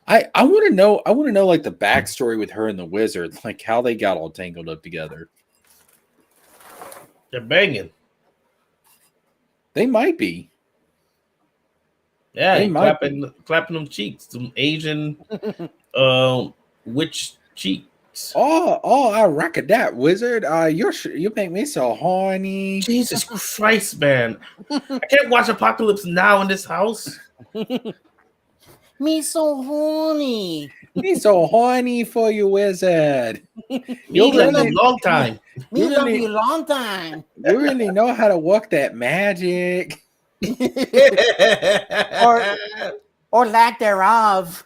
I want to know like the backstory with her and the wizard, like how they got all tangled up together. They're banging. They might be. Yeah, They might clapping them cheeks, some Asian witch cheeks. Oh, I reckon that wizard. You make me so horny. Jesus Christ, man! I can't watch Apocalypse Now in this house. Me so horny. Me so horny for you, wizard. You love me long time. Me love you long time. You really know how to work that magic. or lack thereof.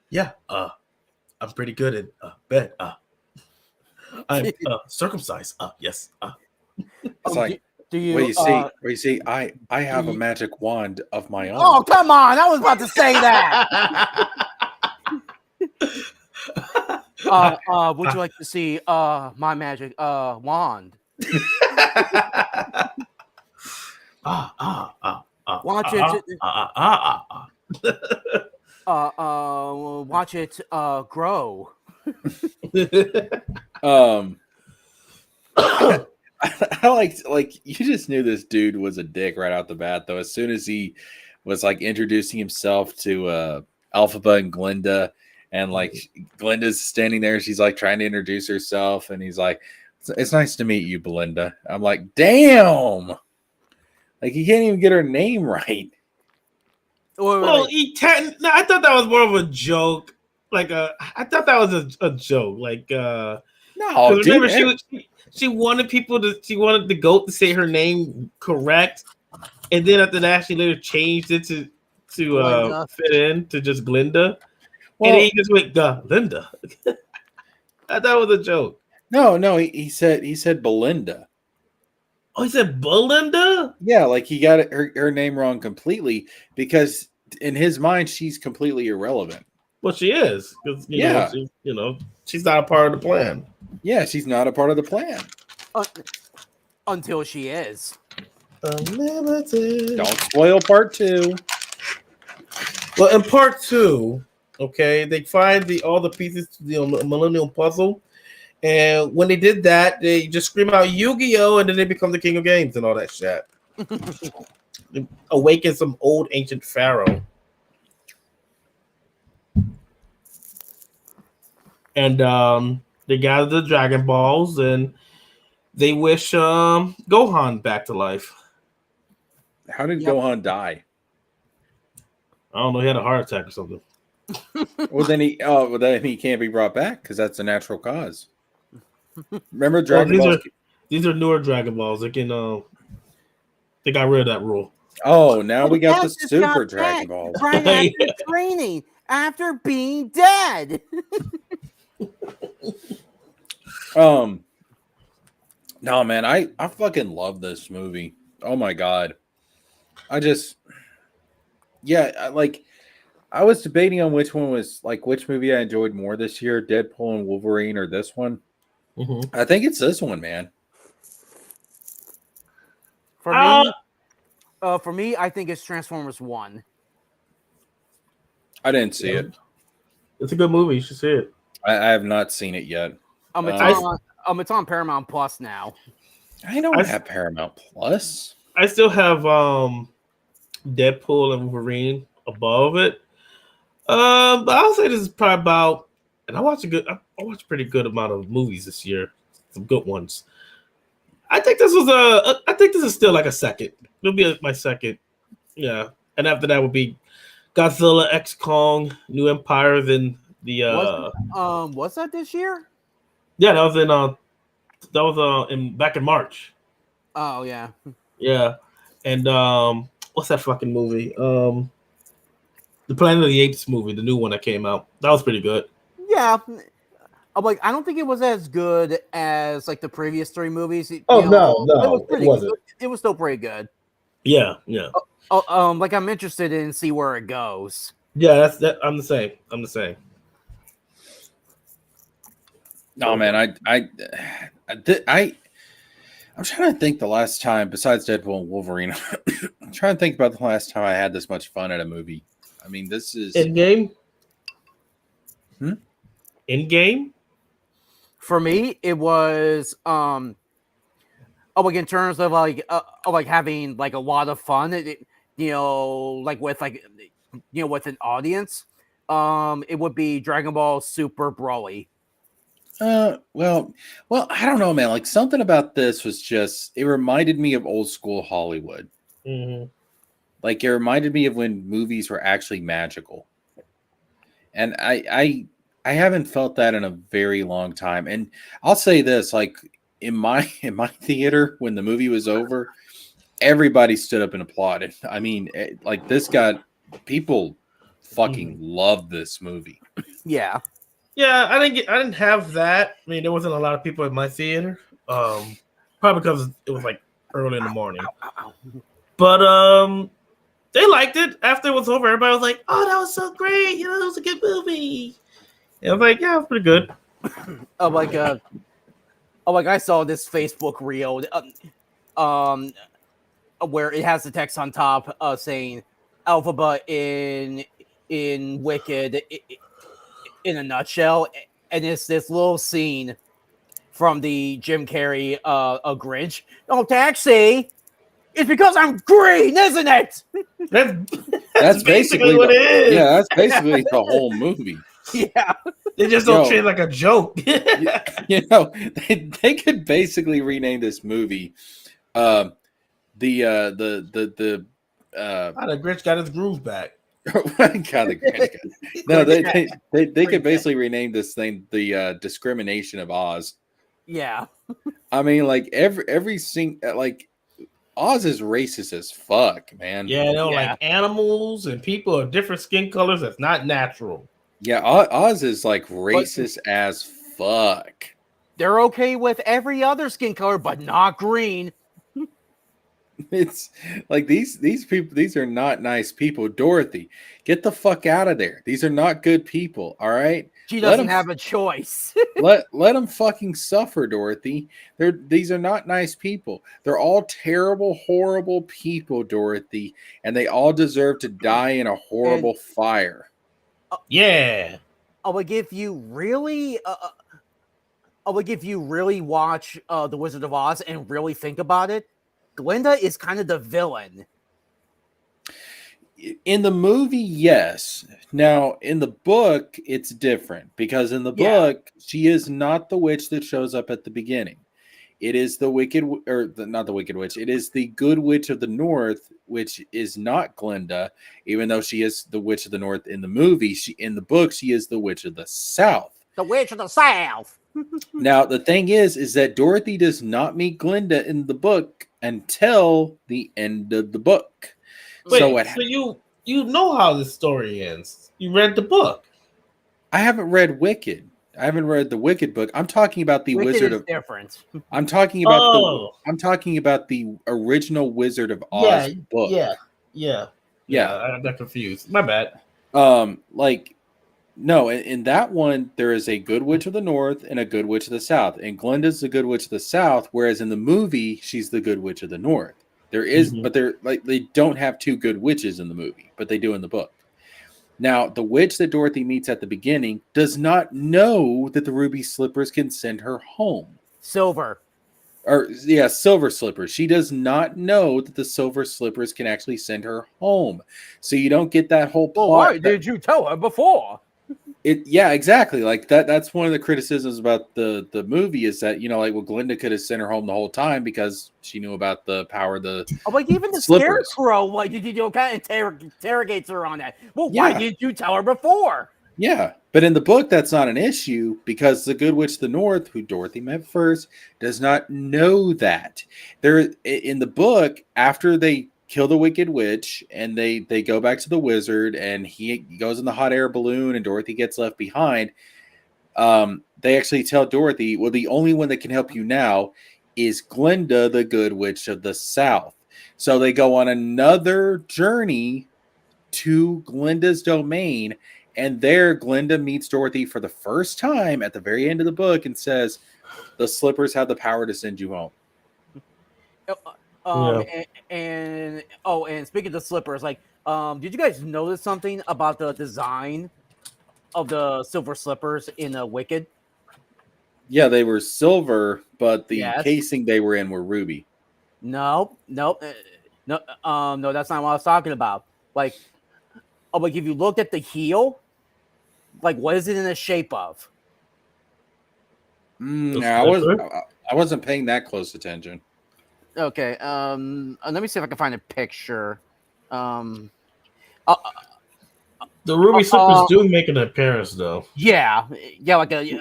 Yeah, I'm pretty good at bed. I'm circumcised. Yes. It's like, do you? Well, you see, I have a magic wand of my own. Oh, come on! I was about to say that. Would you like to see my magic wand? Watch it. Watch it grow. I like you just knew this dude was a dick right out the bat, though. As soon as he was like introducing himself to Alphaba and Glinda, and like Glinda's standing there, she's like trying to introduce herself, and he's like, "It's nice to meet you, Belinda." I'm like, "Damn!" Like he can't even get her name right. Well, I thought that was more of a joke. Like I thought that was a joke. Like no, remember dude, she wanted the goat to say her name correct, and then after that she later changed it to fit in to just Glinda, and he just went Linda. I thought it was a joke. No, he said Belinda. Oh, he said Belinda? Yeah, like he got her name wrong completely because in his mind she's completely irrelevant. Well, she is because she's not a part of the plan. Yeah, she's not a part of the plan until she is. Unlimited. Don't spoil part 2. Well, in part 2, okay, they find all the pieces to the Millennium Puzzle. And when they did that, they just scream out Yu-Gi-Oh! And then they become the king of games and all that shit. Awaken some old ancient pharaoh. And they gather the Dragon Balls and they wish Gohan back to life. How did Gohan die? I don't know. He had a heart attack or something. Well, then he can't be brought back because that's a natural cause. Remember Dragon Balls? These are newer Dragon Balls. They can they got rid of that rule. Oh, now we got the Super Dragon Balls. Right after training, after being dead. No, man, I fucking love this movie. Oh my god, I was debating on which movie I enjoyed more this year, Deadpool and Wolverine or this one. Mm-hmm. I think it's this one, man. For me, I think it's Transformers 1. I didn't see it. It's a good movie. You should see it. I have not seen it yet. It's on Paramount Plus now. I don't have Paramount Plus. I still have Deadpool and Wolverine above it. But I'll say this is probably about, and I watched a pretty good amount of movies this year. Some good ones. I think this is still like a second. It'll be my second. Yeah. And after that would be Godzilla X Kong, New Empire, then the was that this year? Yeah, that was back in March. Oh yeah. Yeah. And what's that fucking movie? The Planet of the Apes movie, the new one that came out. That was pretty good. Yeah. I'm like, I don't think it was as good as like the previous 3 movies. Oh, you no, it was it pretty wasn't. good. It was still pretty good. Yeah. Like I'm interested in see where it goes. Yeah, that's that. I'm the same. No, man, I'm trying to think the last time, besides Deadpool and Wolverine, I'm trying to think about the last time I had this much fun at a movie. I mean, this is Endgame. Hmm? Endgame. For me, it was like in terms of like having like a lot of fun. Like with with an audience. It would be Dragon Ball Super Broly. well, I don't know, man. Like something about this was just it reminded me of old school Hollywood. Mm-hmm. Like it reminded me of when movies were actually magical. And I haven't felt that in a very long time. And I'll say this, like in my theater when the movie was over, everybody stood up and applauded. I mean, like this got people fucking loved this movie. Yeah. Yeah, I didn't have that. I mean, there wasn't a lot of people in my theater. Probably because it was like early in the morning. But they liked it. After it was over, everybody was like, "Oh, that was so great! You know, it was a good movie." And I was like, "Yeah, it was pretty good." Like I saw this Facebook reel, where it has the text on top, saying "Alphaba in Wicked in a nutshell," and it's this little scene from the Jim Carrey a Grinch. Oh, taxi! It's because I'm green, isn't it? That's basically what it is. Yeah, that's basically the whole movie. Yeah, they just don't treat it like a joke. They could basically rename this movie. The Grinch got his groove back. No, they could basically rename this thing the discrimination of Oz. Yeah. I mean, like every like Oz is racist as fuck, man. Yeah, like animals and people of different skin colors. That's not natural. Yeah, Oz is like racist as fuck. They're okay with every other skin color, but not green. It's like these people, these are not nice people. Dorothy, get the fuck out of there. These are not good people, all right? She doesn't have a choice. let them fucking suffer, Dorothy. These are not nice people. They're all terrible, horrible people, Dorothy, and they all deserve to die in a horrible fire. Yeah. If you really watch The Wizard of Oz and really think about it, Glinda is kind of the villain. In the movie, yes. Now, in the book, it's different because in the book, she is not the witch that shows up at the beginning. It is the not the Wicked Witch. It is the Good Witch of the North, which is not Glinda, even though she is the Witch of the North in the movie. In the book, she is the Witch of the South. The Witch of the South. Now, the thing is that Dorothy does not meet Glinda in the book until the end of the book. Wait, so you know how the story ends. You read the book. I haven't read Wicked. I haven't read the Wicked book. I'm talking about the Wicked Wizard is of different. I'm talking about I'm talking about the original Wizard of Oz book. Yeah. I got confused. My bad. No, in that one, there is a Good Witch of the North and a Good Witch of the South. And Glinda's the Good Witch of the South, whereas in the movie, she's the Good Witch of the North. There is, but they don't have two good witches in the movie, but they do in the book. Now, the witch that Dorothy meets at the beginning does not know that the ruby slippers can send her home. Silver slippers. She does not know that the silver slippers can actually send her home. So you don't get that whole plot. Why did you tell her before? Yeah, exactly. Like that's one of the criticisms about the movie is that, Glinda could have sent her home the whole time because she knew about the power of the even the slippers. Scarecrow, kind of interrogates her on that. Well, why didn't you tell her before? Yeah, but in the book, that's not an issue because the Good Witch of the North, who Dorothy met first, does not know that. In the book, after they kill the Wicked Witch, and they go back to the wizard, and he goes in the hot air balloon, and Dorothy gets left behind. They actually tell Dorothy, well, the only one that can help you now is Glinda, the Good Witch of the South. So they go on another journey to Glinda's domain, and there Glinda meets Dorothy for the first time at the very end of the book and says, the slippers have the power to send you home. And speaking of the slippers, like, did you guys notice something about the design of the silver slippers in Wicked? Yeah, they were silver, but the Yes. casing they were in were ruby. No, that's not what I was talking about. Like if you looked at the heel, like, what is it in the shape of? I wasn't paying that close attention. Okay, let me see if I can find a picture. The ruby slippers do make an appearance, though. Yeah, like in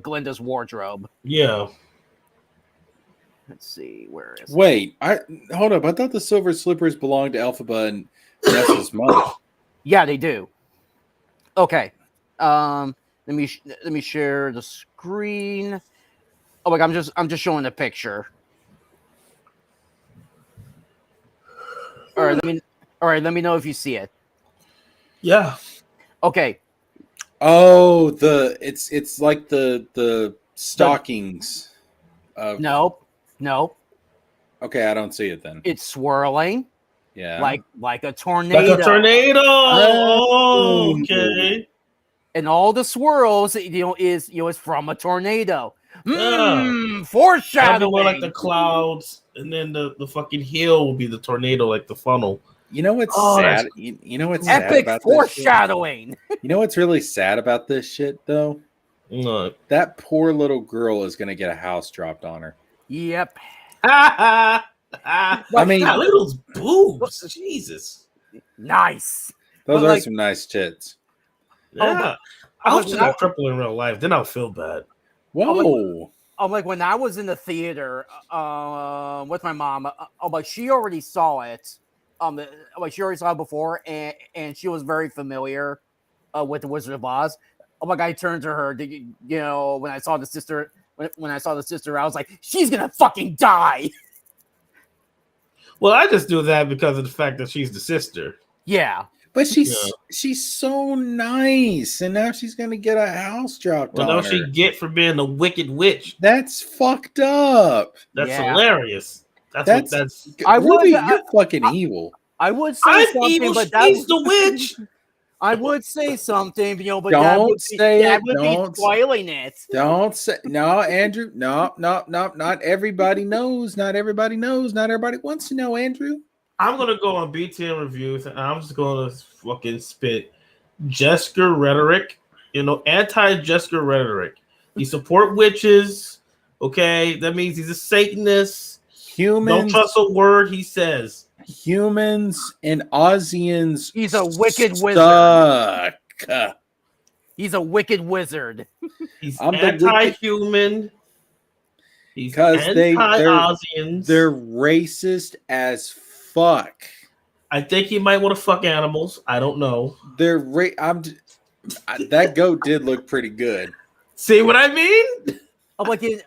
Glinda's wardrobe. Yeah. Let's see, where is? Wait, hold up. I thought the silver slippers belonged to Elphaba and Nessa's mother. Yeah, they do. Okay, let me share the screen. Oh, like I'm just showing the picture. All right, let me know if you see it. Yeah. Okay. Oh, it's like the stockings. Nope. Okay, I don't see it then. It's swirling. Yeah. Like a tornado. Like a tornado. Oh, okay. And all the swirls, is from a tornado. Foreshadowing. Like the clouds, and then the fucking hill will be the tornado, like the funnel. You know what's sad? You know what's sad epic about foreshadowing. This shit? You know what's really sad about this shit, though? What? That poor little girl is gonna get a house dropped on her. Yep. I mean, look at those boobs. Jesus. Nice. Those are some nice tits. Yeah. I hope she's not triple in real life. Then I'll feel bad. Whoa. Like when I was in the theater with my mom, like she already saw it. Like she already saw it before, and she was very familiar with the Wizard of Oz. Like I turned to her, when I saw the sister, when I saw the sister, I was like, she's gonna fucking die. Well, I just do that because of the fact that she's the sister. Yeah. But she's so nice, and now she's gonna get a house dropped on her. What she get for being a wicked witch? That's fucked up. That's hilarious. That's Ruby, you're fucking evil. I would say I'm something, evil. but She's the witch. I would say something, but that would be spoiling it. Don't say no, Andrew. No. Not everybody knows. Not everybody knows. Not everybody wants to know, Andrew. I'm gonna go on BTN reviews, and I'm just gonna fucking spit Jesker rhetoric. Anti-Jesker rhetoric. He support witches. Okay, that means he's a Satanist. Don't trust a word he says. Humans and Ozians. He's a wicked wizard. He's a wicked wizard. He's anti-human. Because they're racist as fuck. I think he might want to fuck animals. I don't know. That goat did look pretty good. See what I mean? I can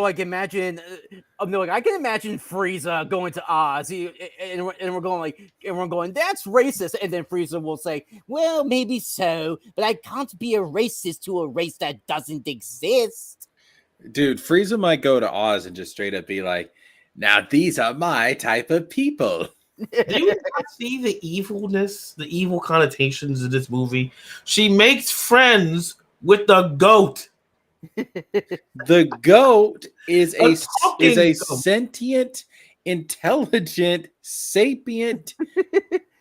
imagine Frieza going to Oz, and we're going, that's racist, and then Frieza will say, well, maybe so, but I can't be a racist to a race that doesn't exist. Dude, Frieza might go to Oz and just straight up be like, now these are my type of people. Do you see the evilness, the evil connotations of this movie? She makes friends with the goat. The goat is a goat. Sentient, intelligent, sapient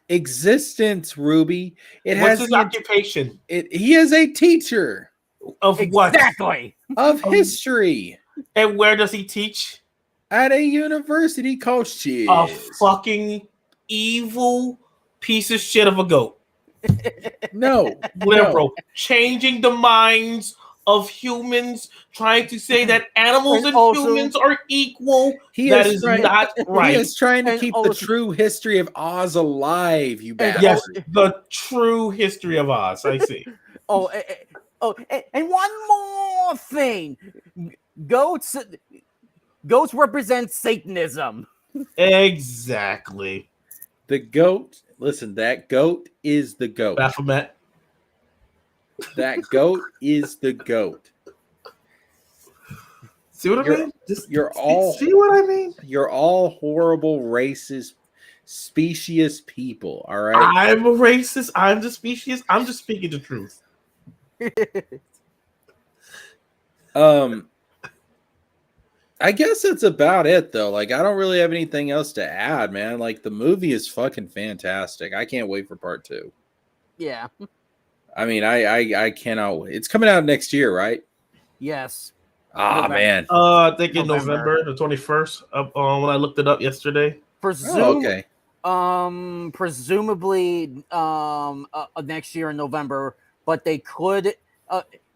existence, Ruby. What's his occupation? He is a teacher. Of what? Exactly. Of history. And where does he teach? At a university called shit. A fucking evil piece of shit of a goat. No. Liberal. Changing the minds of humans, trying to say that animals and also, humans are equal. He That is is trying, not right. He is trying to And keep also- the true history of Oz alive, you bastard. Yes, the true history of Oz. I see. And one more thing. Goats represent Satanism. Exactly. The goat, listen, that goat is the goat. Baphomet. That goat is the goat. See what I You're- mean? you're all- see what I mean? You're all horrible, racist, specious people, all right? I'm a racist. I'm the species. I'm just speaking the truth. I guess that's about it though. Like I don't really have anything else to add, man. Like the movie is fucking fantastic. I can't wait for part 2. Yeah. I mean, I cannot wait. It's coming out next year, right? Yes. Ah, November. man. I think in November. November the 21st. When I looked it up yesterday. Okay. Presumably next year in November, but they could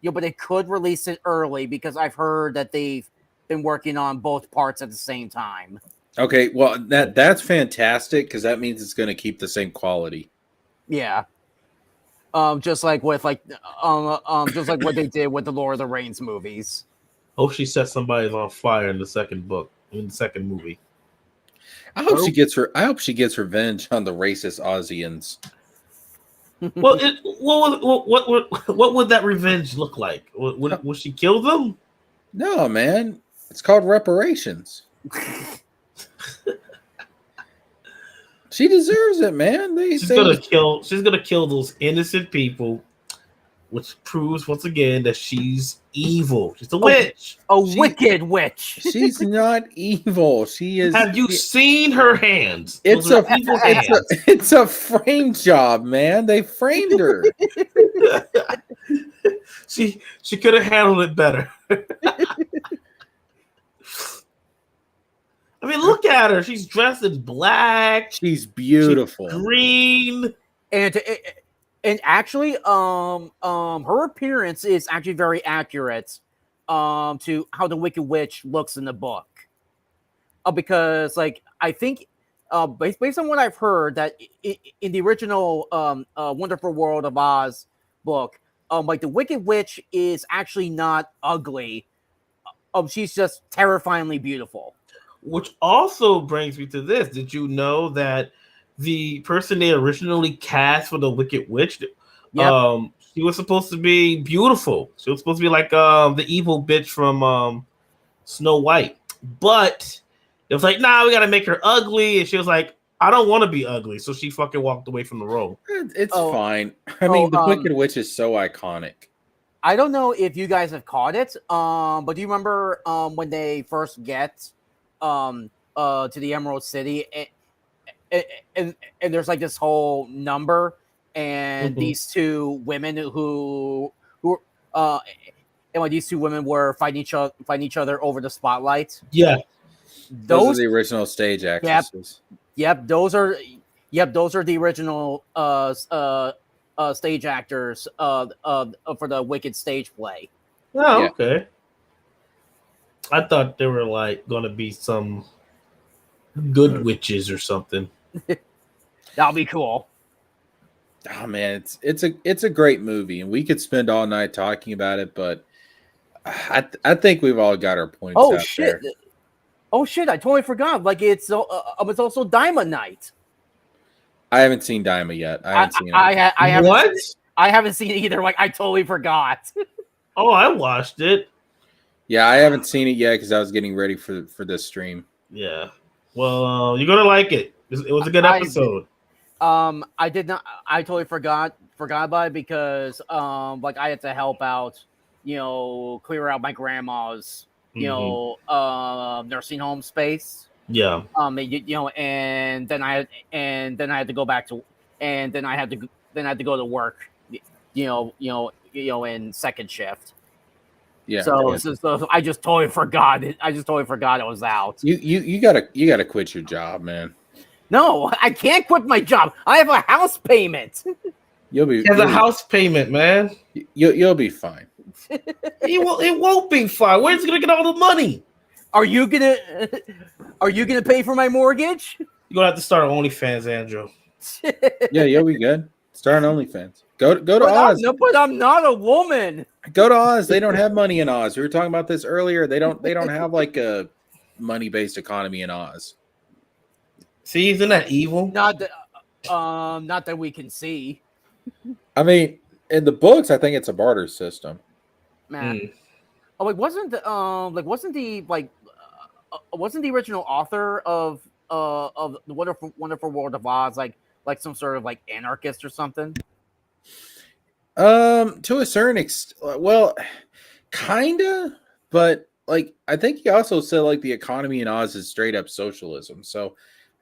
release it early because I've heard that they've been working on both parts at the same time. Okay, well that's fantastic because that means it's going to keep the same quality. Yeah. Just like what they did with the Lord of the Rings movies. Hope she set somebody on fire in the second movie. I hope she gets revenge on the racist Aussians. Well, what would that revenge look like? Would she kill them? No, man. It's called reparations. She deserves it, man. She's gonna kill those innocent people, which proves once again that she's evil. She's a witch. Wicked witch. She's not evil. She is. Have you seen her hands? It's Those are evil hands. it's a frame job, man. They framed her. She could have handled it better. I mean, look at her. She's dressed in black. She's beautiful. She's green. And actually, her appearance is actually very accurate to how the Wicked Witch looks in the book. Because, like, I think, based on what I've heard, that in the original Wonderful World of Oz book, like the Wicked Witch is actually not ugly. She's just terrifyingly beautiful. Which also brings me to this. Did you know that the person they originally cast for the Wicked Witch, she was supposed to be beautiful. She was supposed to be like the evil bitch from Snow White. But it was like, nah, we got to make her ugly. And she was like, I don't want to be ugly. So she fucking walked away from the role. It's fine. I mean, the Wicked Witch is so iconic. I don't know if you guys have caught it, but do you remember when they first get to the Emerald City, and there's like this whole number, and these two women who and like these two women were fighting each other over the spotlight. Yeah, those are the original stage actresses. Yep, those are the original stage actors for the Wicked stage play. Oh, okay. I thought they were like going to be some good witches or something. That'll be cool. Oh man, it's a great movie, and we could spend all night talking about it, but I think we've all got our points. Oh out shit! there. Oh shit! I totally forgot. Like it's also Diamond Night. I haven't seen Daima yet. I haven't seen it. I haven't seen it either. Like I totally forgot. Oh, I watched it. Yeah, I haven't seen it yet because I was getting ready for this stream. Yeah. Well, you're gonna like it. It was a good episode. I did not. I totally forgot about it because like I had to help out, clear out my grandma's, nursing home space. Yeah. And then I had to go back to, and then I had to go to work, in second shift. Yeah. So I just totally forgot it. I just totally forgot it was out. You gotta quit your job, man. No, I can't quit my job. I have a house payment. He has a house payment, man. You'll be fine. It won't be fine. Where's he gonna get all the money? Are you gonna pay for my mortgage? You're gonna have to start OnlyFans, Andrew. Yeah, you'll be good. Start on OnlyFans. Go to But Oz. but I'm not a woman. Go to Oz. They don't have money in Oz. We were talking about this earlier. They don't have like a money-based economy in Oz. See, isn't that evil? Not that we can see. I mean, in the books, I think it's a barter system. Man. Oh, like wasn't the original author of the Wonderful World of Oz like some sort of like anarchist or something? To a certain extent, well, kinda, but like I think he also said like the economy in Oz is straight up socialism. So,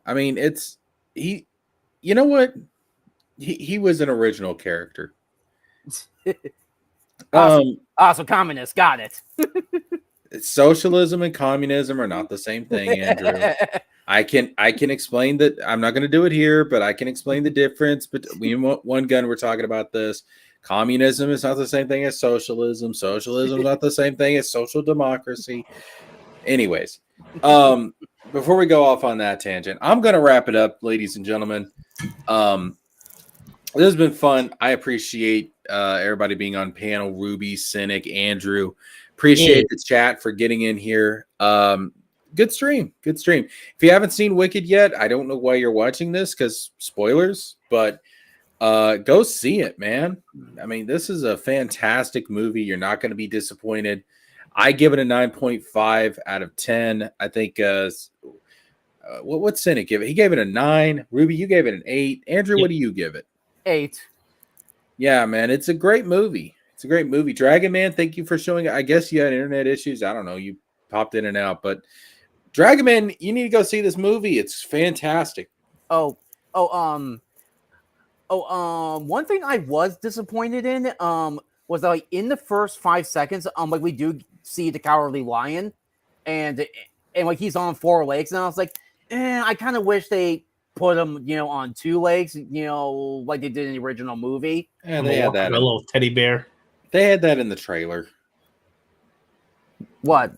I mean, you know what? He was an original character. So communist, got it. Socialism and communism are not the same thing, Andrew. I can explain that. I'm not going to do it here, but I can explain the difference. But we want one gun. We're talking about this. Communism is not the same thing as socialism. Socialism is not the same thing as social democracy. Anyways, before we go off on that tangent, I'm going to wrap it up, ladies and gentlemen. This has been fun. I appreciate everybody being on panel. Ruby, Cynic, Andrew. Appreciate the chat for getting in here. Good stream. If you haven't seen Wicked yet, I don't know why you're watching this because spoilers, but go see it, man. I mean, this is a fantastic movie. You're not going to be disappointed. I give it a 9.5 out of 10. I think what's Cynic give it? He gave it a 9. Ruby, you gave it an 8. Andrew, what do you give it? 8. Yeah, man, it's a great movie. Dragon Man, thank you for showing. I guess you had internet issues. I don't know. You popped in and out, but Dragon Man, you need to go see this movie. It's fantastic. One thing I was disappointed in was that, like, in the first 5 seconds, like, we do see the Cowardly Lion, and like he's on 4 legs, and I was like, I kind of wish they put him, on 2 legs, like they did in the original movie. Yeah, they had that. A little teddy bear. They had that in the trailer. What?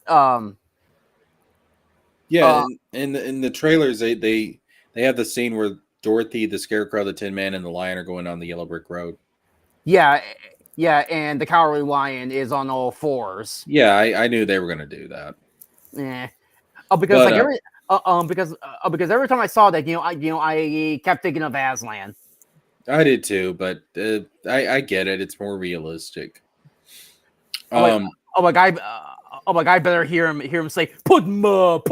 Yeah, in the trailers, they have the scene where Dorothy, the Scarecrow, the Tin Man, and the Lion are going on the yellow brick road. Yeah, and the Cowardly Lion is on all 4s. Yeah, I knew they were going to do that. Because every time I saw that, I kept thinking of Aslan. I did too, but I get it. It's more realistic. I better hear him say, "Put him up."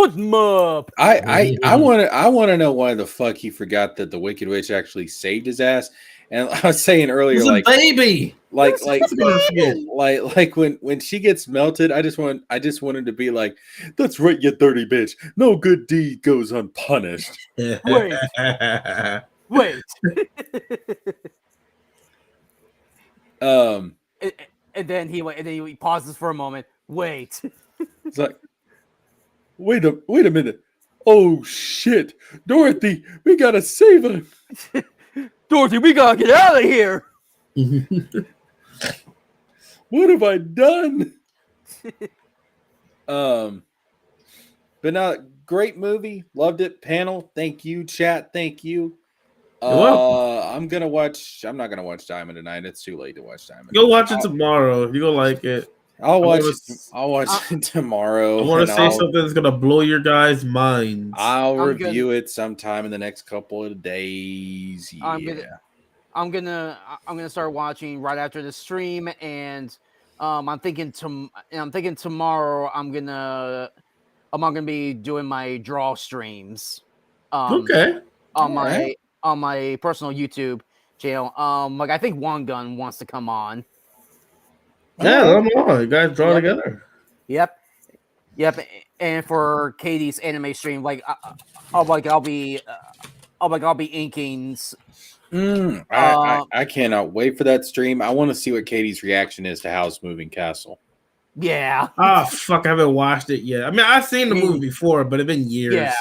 I want to know why the fuck he forgot that the Wicked Witch actually saved his ass. And I was saying earlier, like baby, like when she gets melted, I just wanted to be like, "That's right, you dirty bitch. No good deed goes unpunished." Wait. And then he pauses for a moment. Wait. It's like, wait a minute. Oh shit, Dorothy, we gotta save her. Dorothy, we gotta get out of here. What have I done? But now, great movie. Loved it. Panel, thank you. Chat, thank you. I'm not gonna watch Diamond tonight. It's too late to watch Diamond. Go watch it tomorrow if you gonna like it. I'll watch it tomorrow. I want to say something that's gonna blow your guys' minds. I'll review it sometime in the next couple of days. Yeah. I'm gonna start watching right after the stream, and I'm thinking tomorrow I'm gonna be doing my draw streams. Okay. On my personal YouTube channel. Like I think One Gun wants to come on. Yeah, let them on. You guys draw together. Yep. And for Katie's anime stream, I'll be inking. I cannot wait for that stream. I want to see what Katie's reaction is to House Moving Castle. Yeah. Oh fuck, I haven't watched it yet. I mean, I've seen the movie before, but it's been years. Yeah.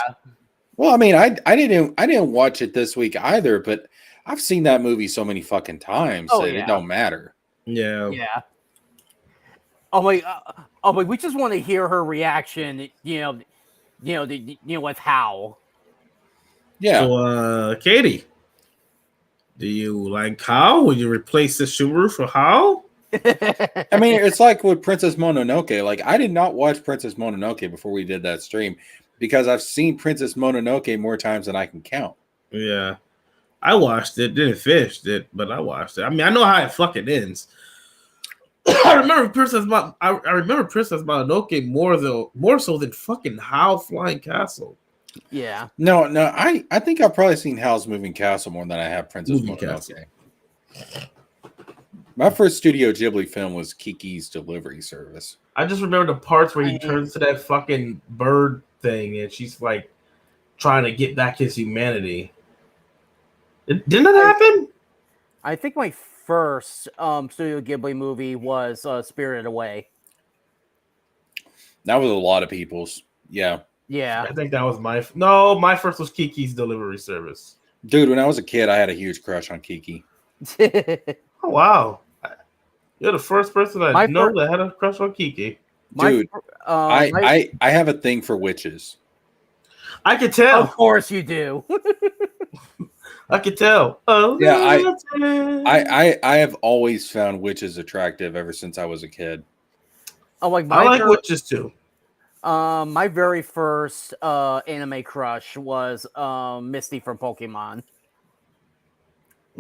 Well, I mean, I didn't watch it this week either, but I've seen that movie so many fucking times that it don't matter. Yeah. Yeah. wait, we just want to hear her reaction. With Hal. Yeah. So, Katie, do you like Hal? Would you replace the Subaru for Hal? I mean, it's like with Princess Mononoke. Like, I did not watch Princess Mononoke before we did that stream because I've seen Princess Mononoke more times than I can count. Yeah. I watched it, didn't finish it, but I watched it. I mean, I know how it fucking ends. I remember Princess Mononoke more so than fucking Hal Flying Castle. Yeah. No, I think I've probably seen Howl's Moving Castle more than I have Princess Moving Mononoke. My first Studio Ghibli film was Kiki's Delivery Service. I just remember the parts where he turns to that fucking bird thing and she's like trying to get back his humanity. Didn't that happen? I think my first Studio Ghibli movie was Spirited Away. That was a lot of people's. Yeah. Yeah. I think that was my first was Kiki's Delivery Service. Dude, when I was a kid, I had a huge crush on Kiki. Oh, wow. You're the first person I know that had a crush on Kiki. Dude, I have a thing for witches. I could tell. Of course you do. I could tell. Oh, yeah, I have always found witches attractive ever since I was a kid. Oh, like I like witches too. My very first anime crush was Misty from Pokemon.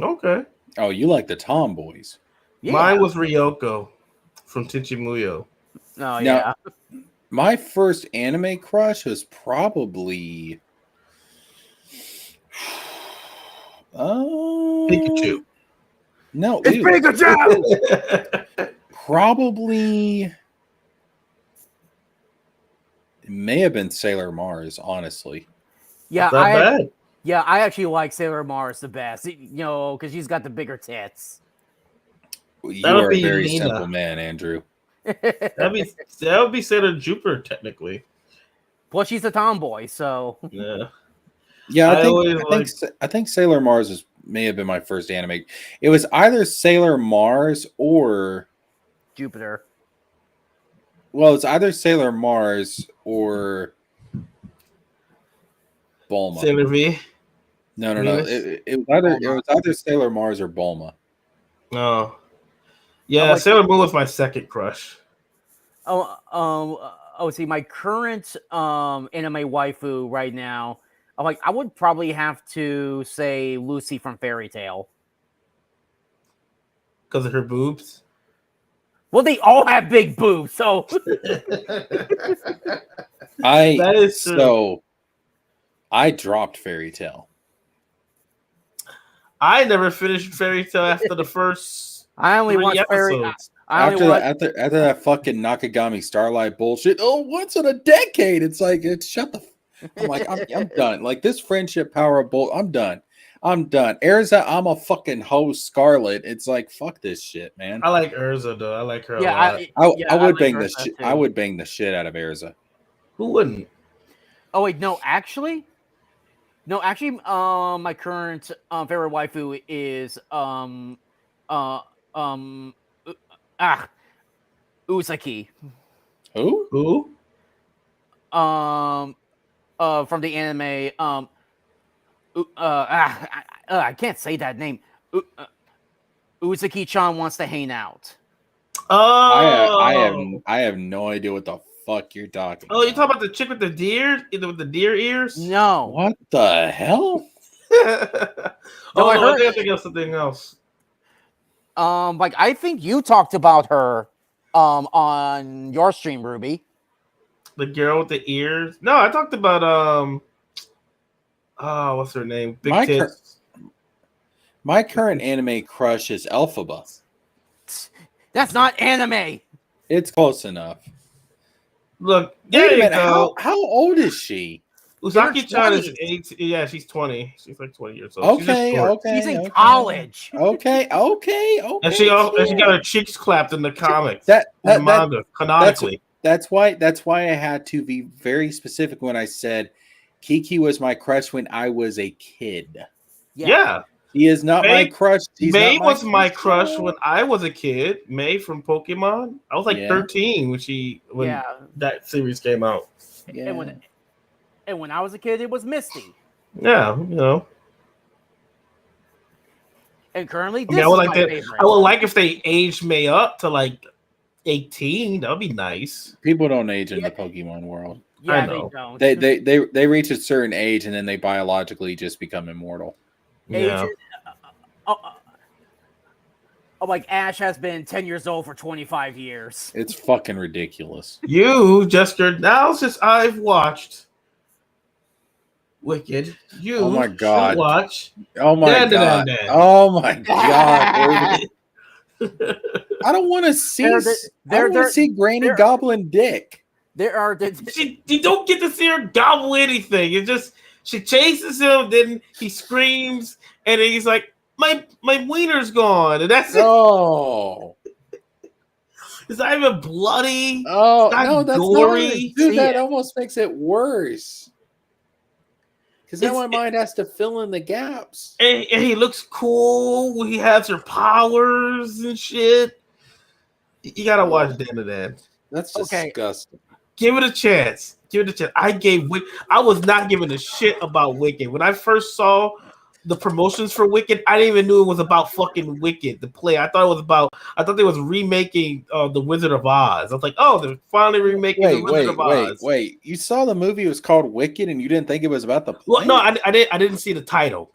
Okay. Oh, you like the tomboys. Yeah. Mine was Ryoko from Tenchi Muyo. Oh, yeah. My first anime crush was probably Pikachu. No, It's Pikachu! Probably it may have been Sailor Mars, honestly. Yeah, bad. Yeah, I actually like Sailor Mars the best. Because she's got the bigger tits. You are a very simple man, Andrew. that would be Sailor Jupiter technically. Well, she's a tomboy, so yeah. Yeah, I think Sailor Mars may have been my first anime. It was either Sailor Mars or Jupiter. Well, it's either Sailor Mars or Bulma. Sailor V. No. It was either Sailor Mars or Bulma. Oh. Yeah, Sailor Moon was my second crush. See, my current anime waifu right now, I would probably have to say Lucy from Fairy Tail. Because of her boobs? Well, they all have big boobs, so That is true. So I dropped Fairy Tail. I never finished Fairy Tail after the first I only watched episodes. After that fucking Nakagami Starlight bullshit. Oh, once in a decade. It's like shut the. I'm like I'm done. Like this friendship power of bull. I'm done. Erza, I'm a fucking hoe. Scarlet. It's like fuck this shit, man. I like Erza though. I like her a lot. I would bang the shit. I would bang the shit out of Erza. Who wouldn't? Oh wait, no, actually, my current favorite waifu is Usaki. Who? From the anime. I can't say that name. Uzaki-chan wants to hang out. Oh, I have no idea what the fuck you're talking. Oh, you talking about the chick with the deer, with the deer ears? No. What the hell? I think I think of something else. I think you talked about her on your stream, Ruby. The girl with the ears. No, I talked about what's her name? Big tits. My current anime crush is Elphaba. That's not anime. It's close enough. Look, wait a minute. How old is she? Usaki-chan is 8. Yeah, she's 20. She's like 20 years old. Okay. She's in college. Okay. And she got her cheeks clapped in the comics. Canonically. That's why I had to be very specific when I said Kiki was my crush when I was a kid. Yeah. He is not my May- crush. He's May not was my crush crush. when I was a kid. May from Pokemon. I was like Yeah. 13 when Yeah. that series came out. Yeah. And when I was a kid, it was Misty. Yeah, And currently, I this mean, I would is like my that. favorite. I would like if they aged May up to like 18. That would be nice. People don't age in Yeah. the Pokemon world. Yeah, I they know. don't. They reach a certain age and then they biologically just become immortal. Yeah. Ages, like Ash has been 10 years old for 25 years. It's fucking ridiculous. You, Jesker, now since I've watched Wicked, you Oh my God. should watch. Oh my God. Oh my God. I don't want to see. I don't want to see Granny gobbling dick. You don't get to see her gobble anything. It just she chases him, then he screams, and then he's like, "My wiener's gone," and that's it. Oh, it's not even bloody. Oh it's no, that's gory. Not, dude. That almost makes it worse. Because now my mind has to fill in the gaps. And he looks cool. He has her powers and shit. You gotta watch the end of that. That's disgusting. Give it a chance. I was not giving a shit about Wicked. When I first saw the promotions for Wicked, I didn't even know it was about fucking Wicked, the play. I thought they was remaking The Wizard of Oz. I was like, oh, they're finally remaking The Wizard of Oz. Wait. You saw the movie, it was called Wicked, and you didn't think it was about the play? Well, no, I didn't see the title.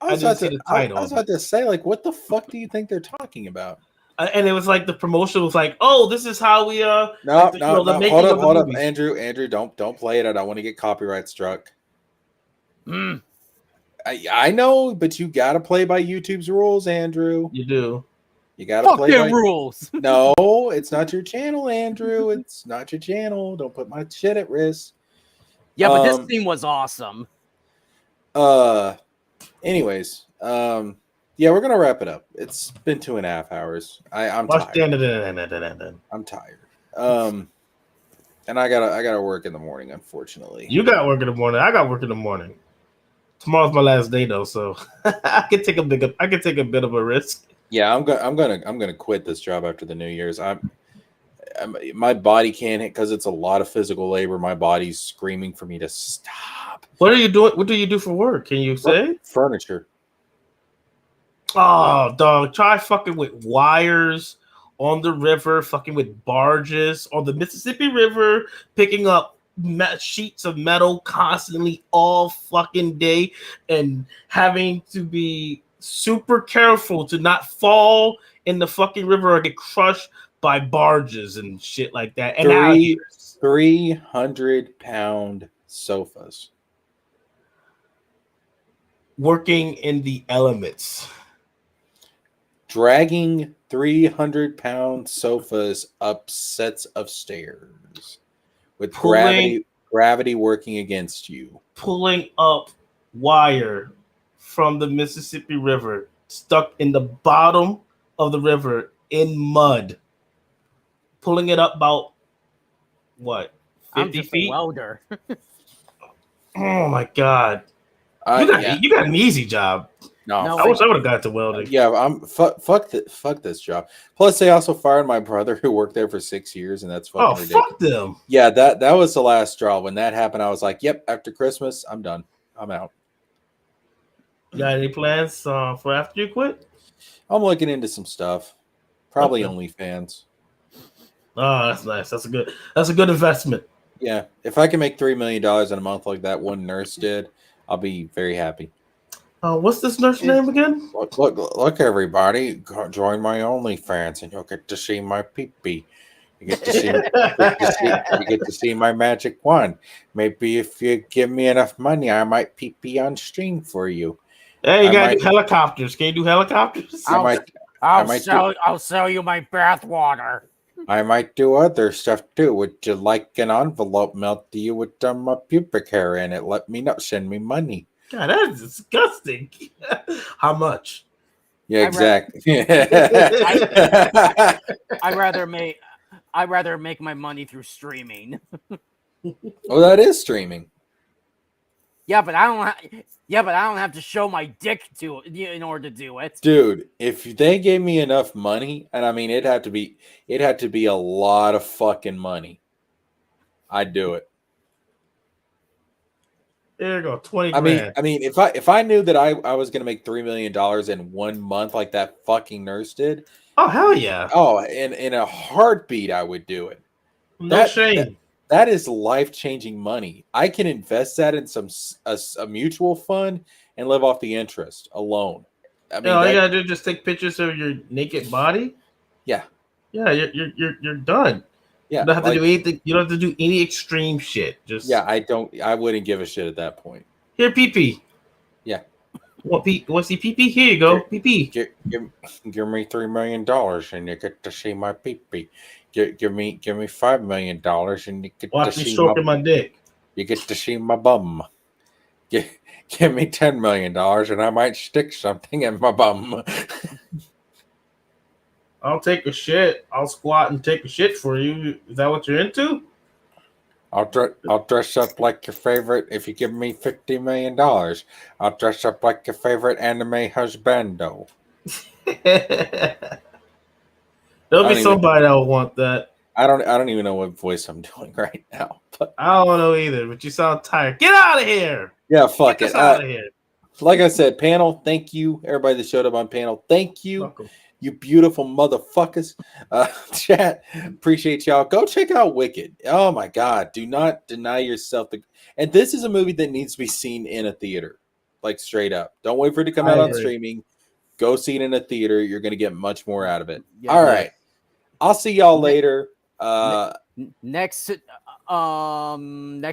I was about to say, like, what the fuck do you think they're talking about? And it was like the promotion was like, oh, this is how we No. Hold up, Andrew, don't play it. I don't want to get copyright struck. I know, but you gotta play by YouTube's rules, Andrew. You do. You gotta play by rules. No, it's not your channel, Andrew. It's not your channel. Don't put my shit at risk. Yeah, but this theme was awesome. Anyways, yeah, we're gonna wrap it up. It's been 2.5 hours. I'm tired. I'm tired. And I gotta work in the morning, unfortunately. You got work in the morning. I got work in the morning. Tomorrow's my last day though, so I can take a bit of a risk. Yeah, I'm gonna quit this job after the New Year's. My body can't hit because it's a lot of physical labor. My body's screaming for me to stop. What are you doing? What do you do for work? Can you say? Furniture. Oh, dog! Try fucking with wires on the river, fucking with barges on the Mississippi River, picking up sheets of metal constantly all fucking day, and having to be super careful to not fall in the fucking river or get crushed by barges and shit like that. And 300-pound sofas. Working in the elements. Dragging 300-pound sofas up sets of stairs with gravity working against you. Pulling up wire from the Mississippi River, stuck in the bottom of the river in mud. Pulling it up about, what, 50 I'm just feet? a welder. Oh, my God. You got an easy job. No, I wish I would have got to welding. Yeah, fuck this job. Plus, they also fired my brother who worked there for 6 years, and that's fucking ridiculous. Fuck them. Yeah, that was the last straw. When that happened, I was like, "Yep, after Christmas, I'm done. I'm out." You got any plans for after you quit? I'm looking into some stuff. Probably OnlyFans. Oh, that's nice. That's a good investment. Yeah, if I can make $3 million in a month like that one nurse did, I'll be very happy. What's this nurse's name again? Look, everybody, join my OnlyFans, and you'll get to see my pee-pee. You get to see my magic wand. Maybe if you give me enough money, I might pee-pee on stream for you. Hey, you gotta do helicopters. Can you do helicopters? I'll sell you my bath water. I might do other stuff too. Would you like an envelope mailed to you with my pubic hair in it? Let me know. Send me money. God, that's disgusting. How much? Yeah, exactly. I'd rather make my money through streaming. Oh, that is streaming. Yeah, but I don't have to show my dick to it in order to do it. Dude, if they gave me enough money, and I mean it'd have to be a lot of fucking money, I'd do it. There you go, 20 I grand. mean, if I knew that I was gonna make $3 million in 1 month like that fucking nurse did, Oh hell yeah! oh, in a heartbeat I would do it. No shame. That is life-changing money. I can invest that in a mutual fund and live off the interest alone. I mean, All you gotta do is just take pictures of your naked body. yeah, You're done. yeah. You don't have to do anything. You don't have to do any extreme shit. Just I wouldn't give a shit at that point. here, PP. Yeah. Want to see PP? Here you go, PP. Give me $3 million and you get to see my pee-pee. Give me $5 million and you get Watch to me see stroking my dick. You get to see my bum. Give me $10 million and I might stick something in my bum. I'll take a shit. I'll squat and take a shit for you. Is that what you're into? I'll dress up like your favorite. If you give me $50 million, I'll dress up like your favorite anime husbando. There'll be somebody that will want that. I don't even know what voice I'm doing right now. But I don't know either, but you sound tired. Get out of here. Yeah, fuck Get it. out of here. Like I said, panel, thank you. Everybody that showed up on panel, thank you. Welcome. You beautiful motherfuckers. Chat, appreciate y'all. Go check out Wicked. Oh my God. Do not deny yourself. And this is a movie that needs to be seen in a theater. Like straight up. Don't wait for it to come out on streaming. Go see it in a theater. You're going to get much more out of it. Yeah, all right. I'll see y'all later. Next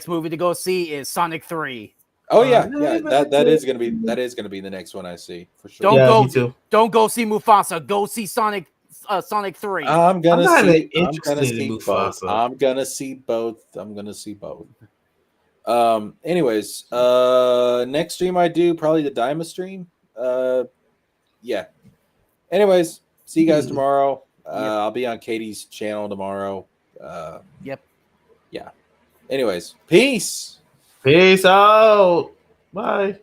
movie to go see is Sonic 3. Oh yeah. That is gonna be the next one I see for sure. Don't go see Mufasa. Go see Sonic 3. I'm gonna see Mufasa. both. I'm gonna see both. Anyways, next stream I do probably the Dyma stream. Yeah. Anyways, see you guys tomorrow. I'll be on Katie's channel tomorrow. Yep. Yeah. Anyways, peace. Peace out. Bye.